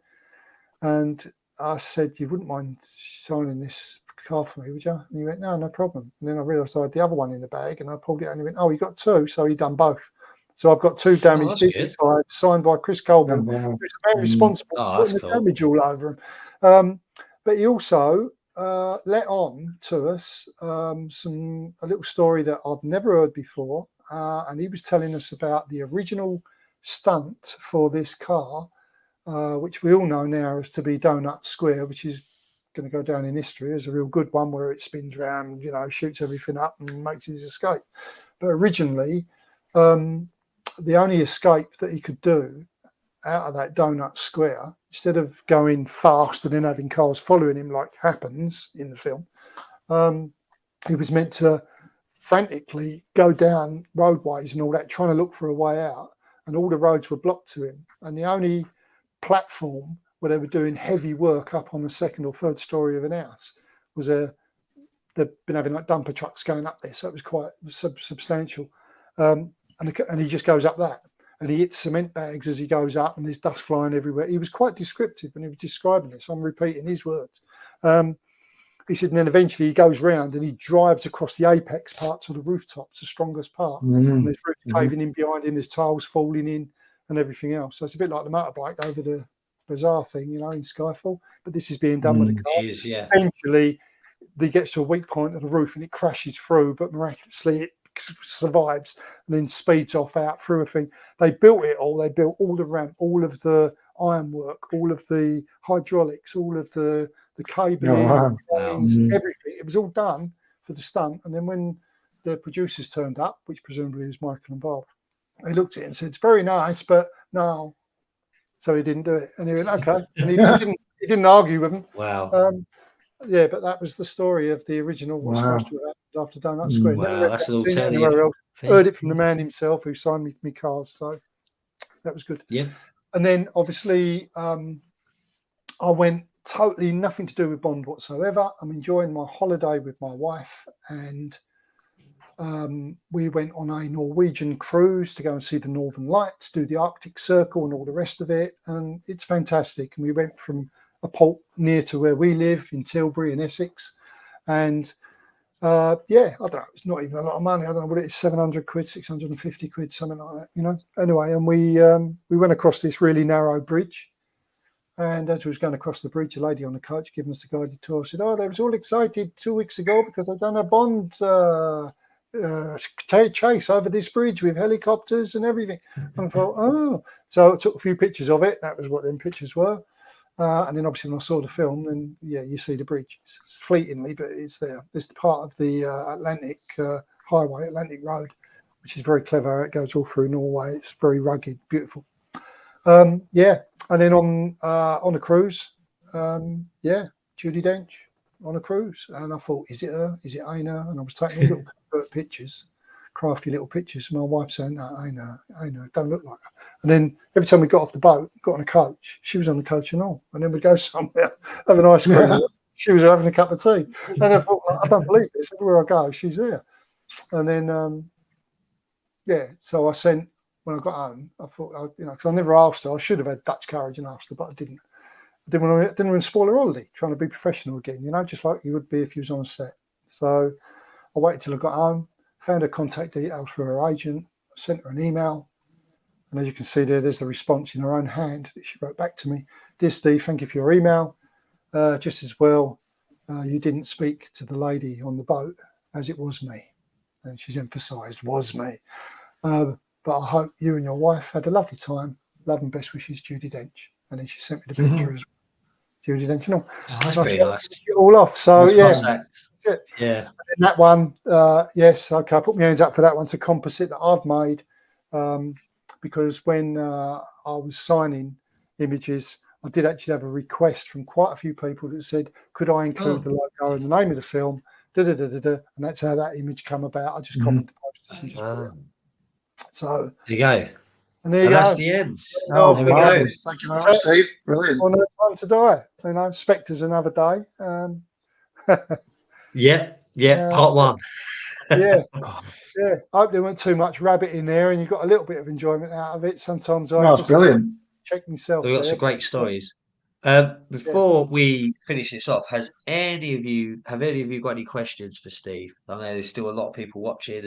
D: and I said, "You wouldn't mind signing this car for me, would you? And he went, no problem. And then I realised I had the other one in the bag, and I pulled it out and he went, oh, you got two. So he done both. So I've got two damaged DP5 signed by Chris Colburn, who's the man responsible for putting the damage all over him. But he also let on to us a little story that I'd never heard before. And he was telling us about the original stunt for this car, which we all know now is to be Donut Square, which is going to go down in history as a real good one, where it spins around, shoots everything up and makes his escape. But originally, the only escape that he could do out of that Donut Square, instead of going fast and then having cars following him like happens in the film, he was meant to frantically go down roadways and all that, trying to look for a way out, and all the roads were blocked to him. And the only platform where they were doing heavy work up on the second or third story of an house was they've been having like dumper trucks going up there, so it was quite substantial. And he just goes up that, and he hits cement bags as he goes up, and there's dust flying everywhere. He was quite descriptive when he was describing this. I'm repeating his words. He said, and then eventually he goes round and he drives across the apex parts of the rooftops, the strongest part. And there's roofs caving in behind him, there's tiles falling in and everything else. So it's a bit like the motorbike over the bazaar thing, in Skyfall. But this is being done with a car. Eventually, he gets to a weak point of the roof and it crashes through, but miraculously it survives and then speeds off out through a thing. They built it all. They built all the ramp, all of the ironwork, all of the hydraulics, all of the cabling, everything. It was all done for the stunt. And then when the producers turned up, which presumably was Michael and Bob, they looked at it and said, it's very nice, but no. So he didn't do it. And he went, okay. And he didn't argue with him.
A: Wow.
D: Yeah, but that was the story of the original what's supposed to have happened after Donut Square.
A: Wow, that's an alternative.
D: Heard it from the man himself who signed me cars. So that was good.
A: Yeah.
D: And then obviously I went totally nothing to do with Bond whatsoever. I'm enjoying my holiday with my wife, and we went on a Norwegian cruise to go and see the Northern Lights, do the Arctic Circle and all the rest of it, and it's fantastic. And we went from a port near to where we live in Tilbury in Essex, and I don't know, it's not even a lot of money. I don't know what it is, 700 quid, 650 quid, something like that, Anyway, and we went across this really narrow bridge. And as we was going across the bridge, a lady on the coach giving us the guided tour said, "Oh, they was all excited 2 weeks ago because they've done a Bond chase over this bridge with helicopters and everything." And I thought, oh. So I took a few pictures of it. That was what them pictures were. And then obviously when I saw the film, then, you see the bridge. It's fleetingly, but it's there. It's the part of the Atlantic Highway, Atlantic Road, which is very clever. It goes all through Norway. It's very rugged, beautiful. And then on a cruise, Judi Dench on a cruise. And I thought, is it her? Is it Aina? And I was taking little pictures, crafty little pictures. And my wife saying, no, Aina, don't look like her. And then every time we got off the boat, got on a coach, she was on the coach and all. And then we'd go somewhere, have an ice cream. She was having a cup of tea. And I thought, I don't believe this. Everywhere I go, she's there. And then, so I sent, when I got home, I thought, because I never asked her. I should have had Dutch courage and asked her, but I didn't. I didn't want to spoil her holiday, trying to be professional again, just like you would be if you was on a set. So I waited till I got home, found her contact details for her agent, sent her an email. And as you can see there's the response in her own hand that she wrote back to me. "Dear Steve, thank you for your email. Just as well, you didn't speak to the lady on the boat as it was me." And she's emphasised, was me. But I hope you and your wife had a lovely time. Love and best wishes, Judi Dench. And then she sent me the picture as well. Judi Dench.
A: That's very nice.
D: It all off. So,
A: Yeah.
D: And that one, yes, okay, I put my hands up for that one. It's a composite that I've made because when I was signing images, I did actually have a request from quite a few people that said, could I include the logo and the name of the film? And that's how that image came about. I just copied the posters and just put it. So
A: there you go.
D: And there you go.
A: That's the end.
B: Oh,
A: there we go.
B: Thank you very much, Steve. Brilliant.
D: On a time to die. Spectre's another day.
A: Part one.
D: I hope there weren't too much rabbit in there and you got a little bit of enjoyment out of it. Sometimes I
B: brilliant.
D: check myself.
A: We've got some great stories. Before we finish this off, have any of you got any questions for Steve? I know there's still a lot of people watching,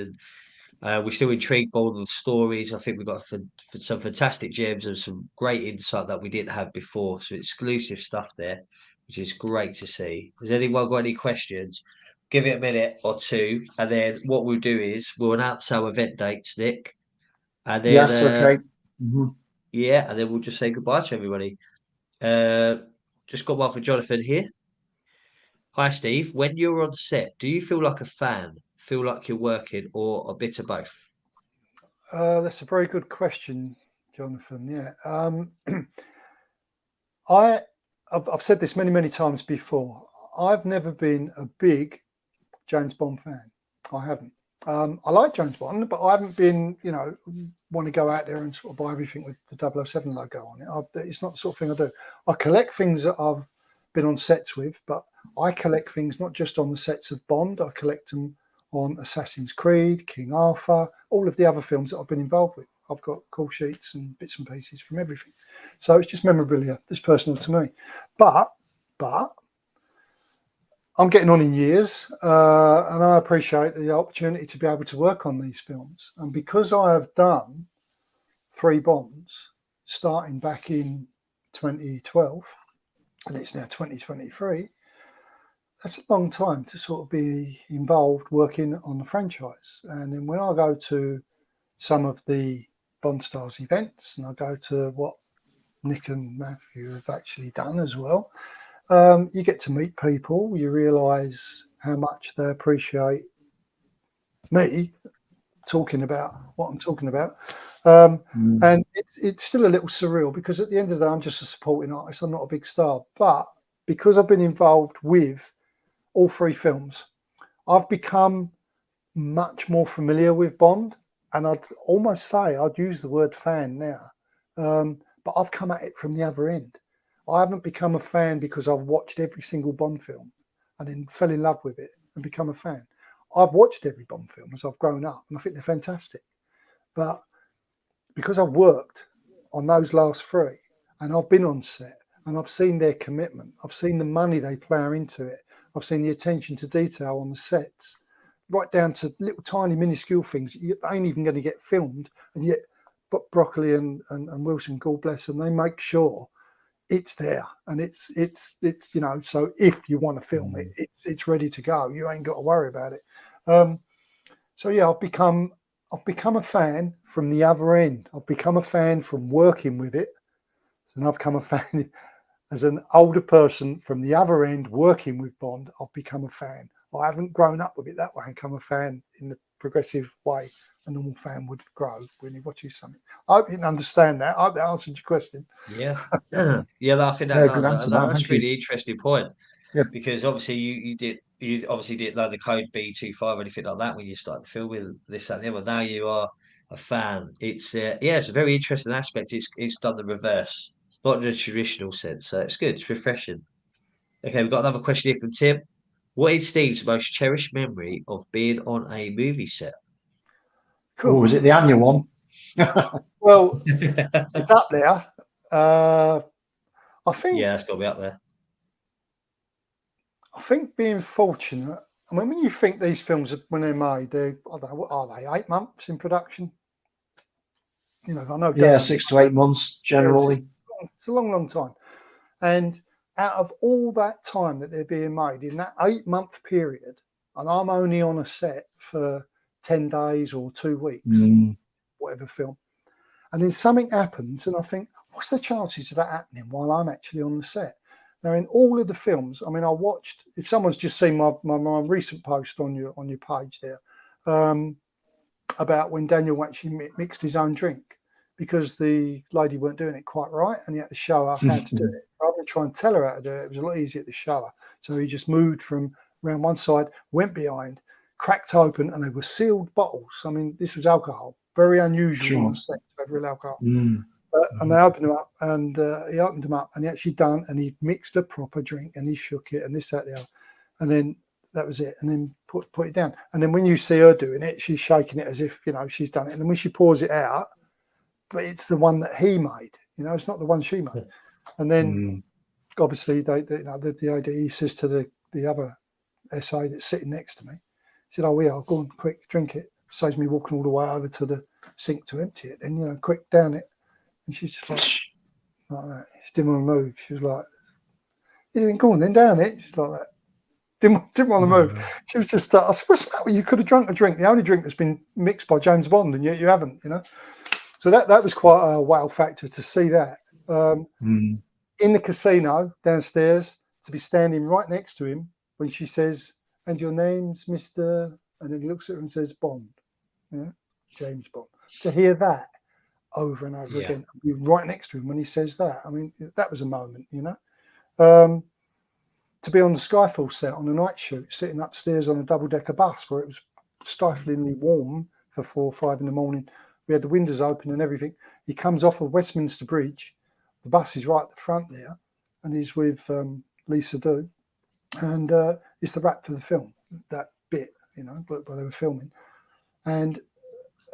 A: and we're still intrigued by all the stories. I think we've got some fantastic gems and some great insight that we didn't have before. So exclusive stuff there, which is great to see. Has anyone got any questions? Give it a minute or two, and then what we'll do is we'll announce our event dates, Nick, and then
B: Yes, okay. Hmm.
A: yeah, and then we'll just say goodbye to everybody. Uh, just got one for Jonathan here. Hi, Steve. When you're on set, do you feel like a fan, feel like you're working, or a bit of both?
D: That's a very good question, Jonathan. Yeah. I've said this many times before. I've never been a big James Bond fan. I haven't. I like James Bond, but I haven't been, want to go out there and sort of buy everything with the 007 logo on it. It's not the sort of thing I do. I collect things that I've been on sets with, but I collect things not just on the sets of Bond. I collect them on Assassin's Creed, King Arthur, all of the other films that I've been involved with. I've got call sheets and bits and pieces from everything. So it's just memorabilia that's personal to me. But I'm getting on in years, and I appreciate the opportunity to be able to work on these films. And because I have done 3 Bonds, starting back in 2012, and it's now 2023, that's a long time to sort of be involved working on the franchise. And then when I go to some of the Bond Stars events, and I go to what Nick and Matthew have actually done as well, you get to meet people, you realise how much they appreciate me talking about what I'm talking about. And it's still a little surreal because at the end of the day, I'm just a supporting artist. I'm not a big star. But because I've been involved with all 3 films, I've become much more familiar with Bond. And I'd almost say I'd use the word fan now. But I've come at it from the other end. I haven't become a fan because I've watched every single Bond film and then fell in love with it and become a fan. I've watched every Bond film as I've grown up, and I think they're fantastic. But because I've worked on those last 3, and I've been on set, and I've seen their commitment, I've seen the money they plough into it, I've seen the attention to detail on the sets, right down to little tiny minuscule things that ain't even going to get filmed, and yet Broccoli and Wilson, God bless them, they make sure it's there, and it's so if you want to film it, it's ready to go. You ain't got to worry about it. So yeah, I've become a fan from the other end. I've become a fan from working with it, and I've become a fan as an older person from the other end working with Bond. I've become a fan. I haven't grown up with it that way and become a fan in the progressive way a normal fan would grow when he watches something. I hope you can understand that. I hope that answered your question.
A: Yeah, yeah, I think that
B: Yeah,
A: does.
B: good answer, that.
A: That's
B: Thank
A: a really
B: you.
A: interesting point
B: Yeah.
A: because obviously you obviously didn't know the code B25 or anything like that when you started the film with this and the other. Now you are a fan. It's it's a very interesting aspect. It's done the reverse, not in the traditional sense. So it's good. It's refreshing. Okay, we've got another question here from Tim. What is Steve's most cherished memory of being on a movie set?
B: Oh, was it the annual one?
D: Well, it's up there. I think.
A: Yeah, that's got to be up there.
D: I think being fortunate. I mean, when you think these films, when they're made, I don't know, what are they? 8 months in production. I know.
B: Yeah, 6 to 8 months generally.
D: It's a long time. And out of all that time that they're being made, in that 8-month period, and I'm only on a set for 10 days or 2 weeks, whatever film, and then something happens, and I think, what's the chances of that happening while I'm actually on the set? Now, in all of the films, I mean, I watched. If someone's just seen my recent post on your page there about when Daniel actually mixed his own drink because the lady weren't doing it quite right, and he had to show her how to do it. Rather than try and tell her how to do it, it was a lot easier to show her. So he just moved from around one side, went behind, cracked open, and they were sealed bottles. I mean, this was alcohol, very unusual on a set to have real alcohol. And they opened them up, and he opened them up, and he actually done, and he mixed a proper drink, and he shook it, and this, that, the other, and then that was it, and then put it down. And then when you see her doing it, she's shaking it as if she's done it, and then when she pours it out, but it's the one that he made, it's not the one she made. And then obviously, the ADE says to the other SA that's sitting next to me, he said, "Oh, yeah, I'll go on, quick, drink it." Saves me walking all the way over to the sink to empty it. Then, quick, down it. And she's just like that. She didn't want to move. She was like, "Yeah, go on, then down it." She's like that. Didn't want to move. She was just, I said, "What's the matter? You could have drunk a drink, the only drink that's been mixed by James Bond, and yet you haven't, So that was quite a wow factor to see that. In the casino downstairs, to be standing right next to him when she says, "And your name's Mr." And then he looks at her and says, "Bond." Yeah, James Bond. To hear that over and over again, be right next to him when he says that. I mean, that was a moment, To be on the Skyfall set on a night shoot, sitting upstairs on a double-decker bus where it was stiflingly warm for 4 or 5 in the morning. We had the windows open and everything. He comes off of Westminster Bridge. The bus is right at the front there, and he's with Lisa Doo. And it's the wrap for the film, that bit, while they were filming. And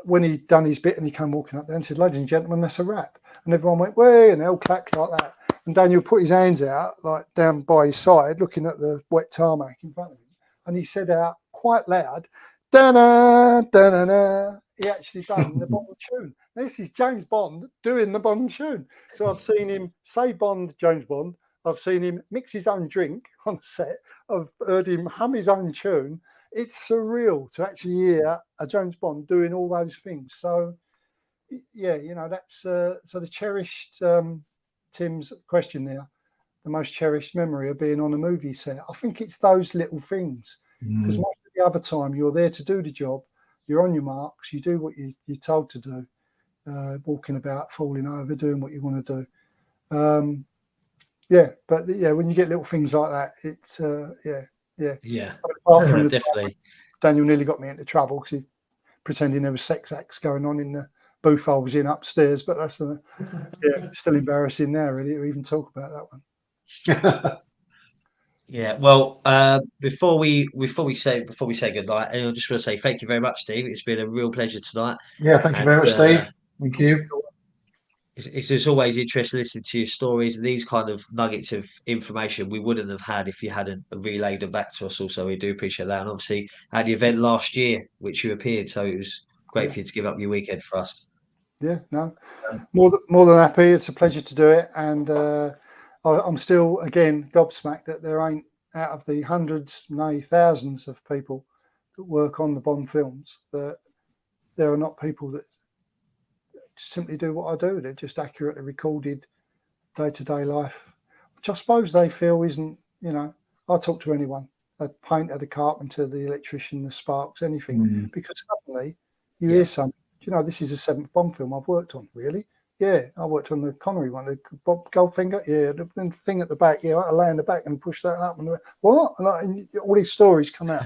D: when he'd done his bit and he came walking up there and said, "Ladies and gentlemen, that's a wrap." And everyone went, "Way," and they all clapped like that. And Daniel put his hands out, like down by his side, looking at the wet tarmac in front of him. And he said out quite loud, "Da-na, da-na-na." He actually done the Bond tune. This is James Bond doing the Bond tune. So I've seen him say Bond, James Bond. I've seen him mix his own drink on the set. I've heard him hum his own tune. It's surreal to actually hear a James Bond doing all those things. So, yeah, that's so the cherished, Tim's question there, the most cherished memory of being on a movie set. I think it's those little things, because most of the other time you're there to do the job, you're on your marks, you do what you're told to do, walking about, falling over, doing what you want to do. But when you get little things like that, it's apart from
A: definitely.
D: Daniel nearly got me into trouble because he pretending there was sex acts going on in the booth I was in upstairs, but that's still embarrassing now, really, to even talk about that one.
A: Yeah, well, before we say goodnight, and I just want to say thank you very much, Steve. It's been a real pleasure tonight.
B: Yeah, thank you very much, Steve. Thank you.
A: It's always interesting listening to your stories. These kind of nuggets of information we wouldn't have had if you hadn't relayed them back to us. Also, we do appreciate that. And obviously, at the event last year, which you appeared, so it was great for you to give up your weekend for us.
D: Yeah, no, more than happy. It's a pleasure to do it, and I'm still again gobsmacked that there ain't, out of the hundreds, nay, thousands of people that work on the Bond films, that there are not people that simply do what I do. They're just accurately recorded day-to-day life, which I suppose they feel isn't, I talk to anyone, a painter, the carpenter, the electrician, the sparks, anything, because suddenly you hear something. Do you know, this is the 7th Bond film I've worked on, really? Yeah, I worked on the Connery one, the Bob Goldfinger. Yeah, the thing at the back. Yeah, I lay in the back and push that up. And what? And all these stories come out.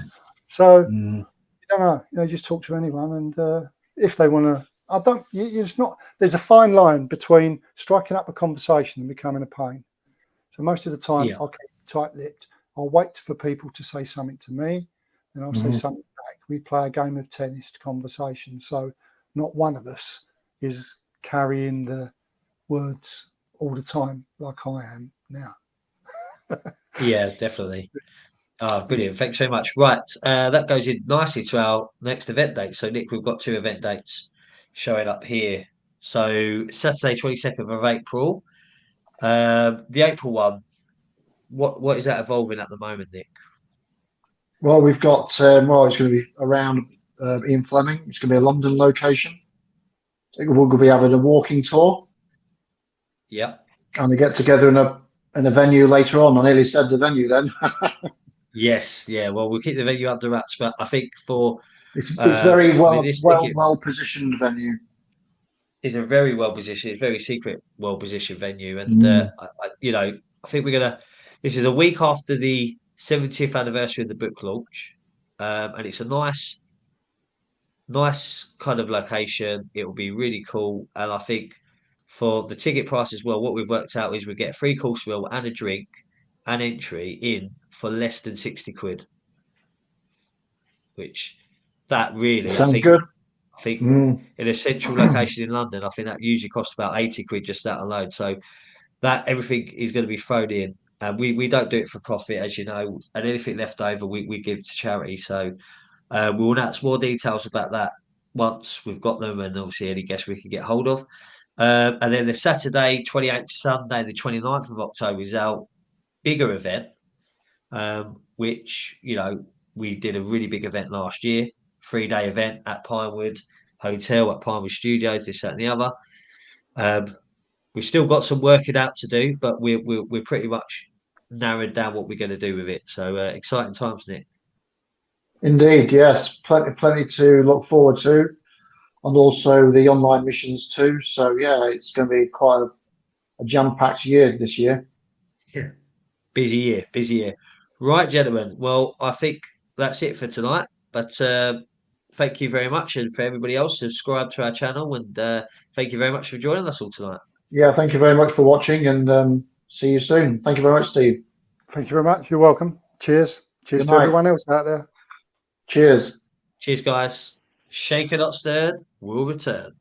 D: So you don't know. Just talk to anyone, and if they want to, I don't. It's not. There's a fine line between striking up a conversation and becoming a pain. So most of the time, I'll keep tight-lipped. I'll wait for people to say something to me, and I'll say something back. We play a game of tennis conversation. So not one of us is carrying the words all the time like I am now.
A: Yeah, definitely. Oh, brilliant. Thanks very much. Right. That goes in nicely to our next event date. So, Nick, we've got 2 event dates showing up here. So, Saturday, 22nd of April. The April one, what is that evolving at the moment, Nick?
B: Well, we've got, it's going to be around Ian Fleming. It's going to be a London location. We're going to be having a walking tour.
A: Yeah.
B: And we get together in a venue later on. I nearly said the venue then.
A: Yes. Yeah. Well, we'll keep the venue under wraps, but I think for
B: it's very well
A: ticket,
B: positioned venue.
A: It's a very well positioned, it's a very secret, well positioned venue, and I think we're gonna. This is a week after the 70th anniversary of the book launch, and it's a nice kind of location. It will be really cool, and I think for the ticket price as well, what we've worked out is we get a 3-course meal and a drink and entry in for less than 60 quid, which that really,
B: sounds good.
A: I think in a central location in London, I think that usually costs about 80 quid just that alone. So that everything is going to be thrown in. We don't do it for profit, as you know, and anything left over we give to charity. So we'll announce more details about that once we've got them, and obviously any guests we can get hold of. And then the Saturday, 28th, Sunday, the 29th of October is our bigger event, which, we did a really big event last year, 3-day event at Pinewood Hotel, at Pinewood Studios, this, that, and the other. We've still got some working out to do, but we're pretty much narrowed down what we're going to do with it. So exciting times, Nick.
B: Indeed, yes, plenty to look forward to, and also the online missions too. So yeah, it's going to be quite a jam-packed year this year.
A: Yeah. Busy year. Right, gentlemen. Well, I think that's it for tonight. But thank you very much, and for everybody else, subscribe to our channel, and thank you very much for joining us all tonight.
B: Yeah, thank you very much for watching, and see you soon. Thank you very much, Steve.
D: Thank you very much. You're welcome. Cheers. Cheers
B: Good
D: to
B: night.
D: everyone else out there.
B: Cheers.
A: Cheers, guys. Shaken, not stirred. We'll return.